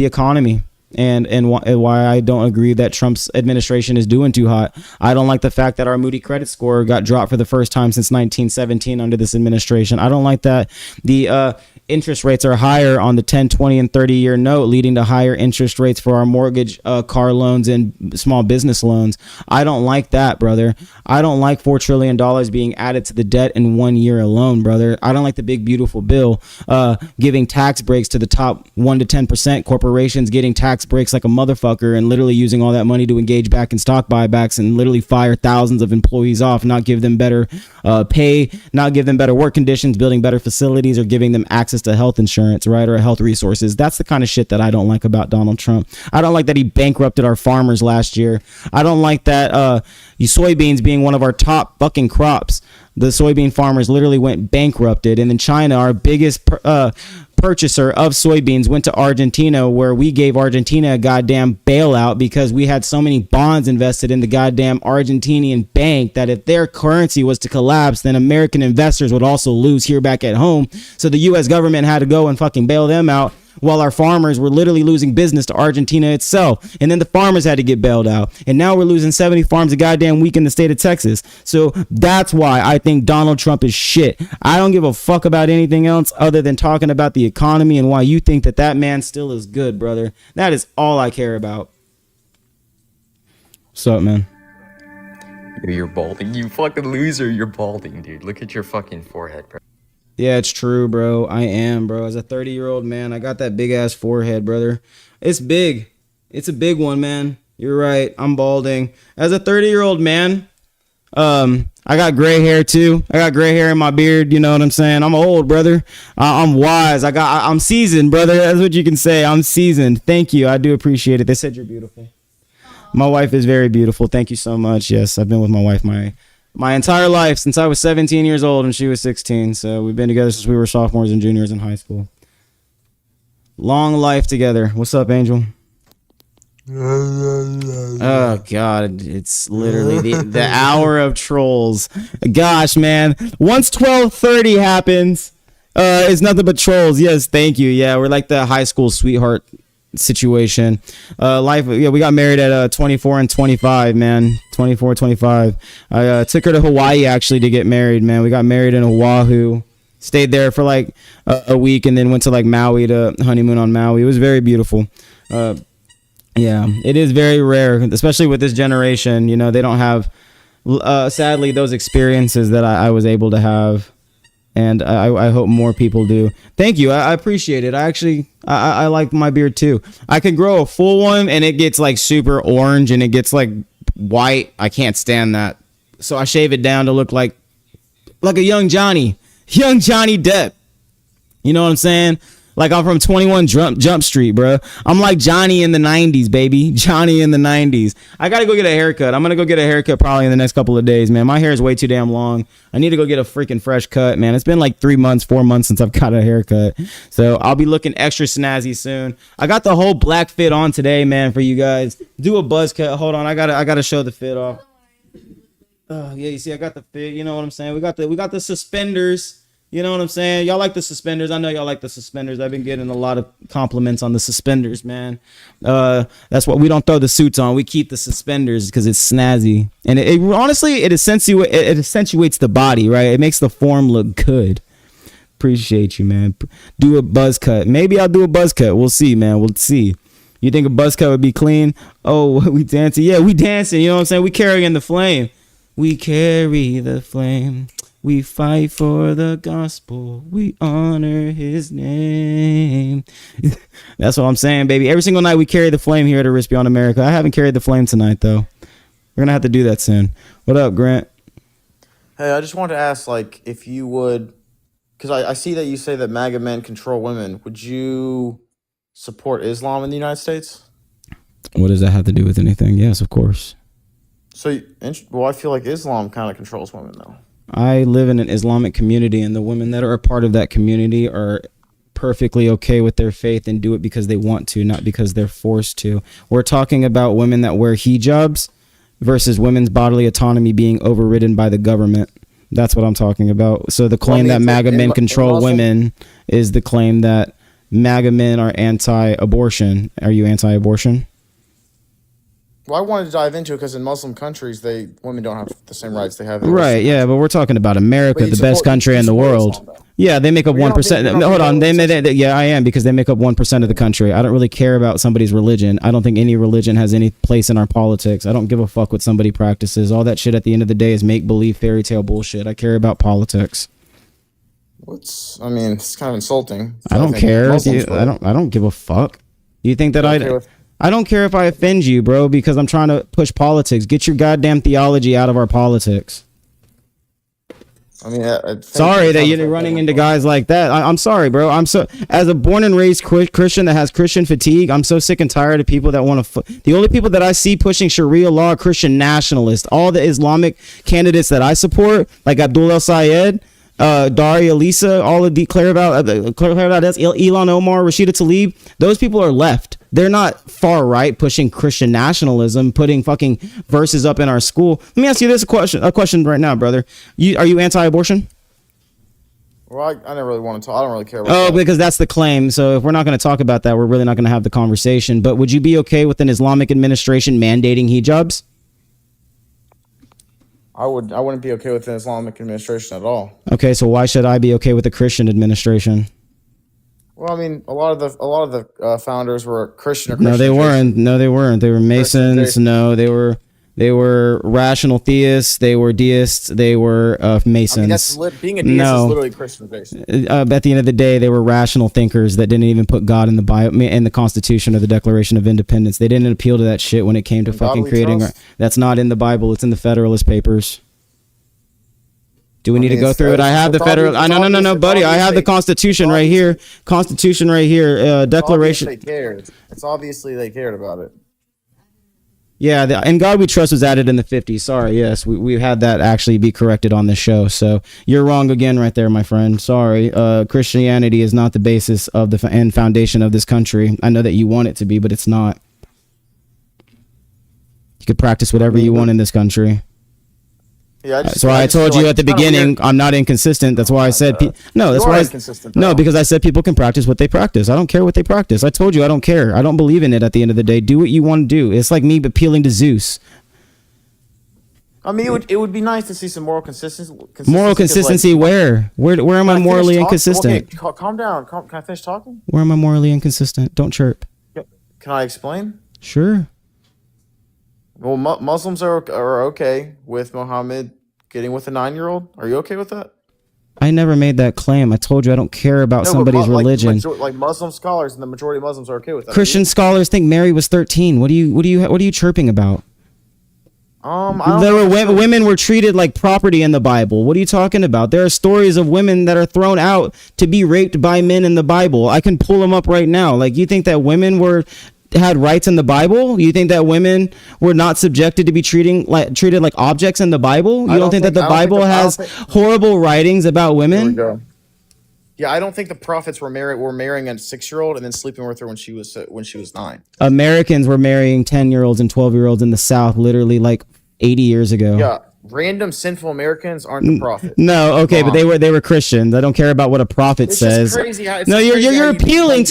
the economy and why I don't agree that Trump's administration is doing too hot. I don't like the fact that our Moody credit score got dropped for the first time since 1917 under this administration. I don't like that the interest rates are higher on the 10, 20, and 30-year note, leading to higher interest rates for our mortgage, car loans, and small business loans. I don't like that, brother. I don't like $4 trillion being added to the debt in 1 year alone, brother. I don't like the big, beautiful bill giving tax breaks to the top 1 to 10% corporations, getting tax tax breaks like a motherfucker and literally using all that money to engage back in stock buybacks and literally fire thousands of employees off, not give them better pay, not give them better work conditions, building better facilities, or giving them access to health insurance, right, or health resources. That's the kind of shit that I don't like about Donald Trump. I don't like that he bankrupted our farmers last year. I don't like that soybeans being one of our top fucking crops. The soybean farmers literally went bankrupted. And then China, our biggest purchaser of soybeans, went to Argentina, where we gave Argentina a goddamn bailout because we had so many bonds invested in the goddamn Argentinian bank that if their currency was to collapse, then American investors would also lose here back at home. So the U.S. government had to go and fucking bail them out, while our farmers were literally losing business to Argentina itself. And then the farmers had to get bailed out. And now we're losing 70 farms a goddamn week in the state of Texas. So that's why I think Donald Trump is shit. I don't give a fuck about anything else other than talking about the economy and why you think that that man still is good, brother. That is all I care about. What's up, man? You're balding. You fucking loser. You're balding, dude. Look at your fucking forehead, bro. Yeah, it's true, bro. I am, bro. As a 30-year-old man, I got that big ass forehead, brother. It's big. It's a big one, man. You're right. I'm balding. As a 30-year-old man, I got gray hair too. I got gray hair in my beard. You know what I'm saying? I'm old, brother. I'm wise. I'm seasoned, brother. That's what you can say. I'm seasoned. Thank you. I do appreciate it. They said you're beautiful. My wife is very beautiful. Thank you so much. Yes, I've been with my wife my entire life since I was 17 years old and she was 16. So we've been together since we were sophomores and juniors in high school. Long life together. What's up, Angel? Oh God, it's literally the hour of trolls. Gosh, man. Once 12:30 happens, it's nothing but trolls. Yes, thank you. Yeah, we're like the high school sweetheart situation. We got married at 24 and 25, man. 24, 25. I took her to Hawaii actually to get married, man. We got married in Oahu, stayed there for like a week, and then went to like Maui to honeymoon on Maui. It was very beautiful. Yeah, it is very rare, especially with this generation. You know, they don't have sadly those experiences that I was able to have. And I hope more people do. Thank you. I appreciate it. I like my beard too. I could grow a full one and it gets like super orange and it gets like white. I can't stand that. So I shave it down to look like a young Johnny Depp. You know what I'm saying? Like I'm from 21 Jump Street, bro. I'm like Johnny in the 90s, baby. Johnny in the 90s. I got to go get a haircut. I'm going to go get a haircut probably in the next couple of days, man. My hair is way too damn long. I need to go get a freaking fresh cut, man. It's been like 4 months since I've got a haircut. So I'll be looking extra snazzy soon. I got the whole black fit on today, man, for you guys. Do a buzz cut. Hold on. I got to show the fit off. Oh, yeah, you see I got the fit. You know what I'm saying? We got the suspenders. You know what I'm saying? Y'all like the suspenders. I know y'all like the suspenders. I've been getting a lot of compliments on the suspenders, man. That's what we don't throw the suits on. We keep the suspenders because it's snazzy. And it honestly, it accentuates the body, right? It makes the form look good. Appreciate you, man. Do a buzz cut. Maybe I'll do a buzz cut. We'll see, man. We'll see. You think a buzz cut would be clean? Oh, we dancing. Yeah, we dancing. You know what I'm saying? We carrying the flame. We carry the flame. We fight for the gospel. We honor his name. That's what I'm saying, baby. Every single night we carry the flame here at Arispe on America. I haven't carried the flame tonight, though. We're going to have to do that soon. What up, Grant? Hey, I just wanted to ask, like, if you would, because I see that you say that MAGA men control women. Would you support Islam in the United States? What does that have to do with anything? Yes, of course. So, well, I feel like Islam kind of controls women, though. I live in an Islamic community, and the women that are a part of that community are perfectly okay with their faith and do it because they want to, not because they're forced to. We're talking about women that wear hijabs versus women's bodily autonomy being overridden by the government. That's what I'm talking about. So the claim that MAGA men control women is the claim that MAGA men are anti-abortion. Are you anti-abortion? Well, I wanted to dive into it because in Muslim countries, women don't have the same rights they have. Right, yeah, but we're talking about America, the best country in the world. Yeah, they make up 1%. Hold on, yeah, I am, because they make up 1% of the country. I don't really care about somebody's religion. I don't think any religion has any place in our politics. I don't give a fuck what somebody practices. All that shit at the end of the day is make-believe fairy tale bullshit. I care about politics. It's kind of insulting. I don't care. I don't give a fuck. You think that I don't care if I offend you, bro, because I'm trying to push politics. Get your goddamn theology out of our politics. I mean, Sorry that you're running into guys like that. I'm sorry, bro. As a born and raised Christian that has Christian fatigue, I'm so sick and tired of people that want to. The only people that I see pushing Sharia law are Christian nationalists. All the Islamic candidates that I support, like Abdul El Sayed, Daria Lisa, all of the Elon Omar, Rashida Tlaib, those people are left. They're not far right pushing Christian nationalism, putting fucking verses up in our school. Let me ask you this a question right now, brother. Are you anti-abortion? Well, I don't really want to talk. I don't really care about that. Because that's the claim. So if we're not going to talk about that, we're really not going to have the conversation. But would you be okay with an Islamic administration mandating hijabs? I wouldn't be okay with an Islamic administration at all. Okay, so why should I be okay with a Christian administration? Well, I mean, a lot of the founders were Christian or Christian. No, they weren't. No, they weren't. They were Masons. No, they were rational theists. They were deists. They were Masons. I mean, being a deist is literally Christian based. At the end of the day, they were rational thinkers that didn't even put God in the Bible, in the Constitution or the Declaration of Independence. They didn't appeal to that shit when it came to fucking creating. That's not in the Bible. It's in the Federalist Papers. Do we need to go through it? I have the federal. No, buddy. I have the Constitution right here. Constitution right here. Declaration. They cared. It's obviously they cared about it. Yeah, "In God We Trust" was added in the 50s. Sorry, yes, we had that actually be corrected on this show. So you're wrong again right there, my friend. Sorry. Christianity is not the basis of the and foundation of this country. I know that you want it to be, but it's not. You could practice whatever you want in this country. Yeah, so I told you at the beginning I'm not inconsistent. That's why I said because I said people can practice what they practice. I don't care what they practice. I told you I don't care. I don't believe in it. At the end of the day, do what you want to do. It's like me appealing to Zeus. I mean, it would be nice to see some moral consistency. Moral consistency where am I morally inconsistent? Okay, calm down. Can I finish talking? Where am I morally inconsistent? Don't chirp. Can I explain? Sure. Well, Muslims are okay with Muhammad getting with a 9-year-old. Are you okay with that? I never made that claim. I told you I don't care about somebody's religion. Like Muslim scholars and the majority of Muslims are okay with that. Christian scholars think Mary was 13. What are you chirping about? Women were treated like property in the Bible. What are you talking about? There are stories of women that are thrown out to be raped by men in the Bible. I can pull them up right now. Like, you think that women had rights in the Bible? You think that women were not subjected to be treated like objects in the Bible? You don't think that the Bible has horrible writings about women? There we go. Yeah, I don't think the prophets were marrying a 6-year-old and then sleeping with her when she was 9. Americans were marrying 10-year-olds and 12-year-olds in the South literally like 80 years ago. Yeah. Random sinful Americans aren't the prophet. No, okay, but they were Christians. I don't care about what a prophet says. You're appealing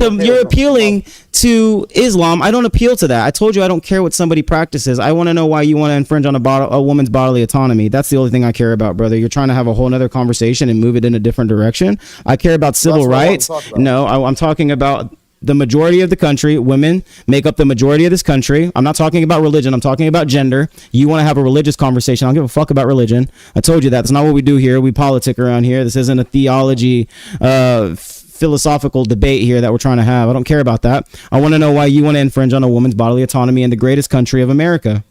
to Islam. I don't appeal to that. I told you I don't care what somebody practices. I want to know why you want to infringe on a woman's bodily autonomy. That's the only thing I care about, brother. You're trying to have a whole nother conversation and move it in a different direction. I care about civil rights. No, I'm talking about the majority of the country. Women make up the majority of this country. I'm not talking about religion. I'm talking about gender. You want to have a religious conversation. I don't give a fuck about religion. I told you that. That's not what we do here. We politic around here. This isn't a theology, philosophical debate here that we're trying to have. I don't care about that. I want to know why you want to infringe on a woman's bodily autonomy in the greatest country of America.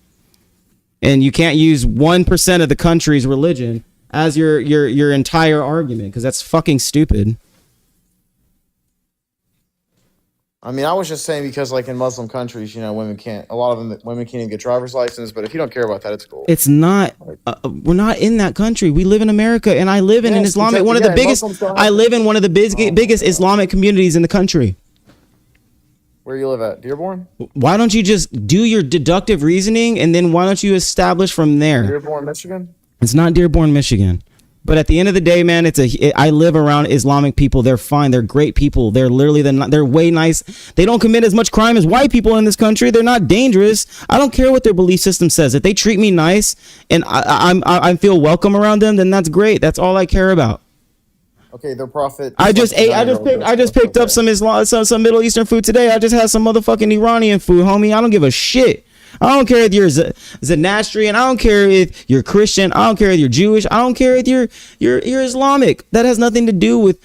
And you can't use 1% of the country's religion as your entire argument, because that's fucking stupid. I mean, I was just saying because, like, in Muslim countries, a lot of them, women can't even get driver's license. But if you don't care about that, it's cool. It's not. We're not in that country. We live in America, and I live in an Islamic. I live in one of the biggest Islamic communities in the country. Where you live at? Dearborn? Why don't you just do your deductive reasoning, and then why don't you establish from there? Dearborn, Michigan? It's not Dearborn, Michigan. But at the end of the day, man, I live around Islamic people. They're fine. They're great people. They're literally they're way nice. They don't commit as much crime as white people in this country. They're not dangerous. I don't care what their belief system says. If they treat me nice and I feel welcome around them, then that's great. That's all I care about. Okay, their prophet. I just picked up some Middle Eastern food today. I just had some motherfucking Iranian food, homie. I don't give a shit. I don't care if you're Zoroastrian. I don't care if you're Christian. I don't care if you're Jewish. I don't care if you're Islamic. That has nothing to do with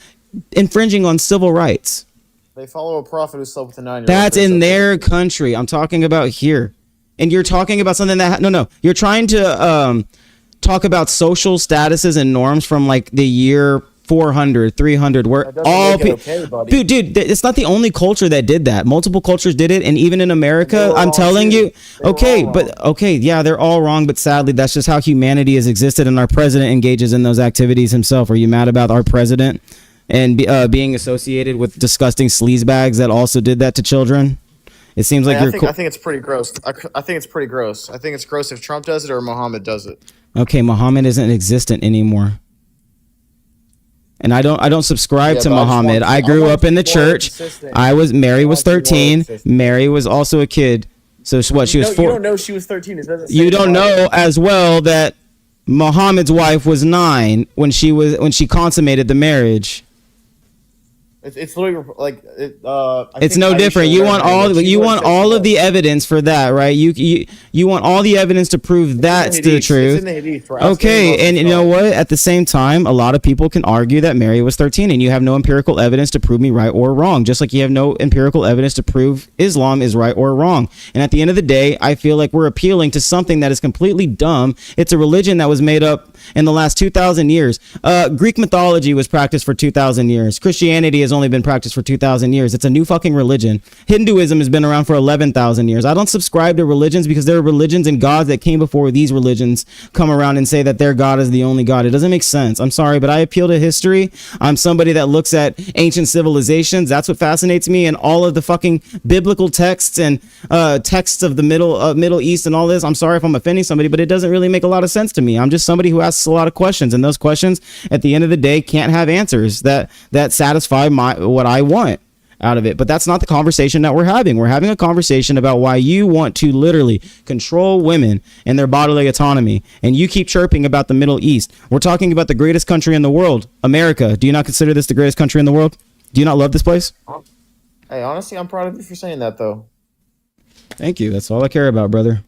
infringing on civil rights. They follow a prophet who slept with a 9-year-old. That's in their country. I'm talking about here. And you're talking about something that no, you're trying to talk about social statuses and norms from like the year 400, 300, where all people, dude, it's not the only culture that did that. Multiple cultures did it, and even in America, I'm telling you, yeah, they're all wrong, but sadly, that's just how humanity has existed, and our president engages in those activities himself. Are you mad about our president and being associated with disgusting sleazebags that also did that to children? It seems like I think it's pretty gross. I think it's pretty gross. I think it's gross if Trump does it or Muhammad does it. Okay, Muhammad isn't existent anymore. And I don't subscribe to Muhammad. I grew up in the church. Mary was 13. Mary was also a kid. So what? She was 4. You don't know she was 13. You don't know as well that Muhammad's wife was 9 when she consummated the marriage. It's literally like it's no different. You want all of the evidence for that, right? You want all the evidence to prove that's the truth. Okay, and you know what? At the same time, a lot of people can argue that Mary was 13, and you have no empirical evidence to prove me right or wrong. Just like you have no empirical evidence to prove Islam is right or wrong. And at the end of the day, I feel like we're appealing to something that is completely dumb. It's a religion that was made up in the last 2,000 years. Greek mythology was practiced for 2,000 years. Christianity has only been practiced for 2,000 years. It's a new fucking religion. Hinduism has been around for 11,000 years. I don't subscribe to religions because there are religions and gods that came before these religions come around and say that their God is the only God. It doesn't make sense. I'm sorry, but I appeal to history. I'm somebody that looks at ancient civilizations. That's what fascinates me, and all of the fucking biblical texts and texts of the Middle East and all this. I'm sorry if I'm offending somebody, but it doesn't really make a lot of sense to me. I'm just somebody who asks a lot of questions, and those questions at the end of the day can't have answers that satisfy what I want out of it. But that's not the conversation that we're having. We're having a conversation about why you want to literally control women and their bodily autonomy, and you keep chirping about the Middle East. We're talking about the greatest country in the world, America. Do you not consider this the greatest country in the world? Do you not love this place? Hey, honestly, I'm proud of you for saying that, though. Thank you. That's all I care about, brother.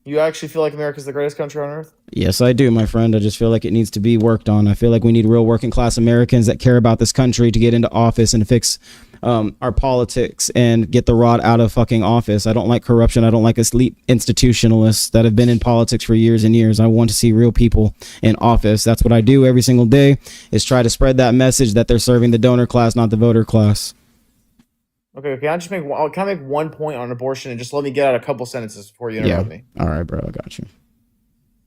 You actually feel like America's the greatest country on earth? Yes, I do, my friend. I just feel like it needs to be worked on. I feel like we need real working class Americans that care about this country to get into office and fix our politics and get the rod out of fucking office. I don't like corruption. I don't like elite institutionalists that have been in politics for years and years. I want to see real people in office. That's what I do every single day, is try to spread that message that they're serving the donor class, not the voter class. Okay, can I make one point on abortion and just let me get out a couple sentences before you interrupt me? All right, bro, I got you.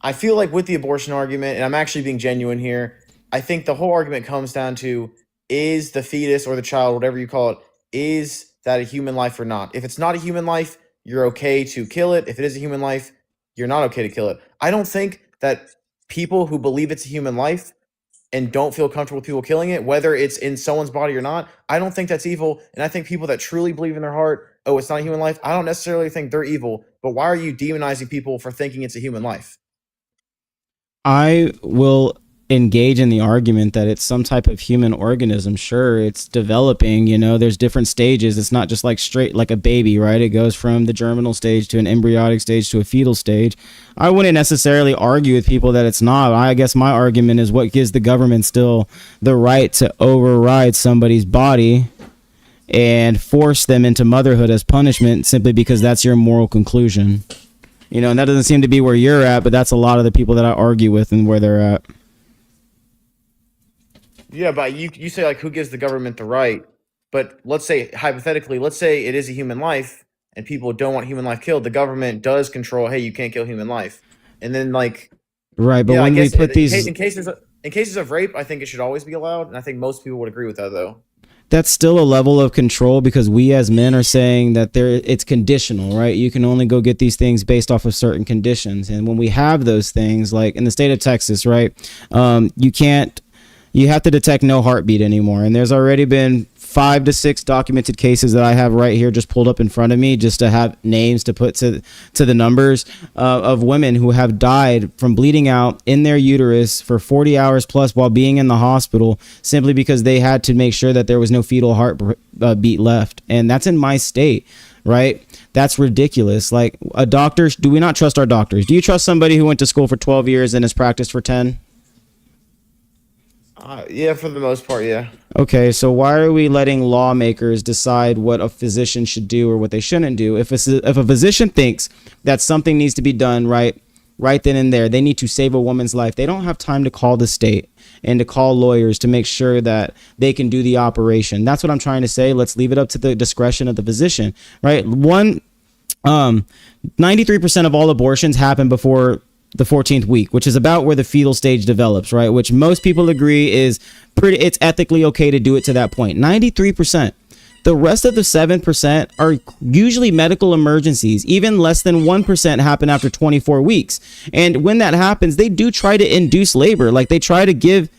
I feel like with the abortion argument, and I'm actually being genuine here, I think the whole argument comes down to, is the fetus or the child, whatever you call it, is that a human life or not? If it's not a human life, you're okay to kill it. If it is a human life, you're not okay to kill it. I don't think that people who believe it's a human life and don't feel comfortable with people killing it, whether it's in someone's body or not, I don't think that's evil. And I think people that truly believe in their heart, oh, it's not a human life, I don't necessarily think they're evil. But why are you demonizing people for thinking it's a human life? I will engage in the argument that it's some type of human organism. Sure, it's developing, there's different stages. It's not just like straight like a baby, right? It goes from the germinal stage to an embryonic stage to a fetal stage. I wouldn't necessarily argue with people that it's not. I guess my argument is what gives the government still the right to override somebody's body and force them into motherhood as punishment simply because that's your moral conclusion. And that doesn't seem to be where you're at, but that's a lot of the people that I argue with and where they're at. Yeah, but you say, like, who gives the government the right? But let's say, hypothetically, let's say it is a human life and people don't want human life killed. The government does control, hey, you can't kill human life. And then, like... Right, but when we put these... In cases of rape, I think it should always be allowed. And I think most people would agree with that, though. That's still a level of control because we as men are saying that it's conditional, right? You can only go get these things based off of certain conditions. And when we have those things, like in the state of Texas, right, you have to detect no heartbeat anymore. And there's already been 5 to 6 documented cases that I have right here just pulled up in front of me just to have names to put to the numbers of women who have died from bleeding out in their uterus for 40 hours plus while being in the hospital simply because they had to make sure that there was no fetal heartbeat left. And that's in my state, right? That's ridiculous. Like, a doctor, do we not trust our doctors? Do you trust somebody who went to school for 12 years and has practiced for 10? Yeah, for the most part, yeah. Okay, so why are we letting lawmakers decide what a physician should do or what they shouldn't do? If a physician thinks that something needs to be done right then and there, they need to save a woman's life. They don't have time to call the state and to call lawyers to make sure that they can do the operation. That's what I'm trying to say. Let's leave it up to the discretion of the physician, right? 93% of all abortions happen before the 14th week, which is about where the fetal stage develops, right? Which most people agree is it's ethically okay to do it to that point. 93%. The rest of the 7% are usually medical emergencies. Even less than 1% happen after 24 weeks. And when that happens, they do try to induce labor. Like they try to give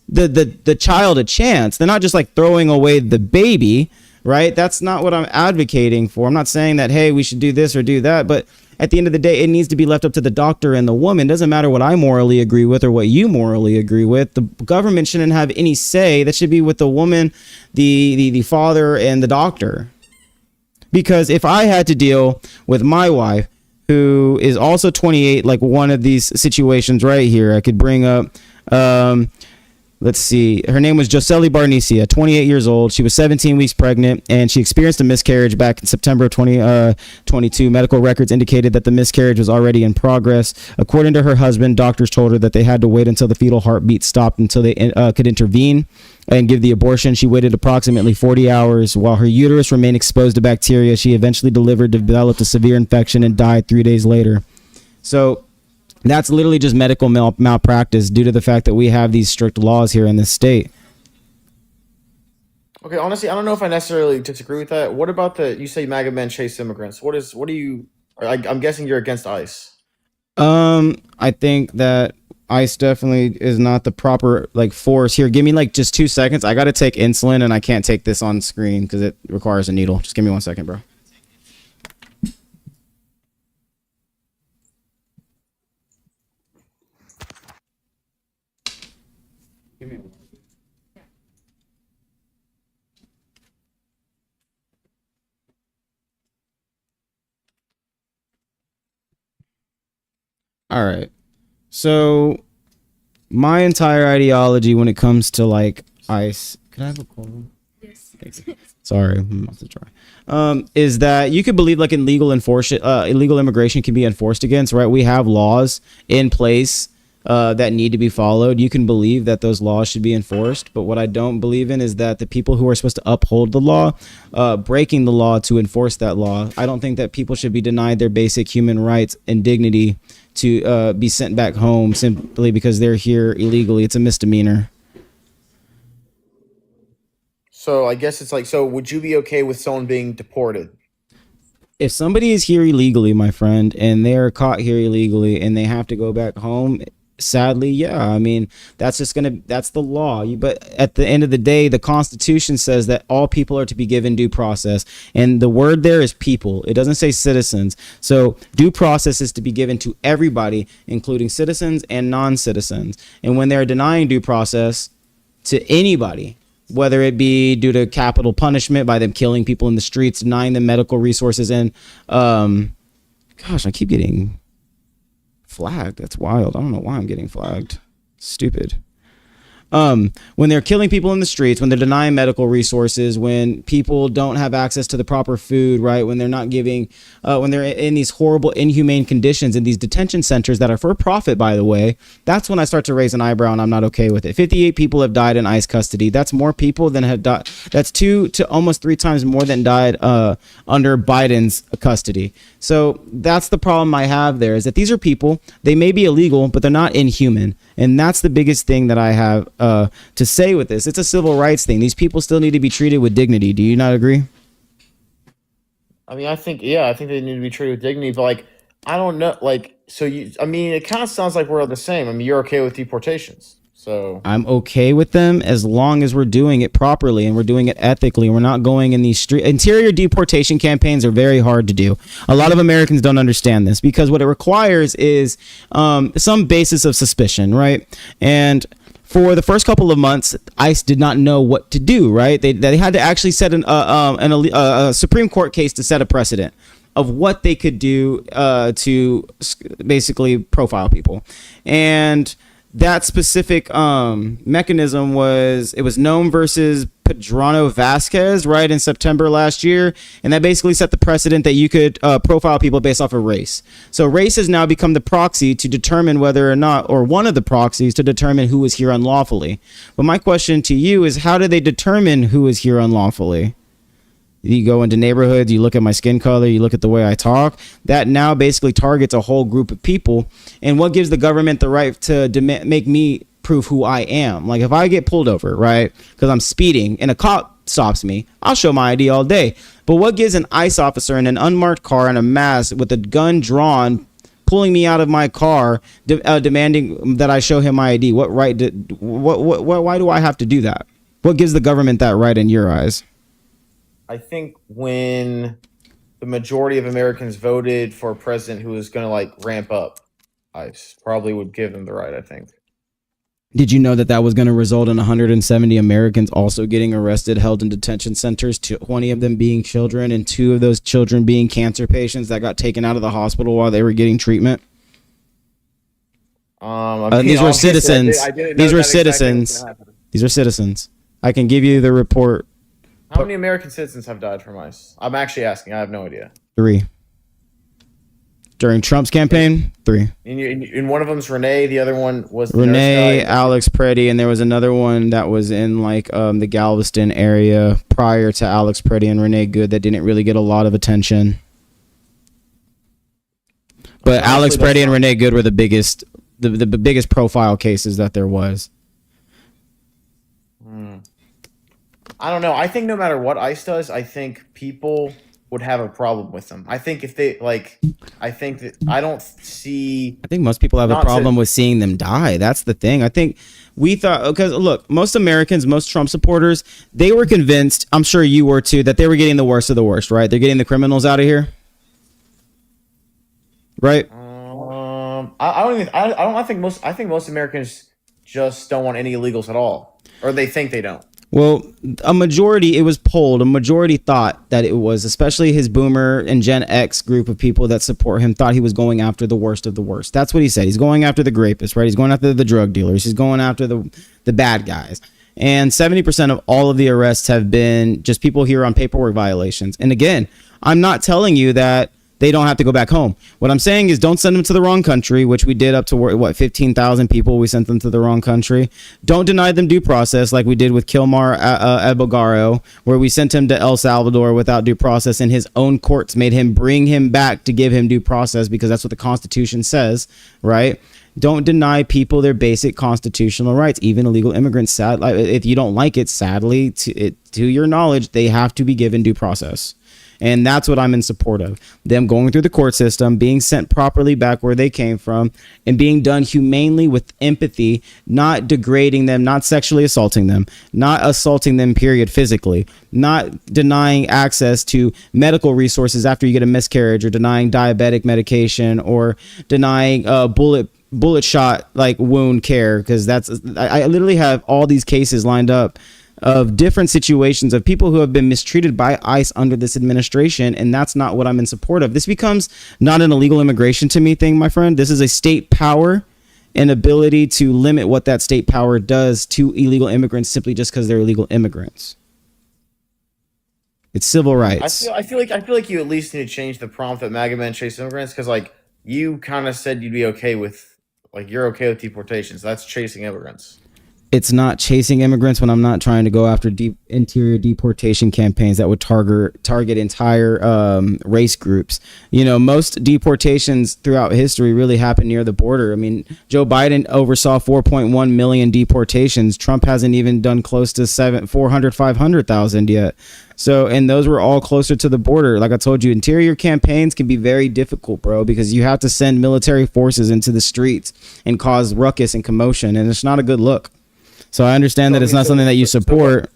the child a chance. They're not just like throwing away the baby, right? That's not what I'm advocating for. I'm not saying that, hey, we should do this or do that, but at the end of the day, it needs to be left up to the doctor and the woman. It doesn't matter what I morally agree with or what you morally agree with. The government shouldn't have any say. That should be with the woman, the father, and the doctor. Because if I had to deal with my wife, who is also 28, like one of these situations right here, I could bring up, let's see. Her name was Joseli Barnicia, 28 years old. She was 17 weeks pregnant, and she experienced a miscarriage back in September of 2022. Medical records indicated that the miscarriage was already in progress. According to her husband, doctors told her that they had to wait until the fetal heartbeat stopped until they could intervene and give the abortion. She waited approximately 40 hours. While her uterus remained exposed to bacteria, she eventually delivered, developed a severe infection, and died 3 days later. So that's literally just medical malpractice due to the fact that we have these strict laws here in this state. Okay, honestly, I don't know if I necessarily disagree with that. What about you say MAGA men chase immigrants? I'm guessing you're against ICE. I think that ICE definitely is not the proper force here. Give me just 2 seconds. I got to take insulin and I can't take this on screen because it requires a needle. Just give me 1 second, bro. All right. So my entire ideology when it comes to ICE, can I have a cold? Yes. Sorry, I'm about to try. Is that you could believe illegal immigration can be enforced against, right? We have laws in place that need to be followed. You can believe that those laws should be enforced, but what I don't believe in is that the people who are supposed to uphold the law, breaking the law to enforce that law. I don't think that people should be denied their basic human rights and dignity to be sent back home simply because they're here illegally. It's a misdemeanor. So I guess it's so would you be okay with someone being deported? If somebody is here illegally, my friend, and they're caught here illegally and they have to go back home, sadly, yeah. I mean, that's the law. But at the end of the day, the Constitution says that all people are to be given due process. And the word there is people. It doesn't say citizens. So due process is to be given to everybody, including citizens and non-citizens. And when they're denying due process to anybody, whether it be due to capital punishment by them killing people in the streets, denying them medical resources, and gosh, I keep getting flagged. That's wild. I don't know why I'm getting flagged. Stupid. When they're killing people in the streets, when they're denying medical resources, when people don't have access to the proper food, right? When they're not giving, when they're in these horrible, inhumane conditions in these detention centers that are for profit, by the way, that's when I start to raise an eyebrow and I'm not okay with it. 58 people have died in ICE custody. That's more people than have died. That's 2 to almost 3 times more than died under Biden's custody. So that's the problem I have there, is that these are people, they may be illegal, but they're not inhuman. And that's the biggest thing that I have to say with this. It's a civil rights thing. These people still need to be treated with dignity. Do you not agree? I mean, I think they need to be treated with dignity, but I don't know, it kind of sounds like we're all the same. I mean, you're okay with deportations. So I'm okay with them as long as we're doing it properly and we're doing it ethically. We're not going in these interior deportation campaigns are very hard to do. A lot of Americans don't understand this because what it requires is some basis of suspicion, right? And for the first couple of months, ICE did not know what to do, right? They had to actually set a Supreme Court case to set a precedent of what they could do to basically profile people. And that specific mechanism was Nome versus Pedrano Vasquez, right, in September last year, and that basically set the precedent that you could profile people based off of race. So race has now become the proxy to determine whether or not, or one of the proxies to determine who is here unlawfully. But my question to you is, how do they determine who is here unlawfully? You go into neighborhoods, you look at my skin color, you look at the way I talk. That now basically targets a whole group of people. And what gives the government the right to make me prove who I am? Like if I get pulled over, right, because I'm speeding and a cop stops me, I'll show my ID all day. But what gives an ICE officer in an unmarked car and a mask with a gun drawn pulling me out of my car, demanding that I show him my ID? What right? Why do I have to do that? What gives the government that right in your eyes? I think when the majority of Americans voted for a president who was going to like ramp up, I probably would give them the right, I think. Did you know that was going to result in 170 Americans also getting arrested, held in detention centers, 20 of them being children, and 2 of those children being cancer patients that got taken out of the hospital while they were getting treatment? These were citizens. These were citizens. These are citizens. I can give you the report. How many American citizens have died from ICE? I'm actually asking. I have no idea. 3. During Trump's campaign, 3. In one of them's Renee. The other one was Renee, Alex Preddy, and there was another one that was in like the Galveston area prior to Alex Preddy and Renee Good that didn't really get a lot of attention. But Alex Preddy and Renee Good were the biggest, the biggest profile cases that there was. I don't know. I think no matter what ICE does, I think people would have a problem with them. I think if they I think that I don't see. I think most people have a problem with seeing them die. That's the thing. I think we thought, because look, most Americans, most Trump supporters, they were convinced, I'm sure you were too, that they were getting the worst of the worst, right? They're getting the criminals out of here. Right? I think most Americans just don't want any illegals at all. Or they think they don't. Well, a majority, it was polled, a majority thought that it was, especially his boomer and Gen X group of people that support him, thought he was going after the worst of the worst. That's what he said. He's going after the rapists, right? He's going after the drug dealers. He's going after the bad guys. And 70% of all of the arrests have been just people here on paperwork violations. And again, I'm not telling you that they don't have to go back home. What I'm saying is don't send them to the wrong country, which we did up to 15,000 people. We sent them to the wrong country. Don't deny them due process like we did with Kilmar Abogaro, where we sent him to El Salvador without due process, and his own courts made him bring him back to give him due process because that's what the Constitution says, right? Don't deny people their basic constitutional rights, even illegal immigrants. If you don't like it, sadly, to your knowledge, they have to be given due process. And that's what I'm in support of. Them going through the court system, being sent properly back where they came from, and being done humanely with empathy, not degrading them, not sexually assaulting them, not assaulting them, period, physically, not denying access to medical resources after you get a miscarriage, or denying diabetic medication, or denying bullet shot like wound care. Because I literally have all these cases lined up of different situations of people who have been mistreated by ICE under this administration, and that's not what I'm in support of. This becomes not an illegal immigration to me thing, my friend. This is a state power and ability to limit what that state power does to illegal immigrants simply just because they're illegal immigrants. It's civil rights. I feel like you at least need to change the prompt that MAGA men chase immigrants, because like you kind of said you'd be okay with, like, you're okay with deportations. That's chasing immigrants. It's not chasing immigrants when I'm not trying to go after interior deportation campaigns that would target entire race groups. You know, most deportations throughout history really happen near the border. I mean, Joe Biden oversaw 4.1 million deportations. Trump hasn't even done close to 500,000 yet. So, and those were all closer to the border. Like I told you, interior campaigns can be very difficult, bro, because you have to send military forces into the streets and cause ruckus and commotion, and it's not a good look. So I understand that it's not something that you support,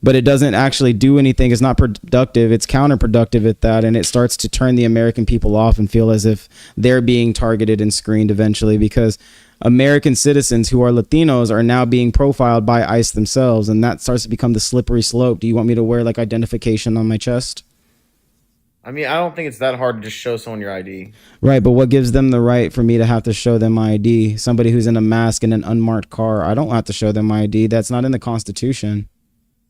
but it doesn't actually do anything. It's not productive. It's counterproductive at that, and it starts to turn the American people off and feel as if they're being targeted and screened eventually, because American citizens who are Latinos are now being profiled by ICE themselves, and that starts to become the slippery slope. Do you want me to wear like identification on my chest? I mean, I don't think it's that hard to just show someone your ID. Right, but what gives them the right for me to have to show them my ID? Somebody who's in a mask in an unmarked car, I don't have to show them my ID. That's not in the Constitution.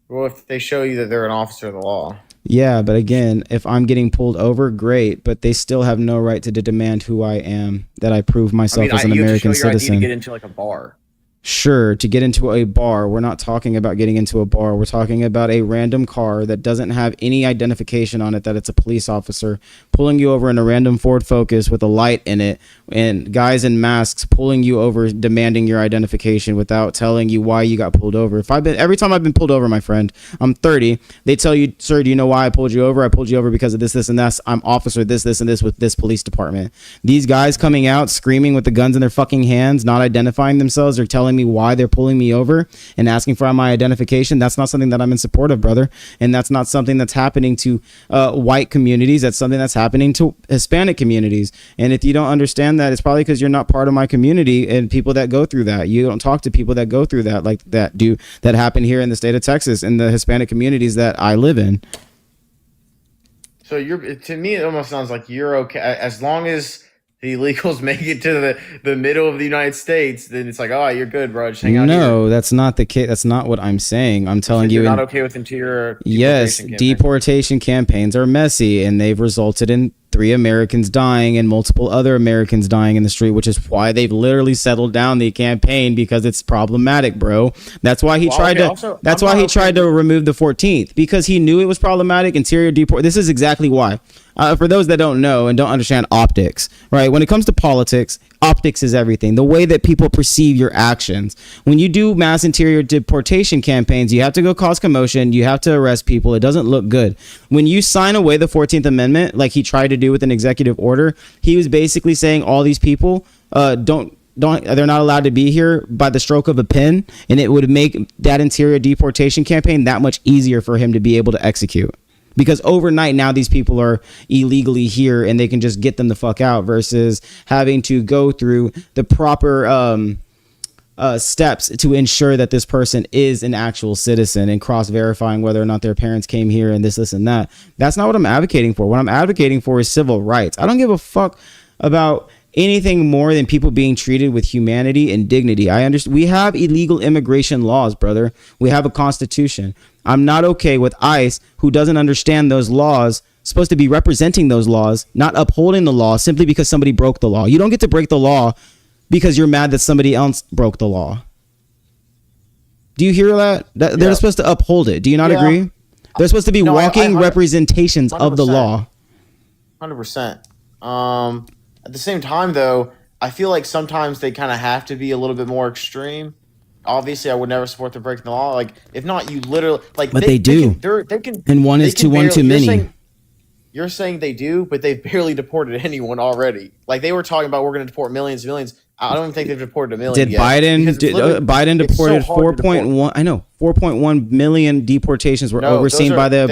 Well, if they show you that they're an officer of the law. Yeah, but again, if I'm getting pulled over, great, but they still have no right to demand who I am, that I prove myself as an American you have to show your citizen. ID to get into like a bar. Sure, to get into a bar. We're not talking about getting into a bar. We're talking about a random car that doesn't have any identification on it that it's a police officer pulling you over in a random Ford Focus with a light in it, and guys in masks pulling you over demanding your identification without telling you why you got pulled over. Every time I've been pulled over, my friend, I'm 30, they tell you, "Sir, do you know why I pulled you over? I pulled you over because of this, this, and this. I'm officer this, this, and this with this police department." These guys coming out screaming with the guns in their fucking hands, not identifying themselves or telling me why they're pulling me over and asking for my identification, that's not something that I'm in support of, brother. And that's not something that's happening to white communities. That's something that's happening to Hispanic communities. And if you don't understand that, it's probably because you're not part of my community and people that go through that. You don't talk to people that go through that, like that happen here in the state of Texas in the Hispanic communities that I live in. So to me, it almost sounds like you're okay as long as the illegals make it to the middle of the United States. Then it's like, oh, you're good, bro. Just hang out here. No, that's not the case. That's not what I'm saying. I'm telling you, you're not okay with interior. Yes, deportation campaigns are messy, and they've resulted in 3 Americans dying and multiple other Americans dying in the street, which is why they've literally settled down the campaign, because it's problematic, bro. That's why he tried to remove the 14th, because he knew it was problematic. Interior deport. This is exactly why. For those that don't know and don't understand optics, right? When it comes to politics, optics is everything. The way that people perceive your actions. When you do mass interior deportation campaigns, you have to go cause commotion. You have to arrest people. It doesn't look good. When you sign away the 14th Amendment, like he tried to do with an executive order, he was basically saying all these people they're not allowed to be here by the stroke of a pen, and it would make that interior deportation campaign that much easier for him to be able to execute. Because overnight now these people are illegally here and they can just get them the fuck out, versus having to go through the proper steps to ensure that this person is an actual citizen and cross-verifying whether or not their parents came here and this, and that. That's not what I'm advocating for. What I'm advocating for is civil rights. I don't give a fuck about anything more than people being treated with humanity and dignity. I understand we have illegal immigration laws, brother. We have a constitution. I'm not okay with ICE, who doesn't understand those laws, supposed to be representing those laws, not upholding the law simply because somebody broke the law. You don't get to break the law because you're mad that somebody else broke the law. Do you hear that? They're supposed to uphold it. Do you not agree? They're supposed to be walking representations 100%. Of the law. 100%. At the same time, though, I feel like sometimes they kind of have to be a little bit more extreme. Obviously, I would never support them breaking the law. Like, if not, you literally like. But they do. They can. And one is too many. You're saying they do, but they've barely deported anyone already. Like, they were talking about we're going to deport millions and millions. I don't even think they've deported a million. Did Biden? Biden deported 4.1. I know 4.1 million deportations were overseen by the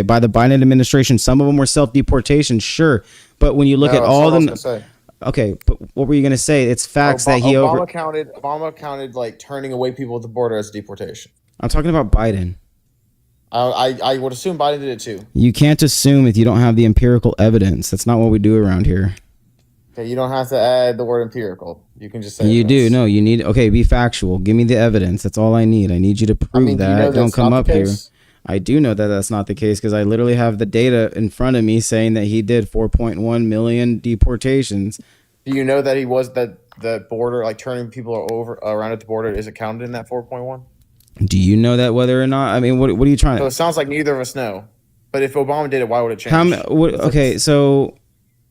by the Biden administration. Some of them were self-deportation, sure, but when you look at all the. Okay, but what were you gonna say? It's facts that Obama counted like turning away people at the border as deportation. I'm talking about Biden. I would assume Biden did it too. You can't assume if you don't have the empirical evidence. That's not what we do around here. Okay, you don't have to add the word empirical. You can just say you do. No, you need. Okay, be factual. Give me the evidence. That's all I need. I need you to prove that. Don't come up here. I do know that that's not the case because I literally have the data in front of me saying that he did 4.1 million deportations. Do you know that he was the border, like turning people over around at the border, is it counted in that 4.1? Do you know that whether or not? I mean, what are you trying to? So it sounds like neither of us know. But if Obama did it, why would it change? Okay, so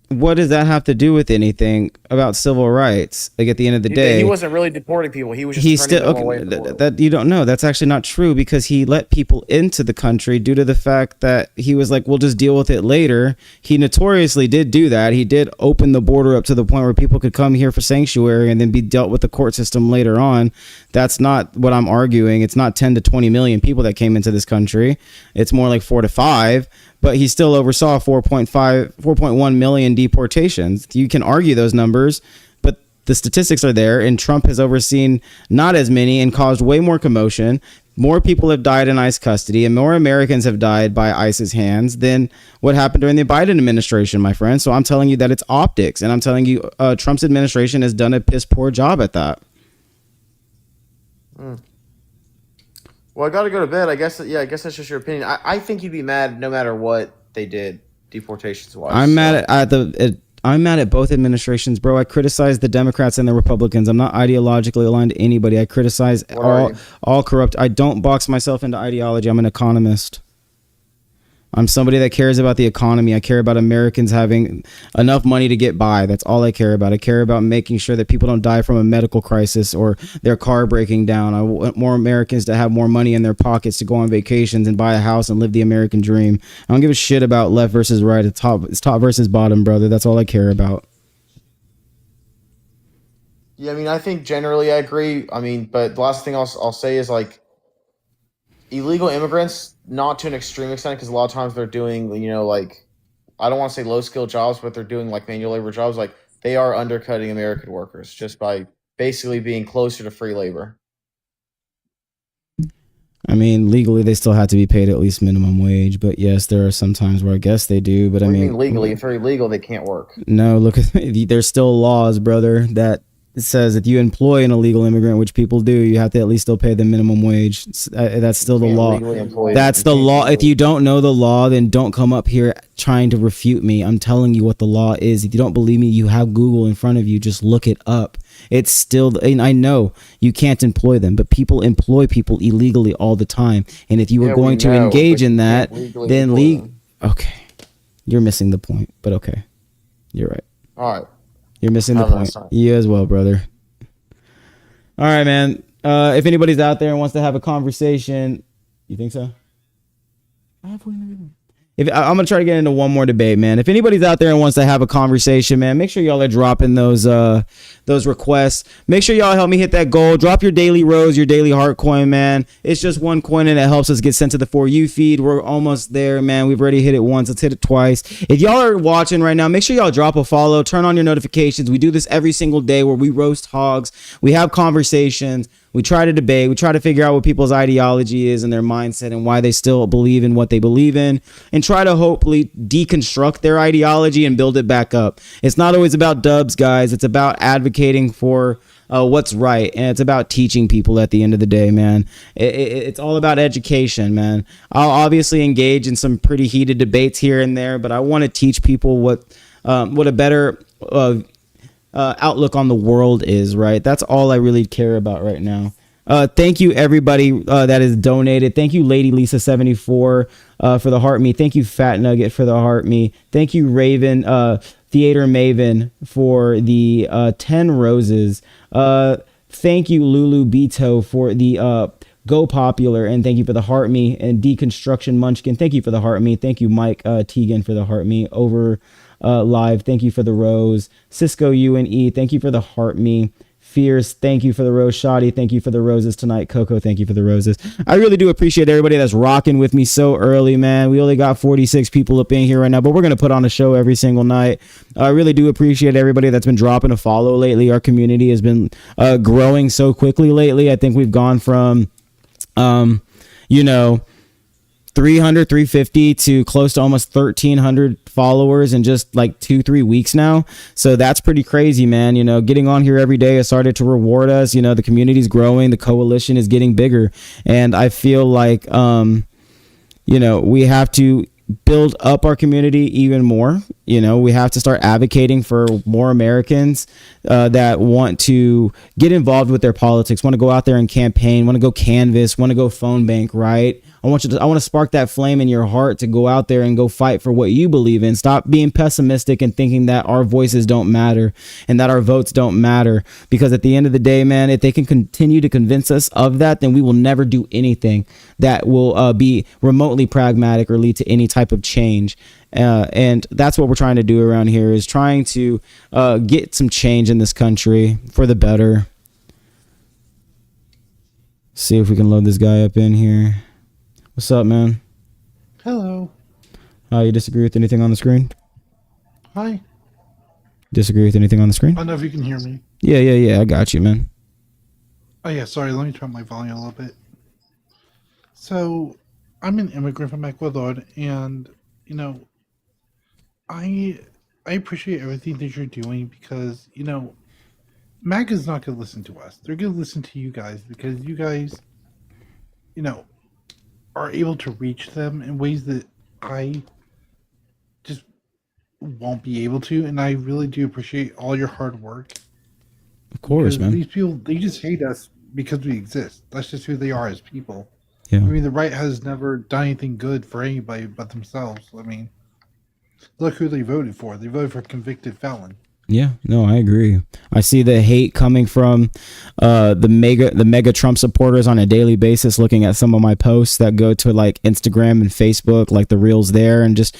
what does that have to do with anything about civil rights? Like at the end of the day, he wasn't really deporting people. He was just turning them away. That you don't know. That's actually not true because he let people into the country due to the fact that he was like, we'll just deal with it later. He notoriously did do that. He did open the border up to the point where people could come here for sanctuary and then be dealt with the court system later on. That's not what I'm arguing. It's not 10 to 20 million people that came into this country. It's more like 4 to 5. But he still oversaw 4.1 million deportations. You can argue those numbers, but the statistics are there, and Trump has overseen not as many and caused way more commotion. more people have died in ICE custody and more Americans have died by ICE's hands than what happened during the Biden administration, my friend. So I'm telling you that it's optics, and I'm telling you Trump's administration has done a piss poor job at that. Well, I got to go to bed. I guess that's just your opinion. I think you'd be mad no matter what they did, deportations wise. I'm mad I'm mad at both administrations, bro. I criticize the Democrats and the Republicans. I'm not ideologically aligned to anybody. I criticize all corrupt. I don't box myself into ideology. I'm an economist. I'm somebody that cares about the economy. I care about Americans having enough money to get by. That's all I care about. I care about making sure that people don't die from a medical crisis or their car breaking down. I want more Americans to have more money in their pockets to go on vacations and buy a house and live the American dream. I don't give a shit about left versus right. It's top versus bottom, brother. That's all I care about. Yeah, I mean, I think generally I agree. I mean, but the last thing I'll say is like illegal immigrants, not to an extreme extent, because a lot of times they're doing, like, I don't want to say low skill jobs, but they're doing like manual labor jobs. Like they are undercutting American workers just by basically being closer to free labor. I mean, legally, they still have to be paid at least minimum wage. But yes, there are some times where I guess they do. But I mean, legally, if they're illegal, they can't work. No, look, there's still laws, brother, that says if you employ an illegal immigrant, which people do, you have to at least still pay the minimum wage. That's still the law. That's the law. If you don't know the law, then don't come up here trying to refute me. I'm telling you what the law is. If you don't believe me, you have Google in front of you. Just look it up. It's still, and I know you can't employ them, but people employ people illegally all the time. And if you were going to engage in that, then okay, you're missing the point. But okay, you're right. All right. You're missing the point. You as well, brother. All right, man. If anybody's out there and wants to have a conversation, you think so? I'm gonna try to get into one more debate, man. If anybody's out there and wants to have a conversation, man, make sure y'all are dropping those requests. Make sure y'all help me hit that goal. Drop your daily rose, your daily heart coin, man. It's just one coin and it helps us get sent to the For You feed. We're almost there, man. We've already hit it once. Let's hit it twice. If y'all are watching right now, make sure y'all drop a follow. Turn on your notifications. We do this every single day where we roast hogs. We have conversations. We try to debate. We try to figure out what people's ideology is and their mindset and why they still believe in what they believe in, and try to hopefully deconstruct their ideology and build it back up. It's not always about dubs, guys. It's about advocating for what's right, and it's about teaching people at the end of the day, man. It's all about education, man. I'll obviously engage in some pretty heated debates here and there, but I want to teach people what a better outlook on the world is, right? That's all I really care about right now. Thank you everybody that has donated. Thank you Lady Lisa 74 for the heart me. Thank you Fat Nugget for the heart me. Thank you Raven Theater Maven for the 10 roses. Thank you Lulu Beto for the Go Popular, and thank you for the heart me. And Deconstruction Munchkin, thank you for the heart me. Thank you Mike Tegan for the heart me. Over Live, thank you for the rose. Cisco UNE, thank you for the heart me. Fierce, thank you for the rose. Shoddy, thank you for the roses tonight. Coco, thank you for the roses. I really do appreciate everybody that's rocking with me so early, man. We only got 46 people up in here right now, but we're going to put on a show every single night. I really do appreciate everybody that's been dropping a follow lately. Our community has been growing so quickly lately. I think we've gone from 300, 350 to close to almost 1,300 followers in just like 2-3 weeks now. So that's pretty crazy, man. Getting on here every day has started to reward us. The community's growing, the coalition is getting bigger, and I feel like we have to build up our community even more. We have to start advocating for more Americans that want to get involved with their politics, want to go out there and campaign, want to go canvass, want to go phone bank, right? I want to spark that flame in your heart to go out there and go fight for what you believe in. Stop being pessimistic and thinking that our voices don't matter and that our votes don't matter. Because at the end of the day, man, if they can continue to convince us of that, then we will never do anything that will be remotely pragmatic or lead to any type of change. And that's what we're trying to do around here, is trying to get some change in this country for the better. See if we can load this guy up in here. What's up, man? Hello. You disagree with anything on the screen? Hi. Disagree with anything on the screen? I don't know if you can hear me. Yeah. I got you, man. Oh, yeah. Sorry. Let me turn my volume a little bit. So, I'm an immigrant from Ecuador, and you know, I I appreciate everything that you're doing because MAGA's not going to listen to us. They're going to listen to you guys because you guys, you know, are able to reach them in ways that I just won't be able to, and I really do appreciate all your hard work. Of course, Because man. these people, they just hate us because we exist. That's just who they are as people. Yeah. I mean, the right has never done anything good for anybody but themselves. I mean, look who they voted for. They voted for a convicted felon. Yeah, no, I agree. I see the hate coming from the mega Trump supporters on a daily basis, looking at some of my posts that go to like Instagram and Facebook, like the reels there, and just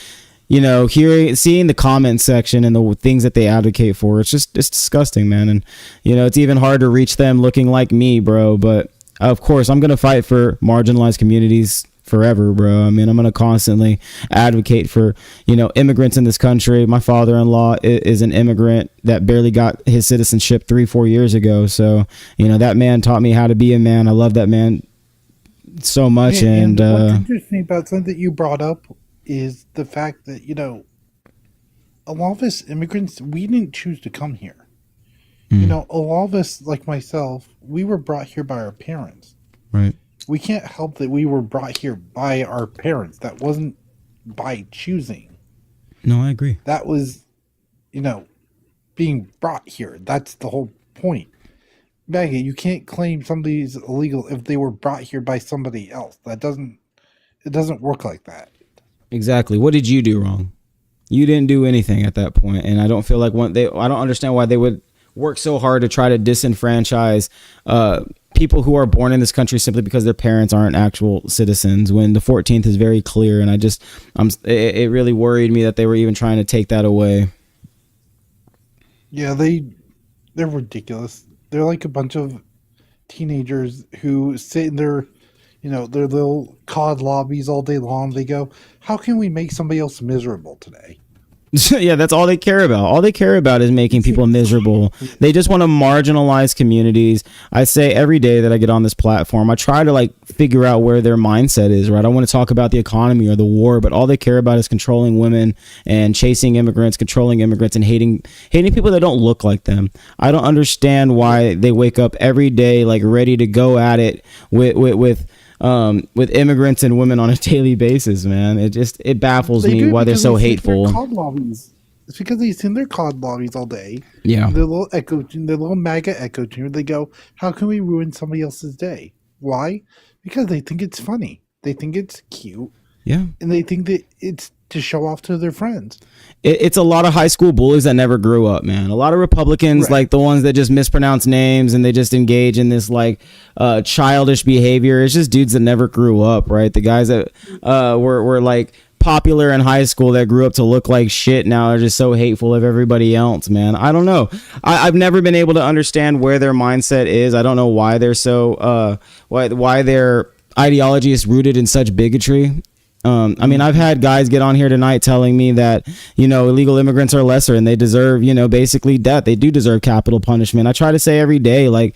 seeing the comment section and the things that they advocate for. It's disgusting, man. And it's even hard to reach them looking like me, bro. But of course, I'm gonna fight for marginalized communities forever, bro. I mean, I'm gonna constantly advocate for immigrants in this country. My father-in-law is an immigrant that barely got his citizenship 3-4 years ago. So that man taught me how to be a man. I love that man so much. And what's interesting about something that you brought up is the fact that a lot of us immigrants, we didn't choose to come here. A lot of us, like myself, we were brought here by our parents. Right. We can't help that we were brought here by our parents. That wasn't by choosing. No, I agree. That was, being brought here. That's the whole point. Maggie, you can't claim somebody's illegal if they were brought here by somebody else. It doesn't work like that. Exactly. What did you do wrong? You didn't do anything at that point, and I don't feel like I don't understand why they would work so hard to try to disenfranchise people who are born in this country simply because their parents aren't actual citizens, when the 14th is very clear. And it really worried me that they were even trying to take that away. Yeah, they're ridiculous. They're like a bunch of teenagers who sit in their little COD lobbies all day long. They go, how can we make somebody else miserable today? Yeah, that's all they care about. All they care about is making people miserable. They just want to marginalize communities. I say every day that I get on this platform, I try to figure out where their mindset is, right? I want to talk about the economy or the war, but all they care about is controlling women and chasing immigrants, controlling immigrants, and hating people that don't look like them. I don't understand why they wake up every day ready to go at it with immigrants and women on a daily basis, man. It baffles me why they're so hateful. It's because they sit in their COD lobbies all day. Yeah. Their little MAGA echo chamber. They go, how can we ruin somebody else's day? Why? Because they think it's funny. They think it's cute. Yeah. And they think that it's to show off to their friends. It's a lot of high school bullies that never grew up, man. A lot of Republicans, like the ones that just mispronounce names and they just engage in this childish behavior. It's just dudes that never grew up, right? The guys that were popular in high school that grew up to look like shit now are just so hateful of everybody else, man. I don't know. I've never been able to understand where their mindset is. I don't know why they're so why their ideology is rooted in such bigotry. I mean, I've had guys get on here tonight telling me that, illegal immigrants are lesser and they deserve, basically death. They do deserve capital punishment. I try to say every day,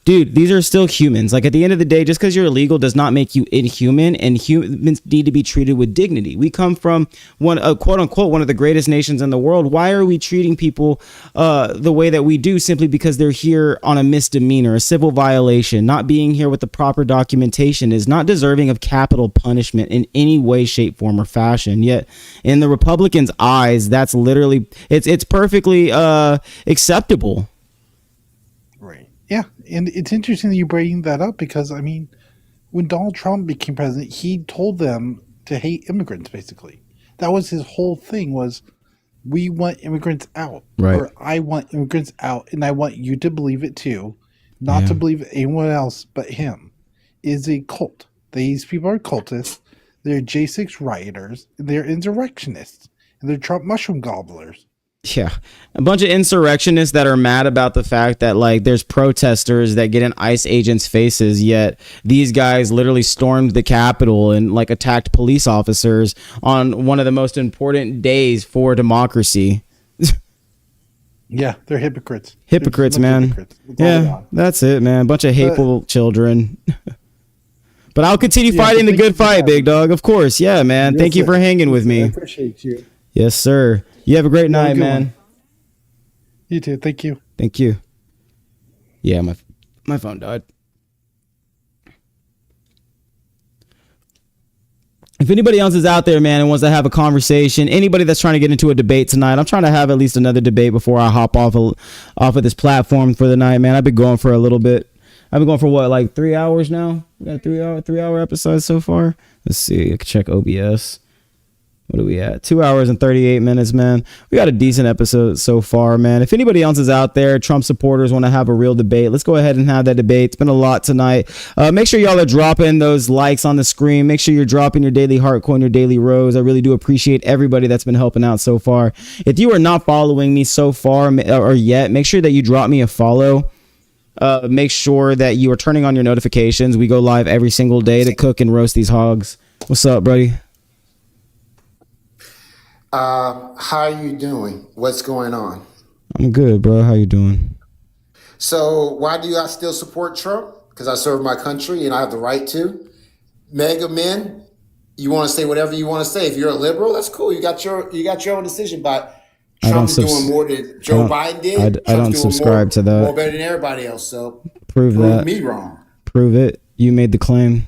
dude, these are still humans. At the end of the day, just because you're illegal does not make you inhuman, and humans need to be treated with dignity. We come from quote unquote, one of the greatest nations in the world. Why are we treating people the way that we do simply because they're here on a misdemeanor, a civil violation? Not being here with the proper documentation is not deserving of capital punishment in any way, shape, form, or fashion. Yet in the Republicans' eyes, that's literally, it's perfectly acceptable. Yeah, and it's interesting that you bring that up because, I mean, when Donald Trump became president, he told them to hate immigrants, basically. That was his whole thing was, we want immigrants out. Right. Or I want immigrants out, and I want you to believe it too. Not to believe anyone else but him. Is a cult. These people are cultists. They're J6 rioters. They're insurrectionists. And they're Trump mushroom gobblers. Yeah, a bunch of insurrectionists that are mad about the fact that there's protesters that get in ICE agents' faces, yet these guys literally stormed the Capitol and attacked police officers on one of the most important days for democracy. Yeah, they're hypocrites. Hypocrites, man. Hypocrites. Yeah, that's it, man. Bunch of hateful children. But I'll continue Yeah, fighting but the thank good you for fight, having big dog. Of course. Yeah, man. Yes, Thank you sir. for hanging with Yes, sir. I me. appreciate you. Yes, sir. You have a great You have a night, good man. one. You too. Thank you. Thank you. Yeah, my phone died. If anybody else is out there, man, and wants to have a conversation, anybody that's trying to get into a debate tonight, I'm trying to have at least another debate before I hop off of this platform for the night, man. I've been going for a little bit. I've been going for what, like 3 hours now? We got a 3 hour episode so far. Let's see. I can check OBS. What are we at? 2 hours and 38 minutes, man. We got a decent episode so far, man. If anybody else is out there, Trump supporters want to have a real debate, let's go ahead and have that debate. It's been a lot tonight. Make sure y'all are dropping those likes on the screen. Make sure you're dropping your daily heart coin, your daily rose. I really do appreciate everybody that's been helping out so far. If you are not following me so far or yet, make sure that you drop me a follow. Make sure that you are turning on your notifications. We go live every single day to cook and roast these hogs. What's up, buddy? How are you doing? What's going on? I'm good, bro. How you doing? So why do I still support Trump? Because I serve my country and I have the right to. MAGA men, you want to say whatever you want to say. If you're a liberal, that's cool. You got your own decision. But Trump is doing more than Joe Biden did. I don't subscribe to that. More better than everybody else. So Prove that. me wrong. Prove it. You made the claim.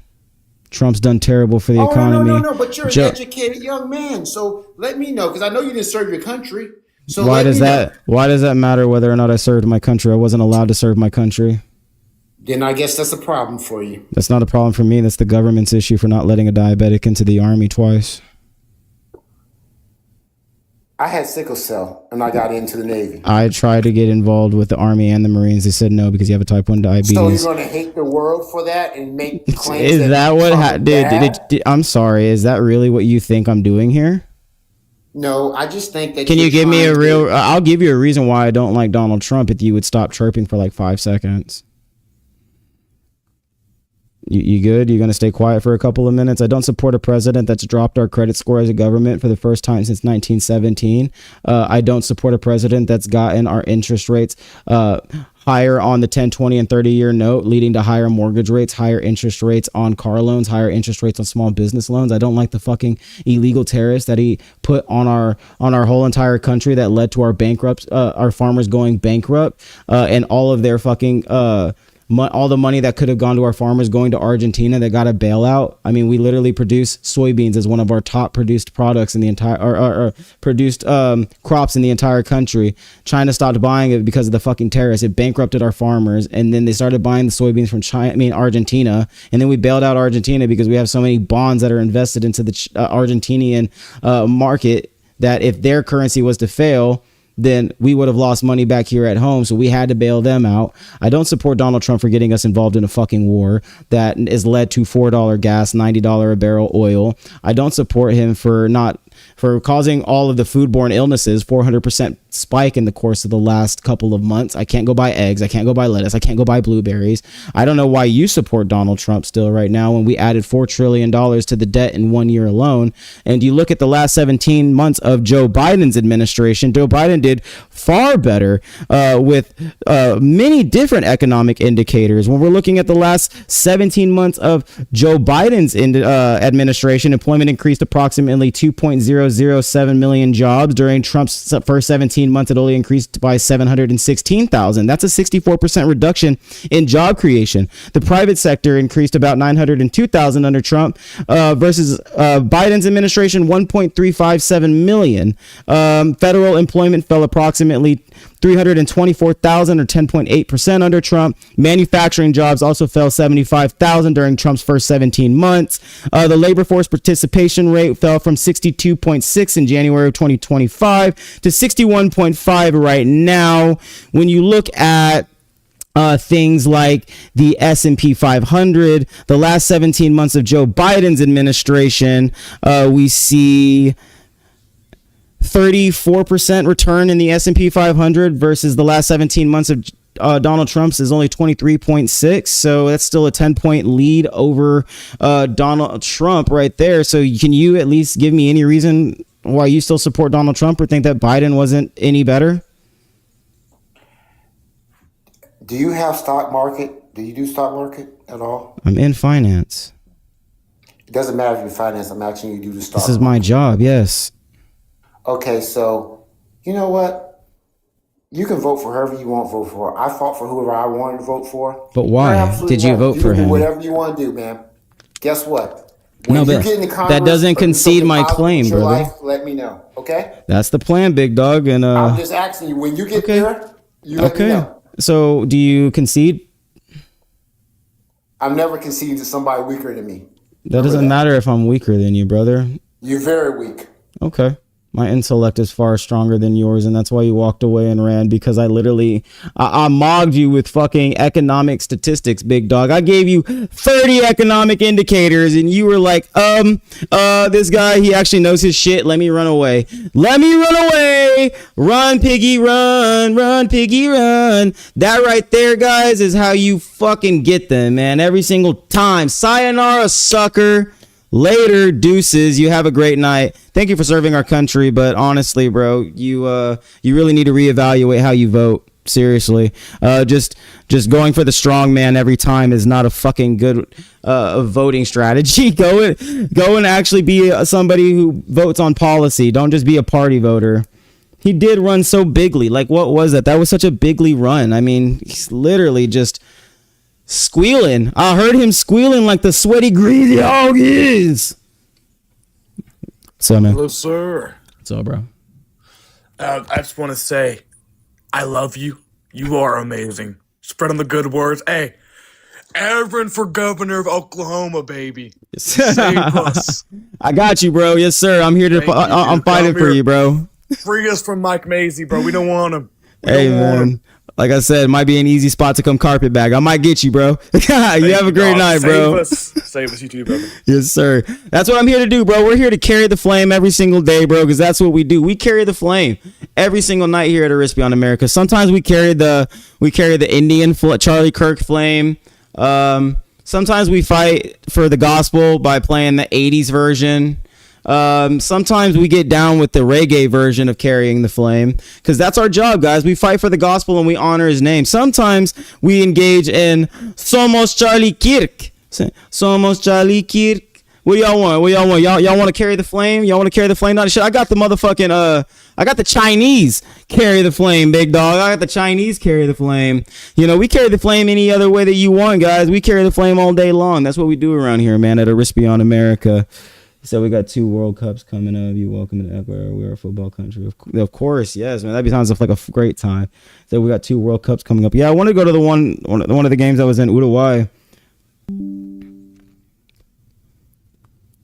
Trump's done terrible for the economy. No. But you're an educated young man. So let me know, because I know you didn't serve your country. So why does that matter whether or not I served my country? I wasn't allowed to serve my country. Then I guess that's a problem for you. That's not a problem for me. That's the government's issue for not letting a diabetic into the army twice. I had sickle cell and I got into the Navy. I tried to get involved with the Army and the Marines. They said no because you have a type 1 diabetes. So you're going to hate the world for that and make claims? Is that what dude, I'm sorry. Is that really what you think I'm doing here? No, I just think that. Can you give me a real? I'll give you a reason why I don't like Donald Trump if you would stop chirping for like 5 seconds. You good? You going to stay quiet for a couple of minutes? I don't support a president that's dropped our credit score as a government for the first time since 1917. I don't support a president that's gotten our interest rates higher on the 10, 20, and 30-year note, leading to higher mortgage rates, higher interest rates on car loans, higher interest rates on small business loans. I don't like the fucking illegal tariffs that he put on our whole entire country that led to our farmers going bankrupt, and all of their fucking all the money that could have gone to our farmers going to Argentina that got a bailout. I mean, we literally produce soybeans as one of our top produced products in the entire, or produced crops in the entire country. China stopped buying it because of the fucking tariffs. It bankrupted our farmers, and then they started buying the soybeans from Argentina, and then we bailed out Argentina because we have so many bonds that are invested into the Argentinian market that if their currency was to fail, then we would have lost money back here at home. So we had to bail them out. I don't support Donald Trump for getting us involved in a fucking war that has led to $4 gas, $90 a barrel oil. I don't support him for causing all of the foodborne illnesses, 400% spike in the course of the last couple of months. I can't go buy eggs. I can't go buy lettuce. I can't go buy blueberries. I don't know why you support Donald Trump still right now when we added $4 trillion to the debt in 1 year alone. And you look at the last 17 months of Joe Biden's administration, Joe Biden did far better with many different economic indicators. When we're looking at the last 17 months of Joe Biden's administration, employment increased approximately 2.007 million jobs. During Trump's first 17 months, it only increased by 716,000. That's a 64% reduction in job creation. The private sector increased about 902,000 under Trump versus Biden's administration, 1.357 million. Federal employment fell approximately 324,000 or 10.8% under Trump. Manufacturing jobs also fell 75,000 during Trump's first 17 months. The labor force participation rate fell from 62.6 in January of 2025 to 61.5 right now. When you look at things like the S&P 500, the last 17 months of Joe Biden's administration, we see 34% return in the S&P 500 versus the last 17 months of Donald Trump's is only 23.6. So that's still a 10-point lead over Donald Trump right there. So can you at least give me any reason why you still support Donald Trump or think that Biden wasn't any better? Do you have stock market? Do you do stock market at all? I'm in finance. It doesn't matter if you're finance. I'm asking you to do the stock. This is my job. Yes. Okay, so you know what? You can vote for whoever you want to vote for. I fought for whoever I wanted to vote for. But why did you vote for You can do him? whatever you want to do, man. Guess what? No, but that doesn't concede my claim, brother. Life, let me know, okay? That's the plan, big dog. And I'm just asking you, when you get there, you let me know. So, do you concede? I've never conceded to somebody weaker than me. That doesn't matter if I'm weaker than you, brother. You're very weak. Okay. My intellect is far stronger than yours, and that's why you walked away and ran, because I literally, I mogged you with fucking economic statistics, big dog. I gave you 30 economic indicators, and you were like, this guy, he actually knows his shit. Let me run away. Let me run away. Run, piggy, run. Run, piggy, run. That right there, guys, is how you fucking get them, man. Every single time. Sayonara, sucker. Later, deuces. You have a great night. Thank you for serving our country, but honestly, bro, you really need to reevaluate how you vote. Seriously, just going for the strong man every time is not a fucking good voting strategy. Go and actually be somebody who votes on policy. Don't just be a party voter. He did run so bigly. Like, what was that? That was such a bigly run. I mean, he's literally just squealing. I heard him squealing like the sweaty greasy hog is. So, man. Hello, sir. What's up, bro? I just want to say, I love you. You are amazing. Spreading the good words. Hey, Aaron for governor of Oklahoma, baby. Save us. I got you, bro. Yes, sir. I'm here to. I'm fighting for you, bro. Free us from Mike Mazie, bro. We don't want him. Hey, man. Like I said, it might be an easy spot to come carpetbag. I might get you, bro. You have a great night, bro. Save us, you too, brother. Yes, sir. That's what I'm here to do, bro. We're here to carry the flame every single day, bro, because that's what we do. We carry the flame every single night here at Arispe on America. Sometimes we carry the Indian Charlie Kirk flame. Sometimes we fight for the gospel by playing the 80s version. Sometimes we get down with the reggae version of carrying the flame, because that's our job, guys. We fight for the gospel and we honor his name. Sometimes we engage in Somos Charlie Kirk. Somos Charlie Kirk. What do y'all want? Y'all want to carry the flame? Y'all want to carry the flame? Not shit. I got the motherfucking I got the Chinese carry the flame, big dog. I got the Chinese carry the flame. You know, we carry the flame any other way that you want, guys. We carry the flame all day long. That's what we do around here, man, at Arispe on America. So we got 2 World Cups coming up. You welcome to Ecuador. We are a football country. Of course, yes, man. That sounds like a great time. So we got 2 World Cups coming up. Yeah, I want to go to the one of the games that was in Uruguay.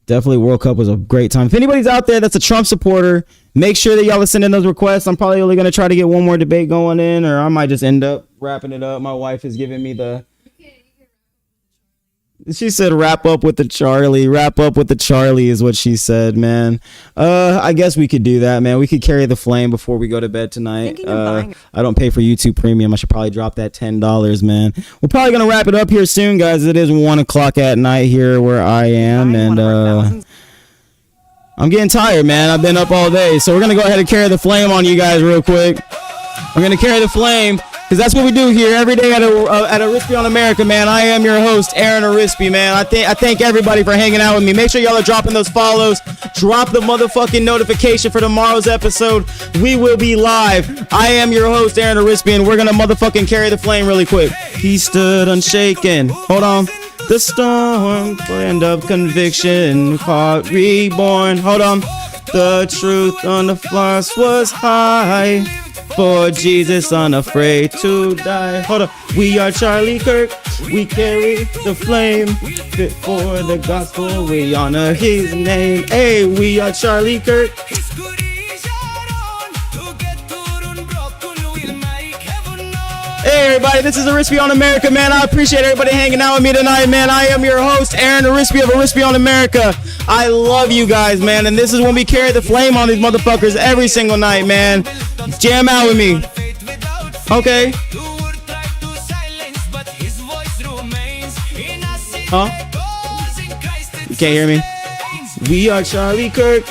Definitely World Cup was a great time. If anybody's out there that's a Trump supporter, make sure that y'all are sending those requests. I'm probably only going to try to get one more debate going in, or I might just end up wrapping it up. My wife is giving me the... She said, wrap up with the Charlie. Wrap up with the Charlie is what she said, man. I guess we could do that, man. We could carry the flame before we go to bed tonight. I don't pay for YouTube Premium. I should probably drop that $10, man. We're probably going to wrap it up here soon, guys. It is 1 o'clock at night here where I am, and I'm getting tired, man. I've been up all day. So we're going to go ahead and carry the flame on you guys real quick. We're going to carry the flame, because that's what we do here every day at Arispe on America, man. I am your host, Aaron Arispe, man. I thank everybody for hanging out with me. Make sure y'all are dropping those follows. Drop the motherfucking notification for tomorrow's episode. We will be live. I am your host, Aaron Arispe, and we're going to motherfucking carry the flame really quick. He stood unshaken. Hold on. The storm, land of conviction, heart reborn. Hold on. The truth on the cross was high. For Jesus unafraid to die. Hold up. We are Charlie Kirk. We carry the flame. Fit for the gospel. We honor his name. Hey, we are Charlie Kirk. Hey everybody, this is Arispe on America, man. I appreciate everybody hanging out with me tonight, man. I am your host, Aaron Arispe of Arispe on America. I love you guys, man, and this is when we carry the flame on these motherfuckers every single night, man. Jam out with me. Okay. Huh? You can't hear me? We are Charlie Kirk.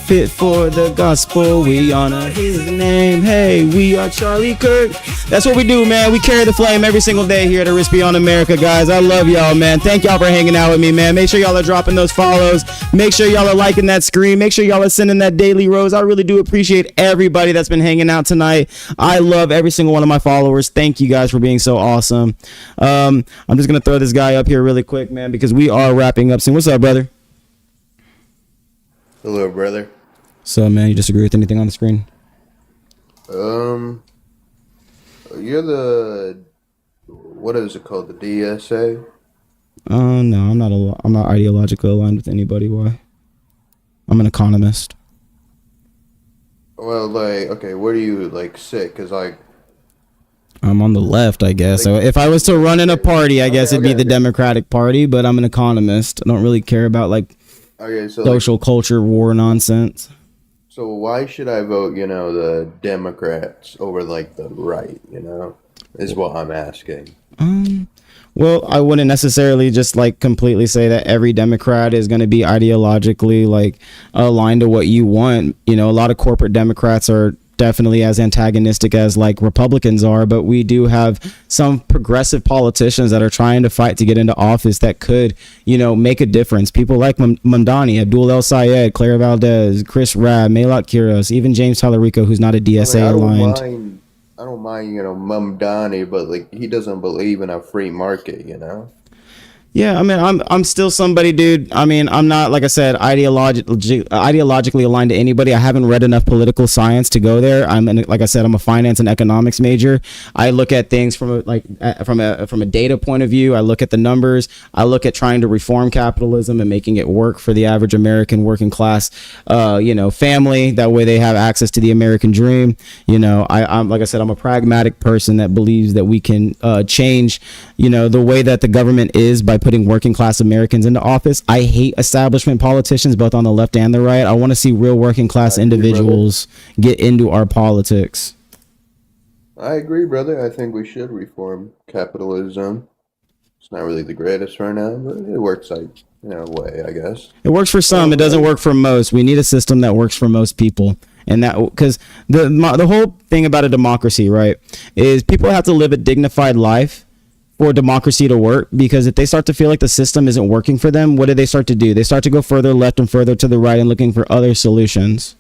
Fit for the gospel, we honor his name. Hey, we are Charlie Kirk. That's what we do, man. We carry the flame every single day here at Arispe on America, guys. I love y'all, man. Thank y'all for hanging out with me, man. Make sure y'all are dropping those follows. Make sure y'all are liking that screen. Make sure y'all are sending that daily rose. I really do appreciate everybody that's been hanging out tonight. I love every single one of my followers. Thank you guys for being so awesome. I'm just going to throw this guy up here really quick, man, because we are wrapping up soon. What's up, brother? Hello, brother. So, man, you disagree with anything on the screen? You're the, what is it called, the DSA? No, I'm not ideologically aligned with anybody. Why? I'm an economist. Well, like, okay, where do you, like, sit? Because, like... I'm on the left, I guess. So if I was to run in a party, I guess it'd be the Democratic Party, but I'm an economist. I don't really care about, like, social culture war nonsense. So why should I vote, the Democrats over, like, the right, is what I'm asking. Well, I wouldn't necessarily just like completely say that every Democrat is going to be ideologically like aligned to what you want. A lot of corporate Democrats are definitely as antagonistic as like Republicans are, but we do have some progressive politicians that are trying to fight to get into office that could, make a difference. People like Mamdani, Abdul El Sayed, Claire Valdez, Chris Rabb, Maylot Quiros, even James Tallarico, who's not a DSA aligned. I don't mind, Mamdani, but like he doesn't believe in a free market, Yeah, I mean, I'm still somebody, dude. I mean, I'm not, like I said, ideologically aligned to anybody. I haven't read enough political science to go there. Like I said, I'm a finance and economics major. I look at things from a data point of view. I look at the numbers. I look at trying to reform capitalism and making it work for the average American working class, family. That way they have access to the American dream. I'm like I said, I'm a pragmatic person that believes that we can change, the way that the government is by putting working class Americans into office. I hate establishment politicians, both on the left and the right. I want to see real working class individuals get into our politics. I agree, brother. I think we should reform capitalism. It's not really the greatest right now, but it works like a way, I guess. It works for some. It doesn't work for most. We need a system that works for most people. And that, because the whole thing about a democracy, right, is people have to live a dignified life for democracy to work, because if they start to feel like the system isn't working for them, what do they start to do? They start to go further left and further to the right and looking for other solutions.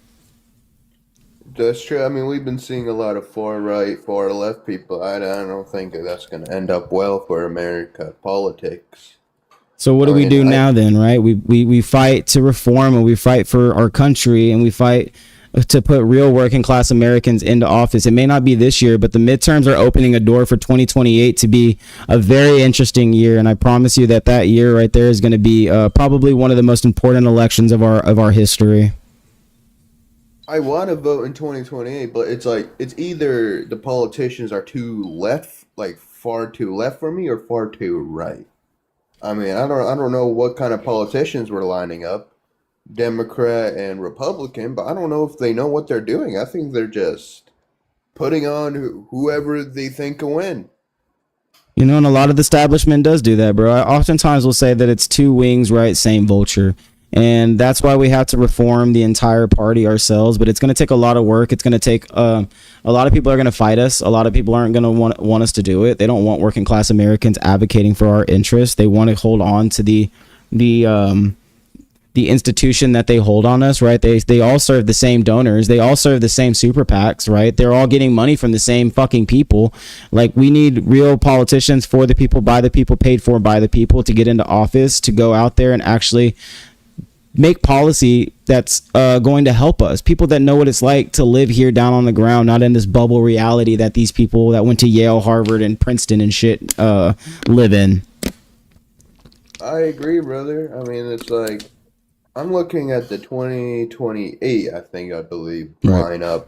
That's true. I mean, we've been seeing a lot of far right, far left people. I don't think that's going to end up well for America politics. So what do we do now then, right? We fight to reform, and we fight for our country, and we fight to put real working class Americans into office. It may not be this year, but the midterms are opening a door for 2028 to be a very interesting year. And I promise you that year right there is going to be probably one of the most important elections of our history. I want to vote in 2028, but it's like, it's either the politicians are too left, like far too left for me, or far too right. I mean, I don't know what kind of politicians we're lining up, Democrat and Republican, but I don't know if they know what they're doing. I think they're just putting on whoever they think will win. And a lot of the establishment does do that, bro. I oftentimes will say that it's two wings, right? Same vulture. And that's why we have to reform the entire party ourselves. But it's going to take a lot of work. It's going to take a lot of people are going to fight us. A lot of people aren't going to want us to do it. They don't want working class Americans advocating for our interests. They want to hold on to the institution that they hold on us, right? They all serve the same donors. They all serve the same super PACs, right? They're all getting money from the same fucking people. Like, we need real politicians for the people, by the people, paid for by the people, to get into office, to go out there and actually make policy that's going to help us. People that know what it's like to live here down on the ground, not in this bubble reality that these people that went to Yale, Harvard, and Princeton and shit live in. I agree, brother. I mean, it's like, I'm looking at the 2028, I believe, lineup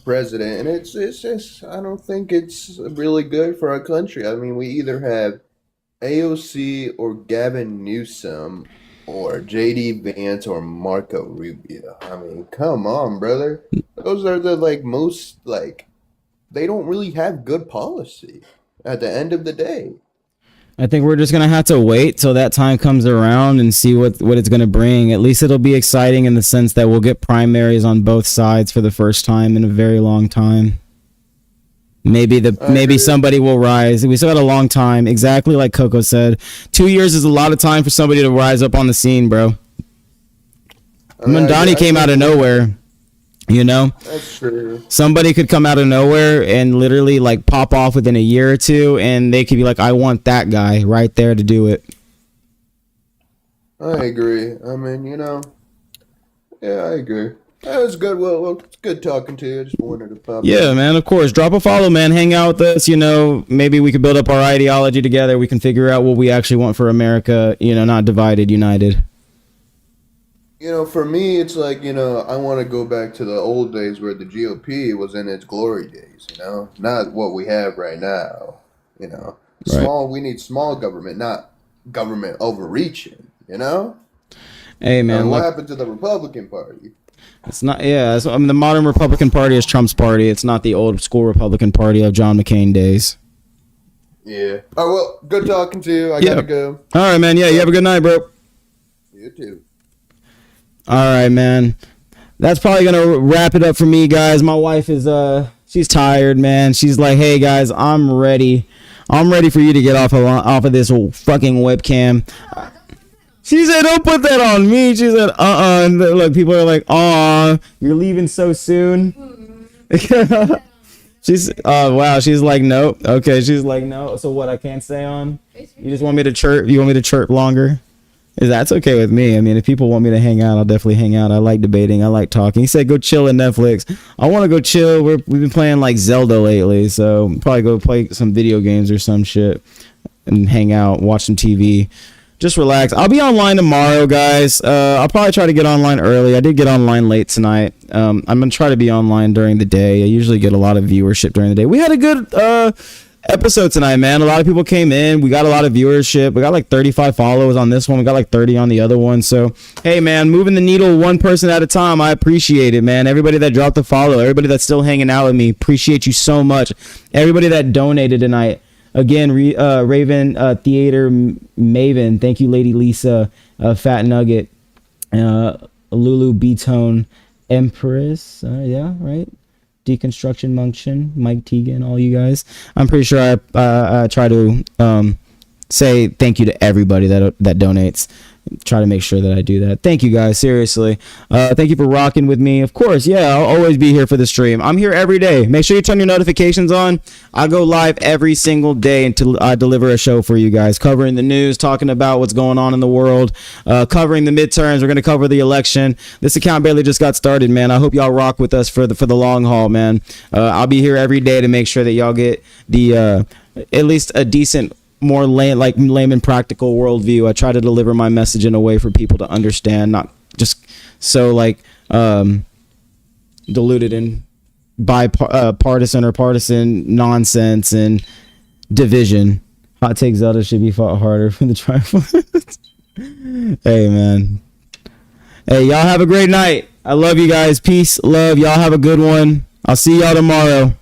president, and it's just, I don't think it's really good for our country. I mean, we either have AOC or Gavin Newsom or JD Vance or Marco Rubio. I mean, come on, brother. Those are the most they don't really have good policy at the end of the day. I think we're just going to have to wait till that time comes around and see what it's going to bring. At least it'll be exciting in the sense that we'll get primaries on both sides for the first time in a very long time. Maybe somebody will rise. We still got a long time. Exactly like Coco said. 2 years is a lot of time for somebody to rise up on the scene, bro. Mondani came out of nowhere. You know, That's true. somebody could come out of nowhere and literally like pop off within a year or two, and they could be like, I want that guy right there to do it. I agree. I mean, yeah, I agree. That was good. Well, it's good talking to you. I just wanted to pop Yeah, in. man, of course. Drop a follow, man. Hang out with us. Maybe we could build up our ideology together. We can figure out what we actually want for America, not divided, united. For me, it's like, I want to go back to the old days where the GOP was in its glory days, not what we have right now, Right. We need small government, not government overreaching, Hey, man, what look, happened to the Republican Party? it's not, yeah, the modern Republican Party is Trump's party. It's not the old school Republican Party of John McCain days. Yeah. Oh, well, good talking to you. I Yeah. gotta go. All right, man. Yeah, you have a good night, bro. You too. All right, man. That's probably gonna wrap it up for me, guys. My wife is she's tired, man. She's like, hey guys, I'm ready. I'm ready for you to get off of this fucking webcam. She said, don't put that on me. She said, And look, people are like, aw, you're leaving so soon. She's wow. She's like, nope. Okay, she's like, no. So what? I can't stay on. You just want me to chirp? You want me to chirp longer? That's okay with me. I mean, if people want me to hang out, I'll definitely hang out. I like debating. I like talking. He said, go chill at Netflix. I want to go chill. We've been playing like Zelda lately, so probably go play some video games or some shit and hang out, watch some TV. Just relax. I'll be online tomorrow, guys. I'll probably try to get online early. I did get online late tonight. I'm going to try to be online during the day. I usually get a lot of viewership during the day. We had a good episode tonight, man. A lot of people came in. We got a lot of viewership. We got like 35 followers on this one. We got like 30 on the other one. So, hey, man, moving the needle one person at a time. I appreciate it, man. Everybody that dropped a follow, everybody that's still hanging out with me, appreciate you so much. Everybody that donated tonight. Again, Raven Theater Maven, thank you, Lady Lisa, Fat Nugget, Lulu B-Tone, Empress, yeah, right? Deconstruction Munction, Mike Tegan, all you guys. I'm pretty sure I try to say thank you to everybody that donates. Try to make sure that I do that. Thank you guys, seriously. Thank you for rocking with me. Of course, yeah, I'll always be here for the stream. I'm here every day. Make sure you turn your notifications on. I go live every single day until I deliver a show for you guys, covering the news, talking about what's going on in the world, covering the midterms. We're going to cover the election. This account barely just got started, man. I hope y'all rock with us for the long haul, man. I'll be here every day to make sure that y'all get the at least a decent, more layman practical worldview. I try to deliver my message in a way for people to understand, not just so diluted in partisan or partisan nonsense and division. Hot take: Zelda should be fought harder for the trifle. Hey, man. Hey, y'all have a great night. I love you guys. Peace, love. Y'all have a good one. I'll see y'all tomorrow.